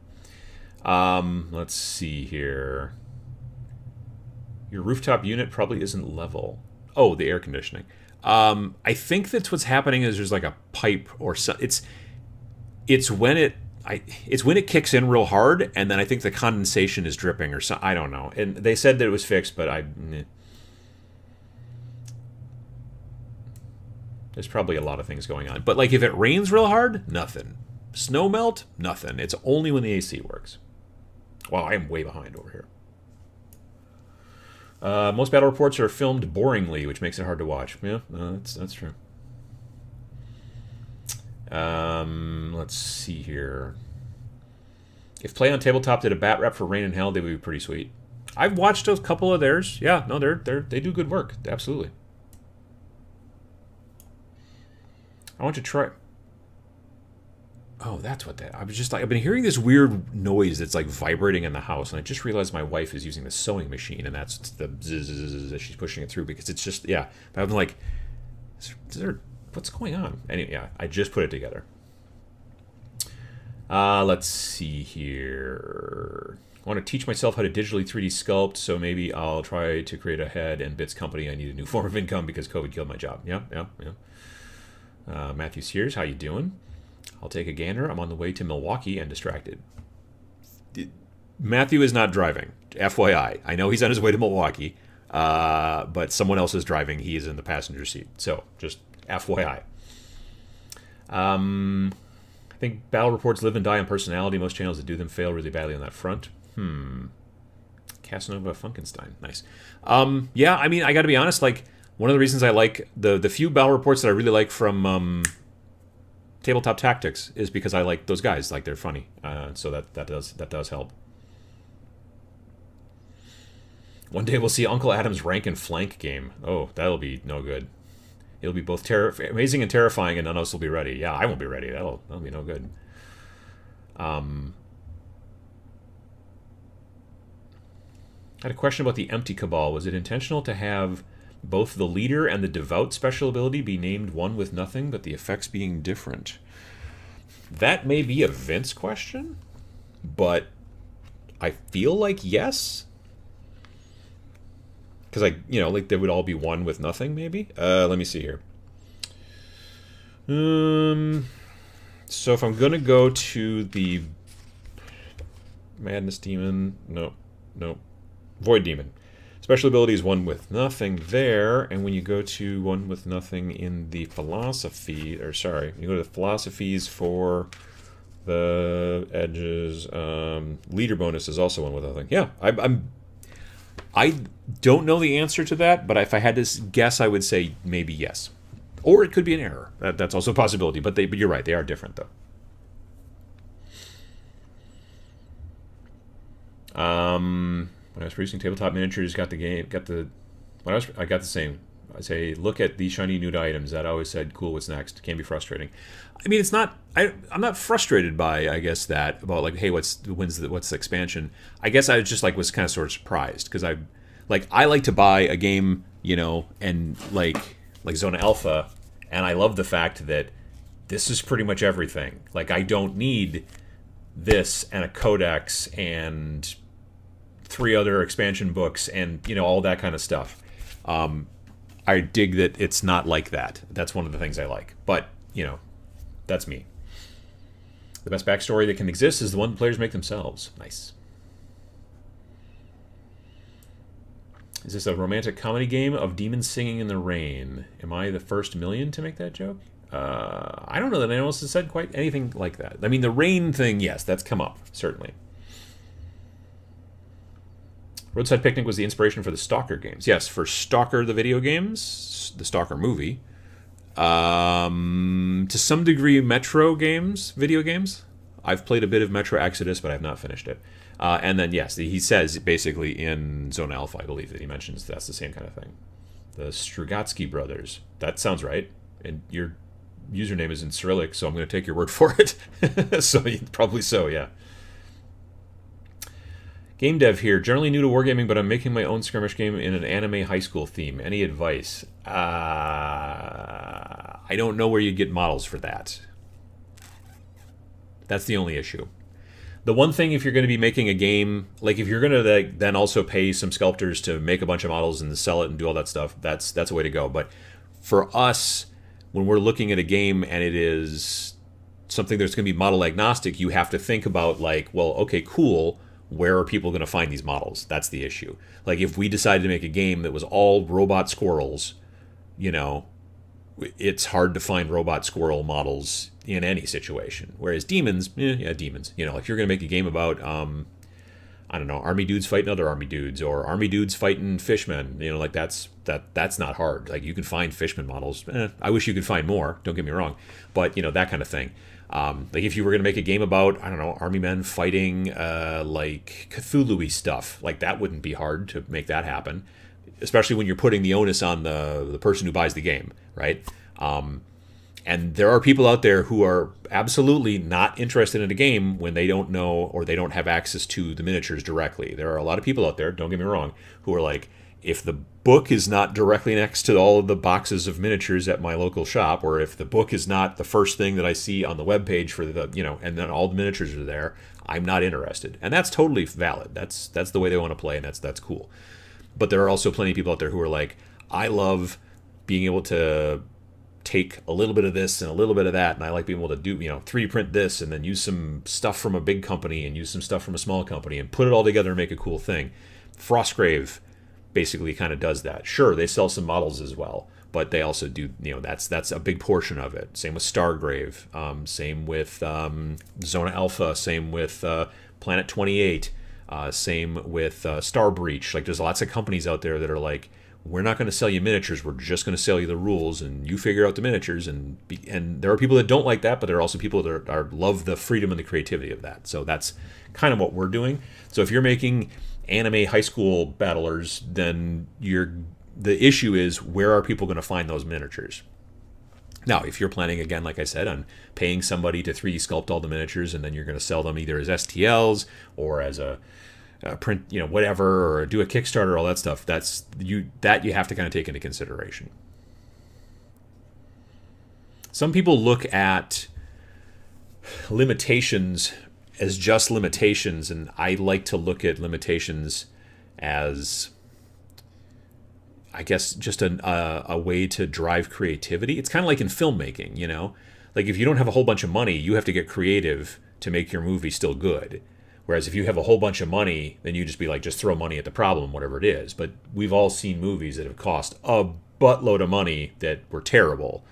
Let's see here. Your rooftop unit probably isn't level. Oh, the air conditioning. I think that's what's happening is there's like a pipe or so. It's when it kicks in real hard, and then I think the condensation is dripping or so. I don't know. And they said that it was fixed, but there's probably a lot of things going on. But like if it rains real hard, nothing. Snow melt, nothing. It's only when the AC works. Wow, I am way behind over here. Most battle reports are filmed boringly, which makes it hard to watch. Yeah, that's true. Let's see here. If Play on Tabletop did a bat rep for Rain in Hell, they would be pretty sweet. I've watched a couple of theirs. Yeah, no, they do good work. Absolutely. I want to try. Oh, that's what that. I was just like, I've been hearing this weird noise that's like vibrating in the house, and I just realized my wife is using the sewing machine, and that's the zzz as she's pushing it through because it's just But I've been like, is there what's going on? Anyway, yeah, I just put it together. Let's see here. I want to teach myself how to digitally 3D sculpt, so maybe I'll try to create a head and bits company. I need a new form of income because COVID killed my job. Yeah. Matthew Sears, how you doing? I'll take a gander. I'm on the way to Milwaukee and distracted. Matthew is not driving, FYI. I know he's on his way to Milwaukee, but someone else is driving. He is in the passenger seat. So, just FYI. I think battle reports live and die on personality. Most channels that do them fail really badly on that front. Casanova Funkenstein. Nice. Yeah, I mean, I got to be honest. Like, one of the reasons I like the few battle reports that I really like from Tabletop Tactics is because I like those guys. Like, they're funny. So that does help. One day we'll see Uncle Adam's rank and flank game. Oh, that'll be no good. It'll be both amazing and terrifying, and none of us will be ready. Yeah, I won't be ready. That'll be no good. I had a question about the Empty Cabal. Was it intentional to have both the leader and the devout special ability be named one with nothing, but the effects being different? That may be a Vince question, but I feel like yes. Because like they would all be one with nothing, maybe. Let me see here. So if I'm gonna go to the Madness Demon, no, Void Demon. Special ability is one with nothing there, and when you go to one with nothing in the philosophy, you go to the philosophies for the edges. Leader bonus is also one with nothing. Yeah, I don't know the answer to that, but if I had to guess, I would say maybe yes, or it could be an error. That's also a possibility. But you're right; they are different, though. When I was producing tabletop miniatures, I got the same. I say, look at these shiny new items. That always said, cool, what's next? Can be frustrating. I mean, it's not. I'm not frustrated by, I guess, that about like, hey, what's the expansion? I guess I was kind of sort of surprised because I like to buy a game, and like Zona Alpha, and I love the fact that this is pretty much everything. Like, I don't need this and a codex and 3 other expansion books and all that kind of stuff. I dig that it's not like that. That's one of the things I like. But that's me. The best backstory that can exist is the one the players make themselves. Nice. Is this a romantic comedy game of demons singing in the rain? Am I the first million to make that joke? I don't know that anyone else has said quite anything like that. I mean, the rain thing, yes, that's come up, certainly. Roadside Picnic was the inspiration for the Stalker games. Yes, for Stalker, the video games, the Stalker movie. To some degree, Metro games, video games. I've played a bit of Metro Exodus, but I've not finished it. And then, yes, he says basically in Zone Alpha, I believe that he mentions that's the same kind of thing. The Strugatsky brothers. That sounds right. And your username is in Cyrillic, so I'm going to take your word for it. So probably so, yeah. Game dev here. Generally new to wargaming, but I'm making my own skirmish game in an anime high school theme. Any advice? I don't know where you get models for that. That's the only issue. The one thing, if you're going to be making a game, like if you're going to like, then also pay some sculptors to make a bunch of models and sell it and do all that stuff, that's a way to go. But for us, when we're looking at a game and it is something that's going to be model agnostic, you have to think about like, well, okay, cool. Where are people going to find these models? That's the issue. Like if we decided to make a game that was all robot squirrels, you know, it's hard to find robot squirrel models in any situation. Whereas demons, demons. You know, if you're going to make a game about, I don't know, army dudes fighting other army dudes, or army dudes fighting fishmen, you know, like that's not hard. Like you can find fishmen models. I wish you could find more. Don't get me wrong, but you know that kind of thing. Like if you were going to make a game about, I don't know, army men fighting like Cthulhu-y stuff, like that wouldn't be hard to make that happen, especially when you're putting the onus on the person who buys the game, right? And there are people out there who are absolutely not interested in a game when they don't know or they don't have access to the miniatures directly. There are a lot of people out there, don't get me wrong, who are like, if the book is not directly next to all of the boxes of miniatures at my local shop, or if the book is not the first thing that I see on the webpage for the, you know, and then all the miniatures are there, I'm not interested. And that's totally valid. That's the way they want to play, and that's cool. But there are also plenty of people out there who are like, I love being able to take a little bit of this and a little bit of that, and I like being able to do, you know, 3D print this and then use some stuff from a big company and use some stuff from a small company and put it all together and make a cool thing. Frostgrave basically kind of does that. Sure, they sell some models as well, but they also do, you know, that's a big portion of it. Same with Stargrave, same with Zona Alpha, same with Planet 28, same with Star Breach. Like there's lots of companies out there that are like, we're not going to sell you miniatures, we're just going to sell you the rules and you figure out the miniatures. And there are people that don't like that, but there are also people that love the freedom and the creativity of that. So that's kind of what we're doing. So if you're making anime high school battlers, then the issue is, where are people going to find those miniatures? Now, if you're planning, again, like I said, on paying somebody to 3D sculpt all the miniatures and then you're going to sell them either as STLs or as a print, you know, whatever, or do a Kickstarter, all that stuff, you have to kind of take into consideration. Some people look at limitations as just limitations, and I like to look at limitations as, I guess, just a way to drive creativity. It's kind of like in filmmaking, you know? Like if you don't have a whole bunch of money, you have to get creative to make your movie still good. Whereas if you have a whole bunch of money, then you just be like, just throw money at the problem, whatever it is. But we've all seen movies that have cost a buttload of money that were terrible.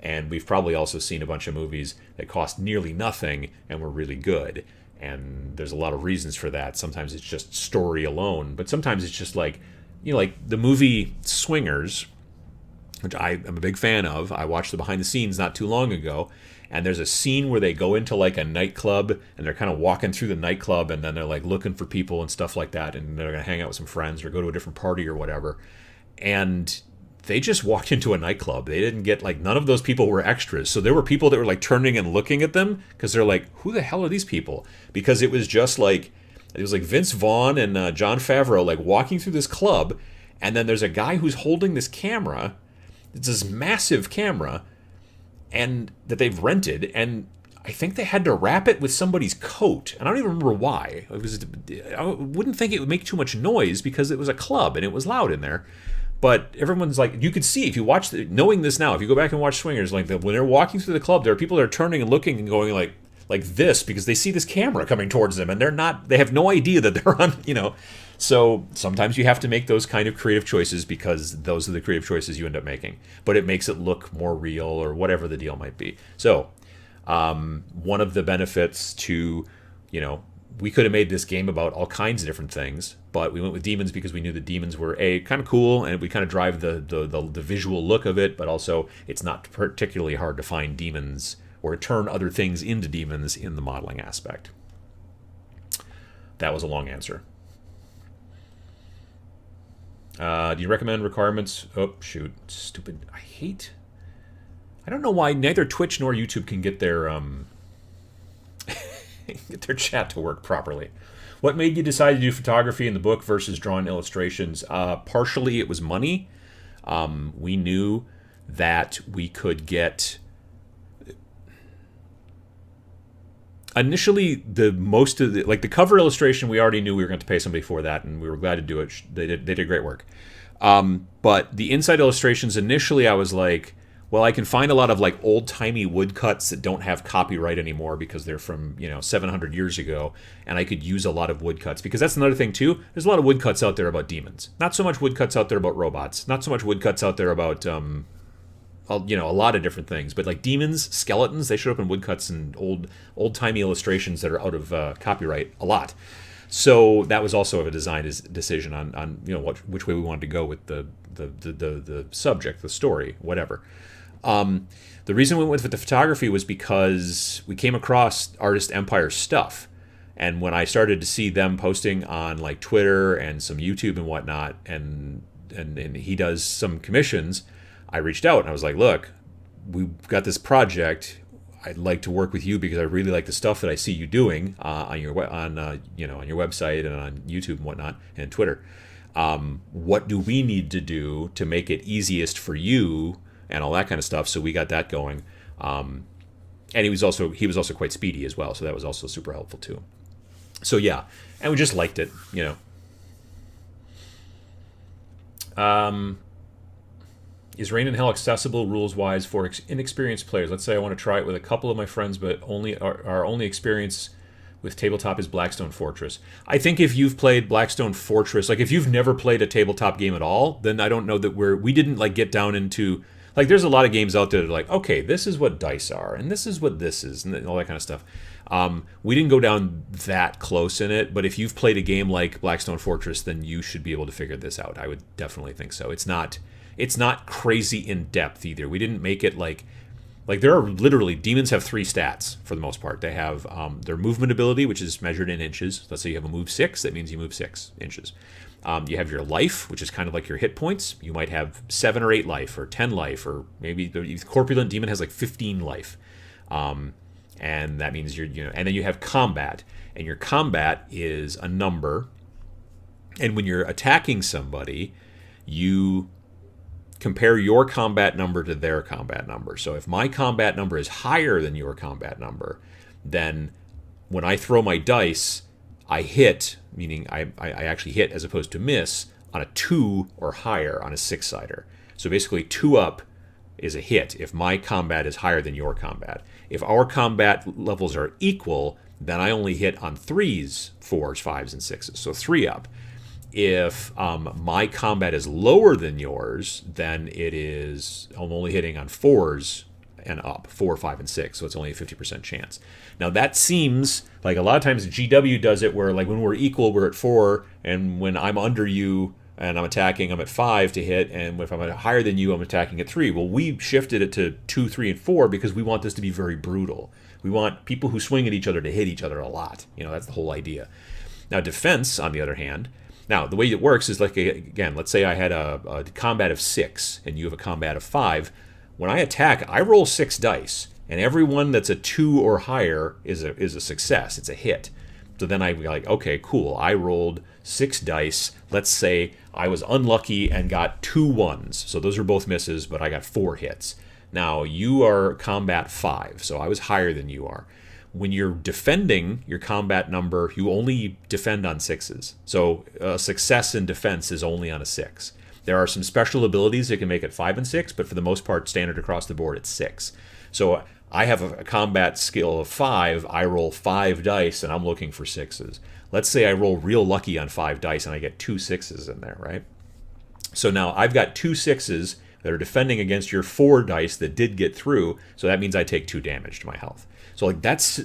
And we've probably also seen a bunch of movies that cost nearly nothing and were really good. And there's a lot of reasons for that. Sometimes it's just story alone, but sometimes it's just like, you know, like the movie Swingers, which I am a big fan of. I watched the behind the scenes not too long ago. And there's a scene where they go into like a nightclub and they're kind of walking through the nightclub and then they're like looking for people and stuff like that. And they're going to hang out with some friends or go to a different party or whatever. And they just walked into a nightclub. They didn't get, like, none of those people were extras. So there were people that were like turning and looking at them because they're like, who the hell are these people? Because it was just like, it was like Vince Vaughn and Jon Favreau like walking through this club. And then there's a guy who's holding this camera. It's this massive camera. And that they've rented, and I think they had to wrap it with somebody's coat, and I don't even remember why. I wouldn't think it would make too much noise because it was a club and it was loud in there. But everyone's like, you could see if you watch, knowing this now, if you go back and watch Swingers, like when they're walking through the club, there are people that are turning and looking and going like this because they see this camera coming towards them, and they have no idea that they're on, you know. So sometimes you have to make those kind of creative choices because those are the creative choices you end up making. But it makes it look more real or whatever the deal might be. So one of the benefits to, you know, we could have made this game about all kinds of different things, but we went with demons because we knew the demons were kind of cool, and we kind of drive the visual look of it, but also it's not particularly hard to find demons or turn other things into demons in the modeling aspect. That was a long answer. Do you recommend requirements? Oh, shoot. Stupid. I don't know why neither Twitch nor YouTube can get their get their chat to work properly. What made you decide to do photography in the book versus drawing illustrations? Partially it was money. We knew that we could get... Initially, the most of the like the cover illustration, we already knew we were going to pay somebody for that, and we were glad to do it. They did great work. But the inside illustrations, initially, I was like, well, I can find a lot of like old timey woodcuts that don't have copyright anymore because they're from 700 years ago, and I could use a lot of woodcuts because that's another thing too. There's a lot of woodcuts out there about demons. Not so much woodcuts out there about robots. Not so much woodcuts out there about a lot of different things. But like demons, skeletons, they show up in woodcuts and old timey illustrations that are out of copyright a lot. So that was also a design decision on which way we wanted to go with the subject, the story, whatever. The reason we went with the photography was because we came across Artist Empire's stuff. And when I started to see them posting on like Twitter and some YouTube and whatnot, and he does some commissions, I reached out and I was like, look, we've got this project. I'd like to work with you because I really like the stuff that I see you doing on your website and on YouTube and whatnot and Twitter. What do we need to do to make it easiest for you and all that kind of stuff? So we got that going. And he was also quite speedy as well, so that was also super helpful too. So yeah, and we just liked it, Is Rain in Hell accessible rules-wise for inexperienced players? Let's say I want to try it with a couple of my friends, but our only experience with tabletop is Blackstone Fortress. I think if you've played Blackstone Fortress, like if you've never played a tabletop game at all, then I don't know that we didn't like get down into, like there's a lot of games out there that are like, okay, this is what dice are, and this is what this is, and all that kind of stuff. We didn't go down that close in it, but if you've played a game like Blackstone Fortress, then you should be able to figure this out. I would definitely think so. It's not crazy in depth either. We didn't make it like there are literally, demons have 3 stats for the most part. They have their movement ability, which is measured in inches. Let's say you have a move 6, that means you move 6 inches. You have your life, which is kind of like your hit points. You might have 7 or 8 life or 10 life, or maybe the corpulent demon has like 15 life. And that means and then you have combat, and your combat is a number. And when you're attacking somebody, you compare your combat number to their combat number. So if my combat number is higher than your combat number, then when I throw my dice, I hit, meaning I actually hit as opposed to miss, on a 2 or higher on a 6-sider. So basically 2 up is a hit if my combat is higher than your combat. If our combat levels are equal, then I only hit on 3s, 4s, 5s, and 6s. So 3 up. If my combat is lower than yours, then I'm only hitting on 4s and up, 4, 5, and 6. So it's only a 50% chance. Now that seems like a lot of times GW does it where like when we're equal, we're at 4, and when I'm under you and I'm attacking, I'm at 5 to hit, and if I'm higher than you, I'm attacking at 3. Well, we shifted it to 2, 3, and 4 because we want this to be very brutal. We want people who swing at each other to hit each other a lot. That's the whole idea. Now defense, on the other hand, now, the way it works is like, again, let's say I had a combat of 6 and you have a combat of 5. When I attack, I roll 6 dice, and every one that's a 2 or higher is a success. It's a hit. So then I'm like, okay, cool. I rolled 6 dice. Let's say I was unlucky and got 2 1s. So those are both misses, but I got 4 hits. Now, you are combat 5, so I was higher than you are. When you're defending your combat number, you only defend on 6s. So success in defense is only on a 6. There are some special abilities that can make it 5 and 6, but for the most part, standard across the board, it's 6. So I have a combat skill of 5. I roll 5 dice, and I'm looking for 6s. Let's say I roll real lucky on 5 dice, and I get 2 6s in there, right? So now I've got 2 6s that are defending against your 4 dice that did get through, so that means I take 2 damage to my health. So like that's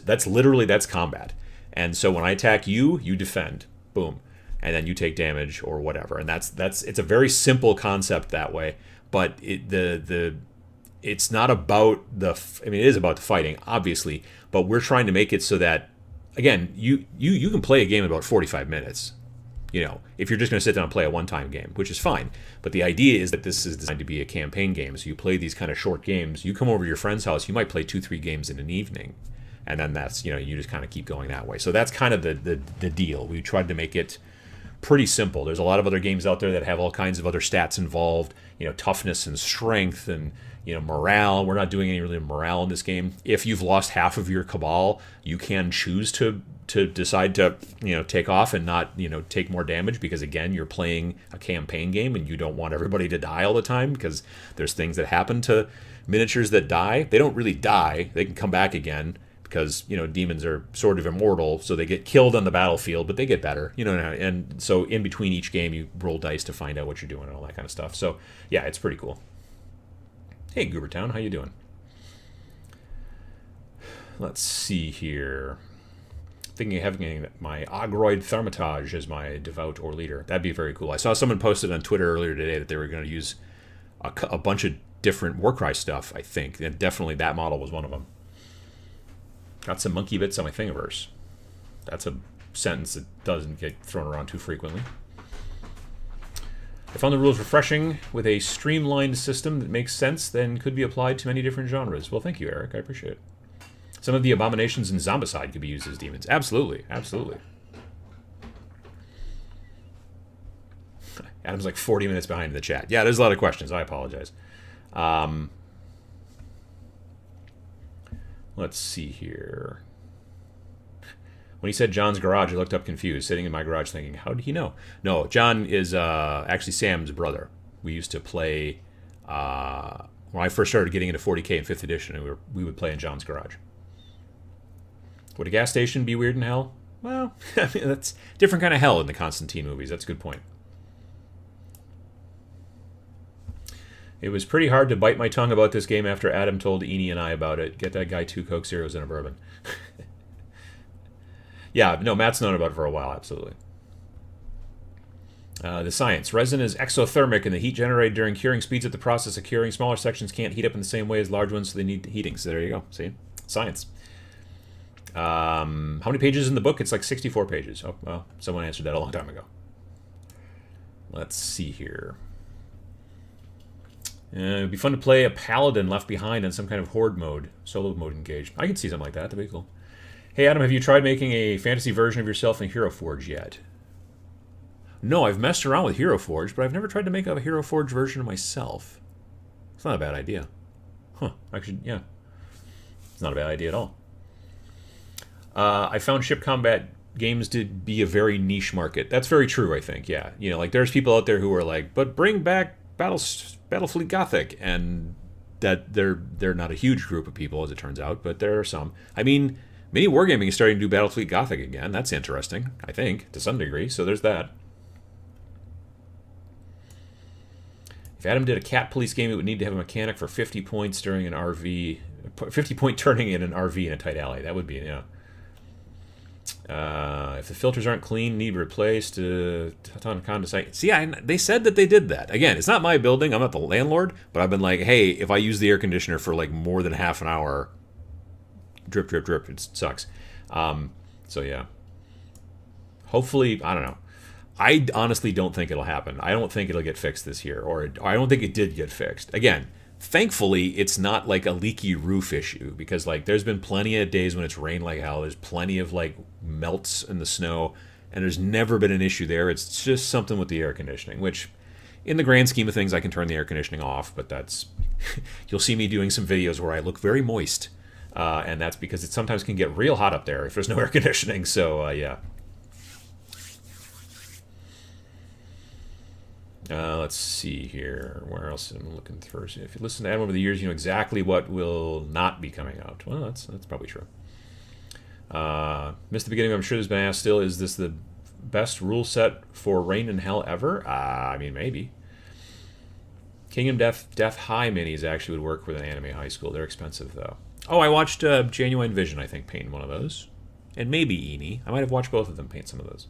combat. And so when I attack you, you defend. Boom. And then you take damage or whatever. And it's a very simple concept that way, but it's not about it is about the fighting, obviously, but we're trying to make it so that, again, you can play a game in about 45 minutes. If you're just going to sit down and play a one-time game, which is fine. But the idea is that this is designed to be a campaign game. So you play these kind of short games. You come over to your friend's house, you might play 2-3 games in an evening. And then that's, you just kind of keep going that way. So that's kind of the deal. We tried to make it pretty simple. There's a lot of other games out there that have all kinds of other stats involved, toughness and strength and morale. We're not doing any really morale in this game. If you've lost half of your cabal, you can choose to decide to take off and not take more damage, because again, you're playing a campaign game and you don't want everybody to die all the time, because there's things that happen to miniatures that die. They don't really die. They can come back again, because demons are sort of immortal, so they get killed on the battlefield, but they get better, and so in between each game you roll dice to find out what you're doing and all that kind of stuff. So yeah, it's pretty cool. Hey Goobertown, how you doing? Let's see here. Thinking of having my Ogroid Thermitage as my devout or leader. That'd be very cool. I saw someone posted on Twitter earlier today that they were going to use a bunch of different Warcry stuff, I think, and definitely that model was one of them. Got some monkey bits on my Thingiverse. That's a sentence that doesn't get thrown around too frequently. I found the rules refreshing with a streamlined system that makes sense and could be applied to many different genres. Well, thank you, Eric. I appreciate it. Some of the abominations in Zombicide could be used as demons. Absolutely. Absolutely. Adam's like 40 minutes behind in the chat. Yeah, there's a lot of questions. I apologize. Let's see here. When he said John's garage, I looked up confused, sitting in my garage thinking, how did he know? No, John is actually Sam's brother. We used to play, when I first started getting into 40K in 5th edition, and we would play in John's garage. Would a gas station be weird in hell? Well, I mean, that's a different kind of hell in the Constantine movies. That's a good point. It was pretty hard to bite my tongue about this game after Adam told Eni and I about it. Get that guy 2 Coke Zeros and a bourbon. Yeah, no, Matt's known about it for a while, absolutely. The science. Resin is exothermic, and the heat generated during curing speeds up the process of curing. Smaller sections can't heat up in the same way as large ones, so they need heating. So there you go. See? Science. How many pages in the book? It's like 64 pages. Oh, well, someone answered that a long time ago. Let's see here. It'd be fun to play a paladin left behind in some kind of horde mode, solo mode engaged. I could see something like that. That'd be cool. Hey, Adam, have you tried making a fantasy version of yourself in Hero Forge yet? No, I've messed around with Hero Forge, but I've never tried to make a Hero Forge version of myself. It's not a bad idea. Huh, actually, yeah. It's not a bad idea at all. I found ship combat games to be a very niche market. That's very true, I think, yeah. Like there's people out there who are like, but bring back Battlefleet Gothic, and that they're not a huge group of people, as it turns out, but there are some. I mean, mini wargaming is starting to do Battlefleet Gothic again. That's interesting, I think, to some degree. So there's that. If Adam did a cat police game, it would need to have a mechanic for 50 points during an RV, 50-point turning in an RV in a tight alley. That would be, yeah. If the filters aren't clean, need replaced. See, they said that they did that. Again, it's not my building. I'm not the landlord, but I've been like, hey, if I use the air conditioner for like more than half an hour, drip, drip, drip, it sucks. So yeah. Hopefully, I don't know. I honestly don't think it'll happen. I don't think it'll get fixed this year, or I don't think it did get fixed. Again, thankfully, it's not like a leaky roof issue, because like there's been plenty of days when it's rained like hell. There's plenty of like melts in the snow, and there's never been an issue there. It's just something with the air conditioning, which in the grand scheme of things, I can turn the air conditioning off, but that's you'll see me doing some videos where I look very moist, and that's because it sometimes can get real hot up there if there's no air conditioning. So yeah. Let's see here. Where else am I looking through? If you listen to Adam over the years, you know exactly what will not be coming out. Well, that's probably true. Missed the beginning. I'm sure there's been asked still. Is this the best rule set for Reign in Hell ever? I mean, maybe. Kingdom Death High minis actually would work with an anime high school. They're expensive though. Oh, I watched Genuine Vision, I think, paint one of those, and maybe Eni. I might have watched both of them paint some of those.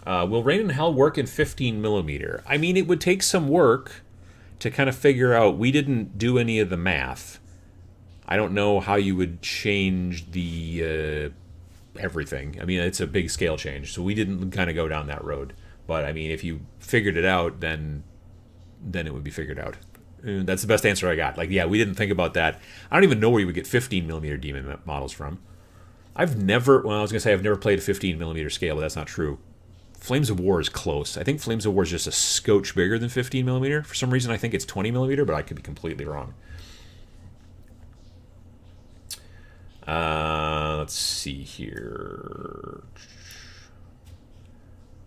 Will Reign in Hell work in 15mm? I mean, it would take some work to kind of figure out. We didn't do any of the math. I don't know how you would change the everything. I mean, it's a big scale change, so we didn't kind of go down that road. But I mean, if you figured it out, then it would be figured out. That's the best answer I got. Like, yeah, we didn't think about that. I don't even know where you would get 15mm demon models from. I've never, well, I was going to say I've never played a 15 millimeter scale, but that's not true. Flames of War is close. I think Flames of War is just a scotch bigger than 15 millimeter. For some reason, I think it's 20 millimeter, but I could be completely wrong. Let's see here.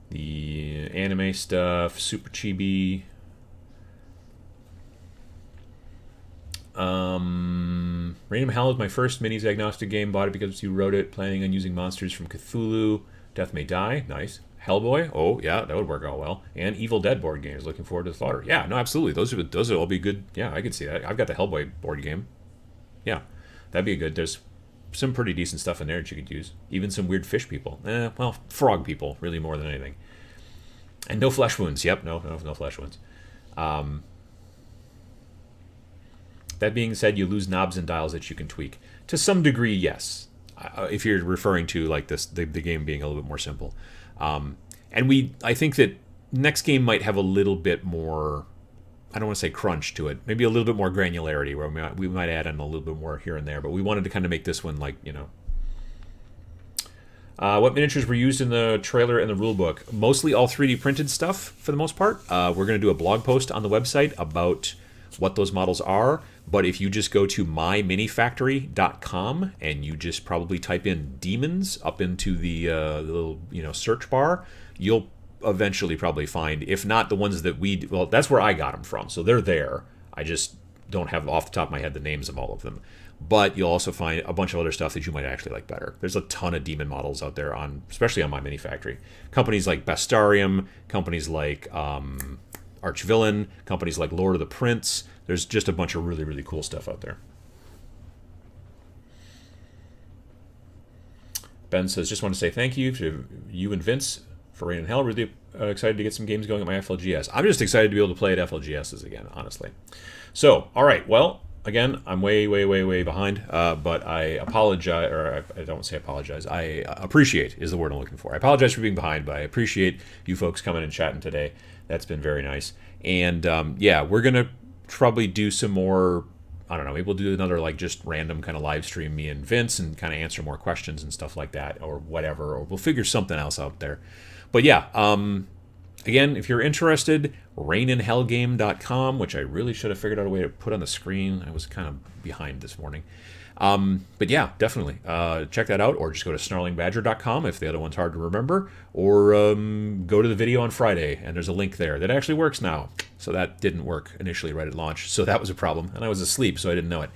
The anime stuff, super chibi. Random Hell is my first minis agnostic game. Bought it because you wrote it. Planning on using monsters from Cthulhu. Death May Die. Nice. Hellboy. Oh, yeah, that would work out well. And Evil Dead board games. Looking forward to the slaughter. Yeah, no, absolutely. Those would all be good. Yeah, I could see that. I've got the Hellboy board game. Yeah, that'd be good. There's some pretty decent stuff in there that you could use. Even some weird fish people. Well, frog people, really, more than anything. And no flesh wounds. Yep, no flesh wounds. That being said, you lose knobs and dials that you can tweak. To some degree, yes. If you're referring to like this, the game being a little bit more simple. And I think that next game might have a little bit more, I don't want to say crunch to it, maybe a little bit more granularity where we might add in a little bit more here and there, but we wanted to kind of make this one like, what miniatures were used in the trailer and the rulebook? Mostly all 3D printed stuff for the most part. We're going to do a blog post on the website about what those models are, but if you just go to myminifactory.com and you just probably type in demons up into the little search bar, you'll eventually probably find, if not the ones that well, that's where I got them from, so they're there. I just don't have off the top of my head the names of all of them. But you'll also find a bunch of other stuff that you might actually like better. There's a ton of demon models out there, especially on My Mini Factory. Companies like Bastarium, companies like Archvillain, companies like Lord of the Prince. There's just a bunch of really, really cool stuff out there. Ben says, just want to say thank you to you and Vince for Rain and Hell. Really excited to get some games going at my FLGS. I'm just excited to be able to play at FLGSs again, honestly. So, all right, well, again, I'm way, way, way, way behind, but I apologize, or I don't say apologize. I appreciate is the word I'm looking for. I apologize for being behind, but I appreciate you folks coming and chatting today. That's been very nice. And yeah, we're going to probably do some more, I don't know, maybe we'll do another like just random kind of live stream, me and Vince, and kind of answer more questions and stuff like that, or whatever, or we'll figure something else out there. But yeah, again, if you're interested, raininhellgame.com, which I really should have figured out a way to put on the screen. I was kind of behind this morning. But yeah, definitely check that out, or just go to snarlingbadger.com if the other one's hard to remember, or go to the video on Friday, and there's a link there that actually works now. So that didn't work initially right at launch, so that was a problem, and I was asleep, so I didn't know it.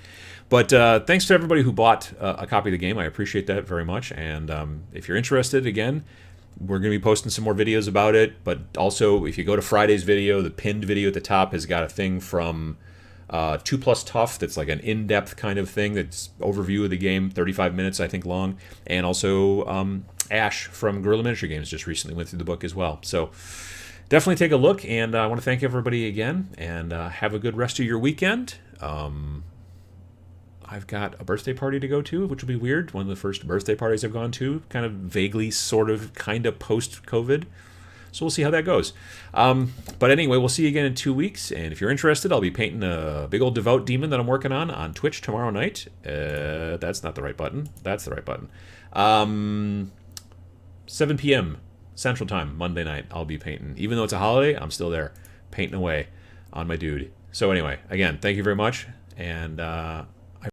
But thanks to everybody who bought a copy of the game. I appreciate that very much, and if you're interested, again, we're going to be posting some more videos about it, but also if you go to Friday's video, the pinned video at the top has got a thing from 2 Plus Tough that's like an in-depth kind of thing that's overview of the game, 35 minutes I think long, and also Ash from Guerrilla Miniature Games just recently went through the book as well. So definitely take a look, and I want to thank everybody again, and have a good rest of your weekend. I've got a birthday party to go to, which will be weird. One of the first birthday parties I've gone to, kind of vaguely, sort of, kind of post-COVID. So we'll see how that goes. But anyway, we'll see you again in 2 weeks. And if you're interested, I'll be painting a big old devout demon that I'm working on Twitch tomorrow night. That's not the right button. That's the right button. 7 p.m. Central Time, Monday night, I'll be painting. Even though it's a holiday, I'm still there, painting away on my dude. So anyway, again, thank you very much. And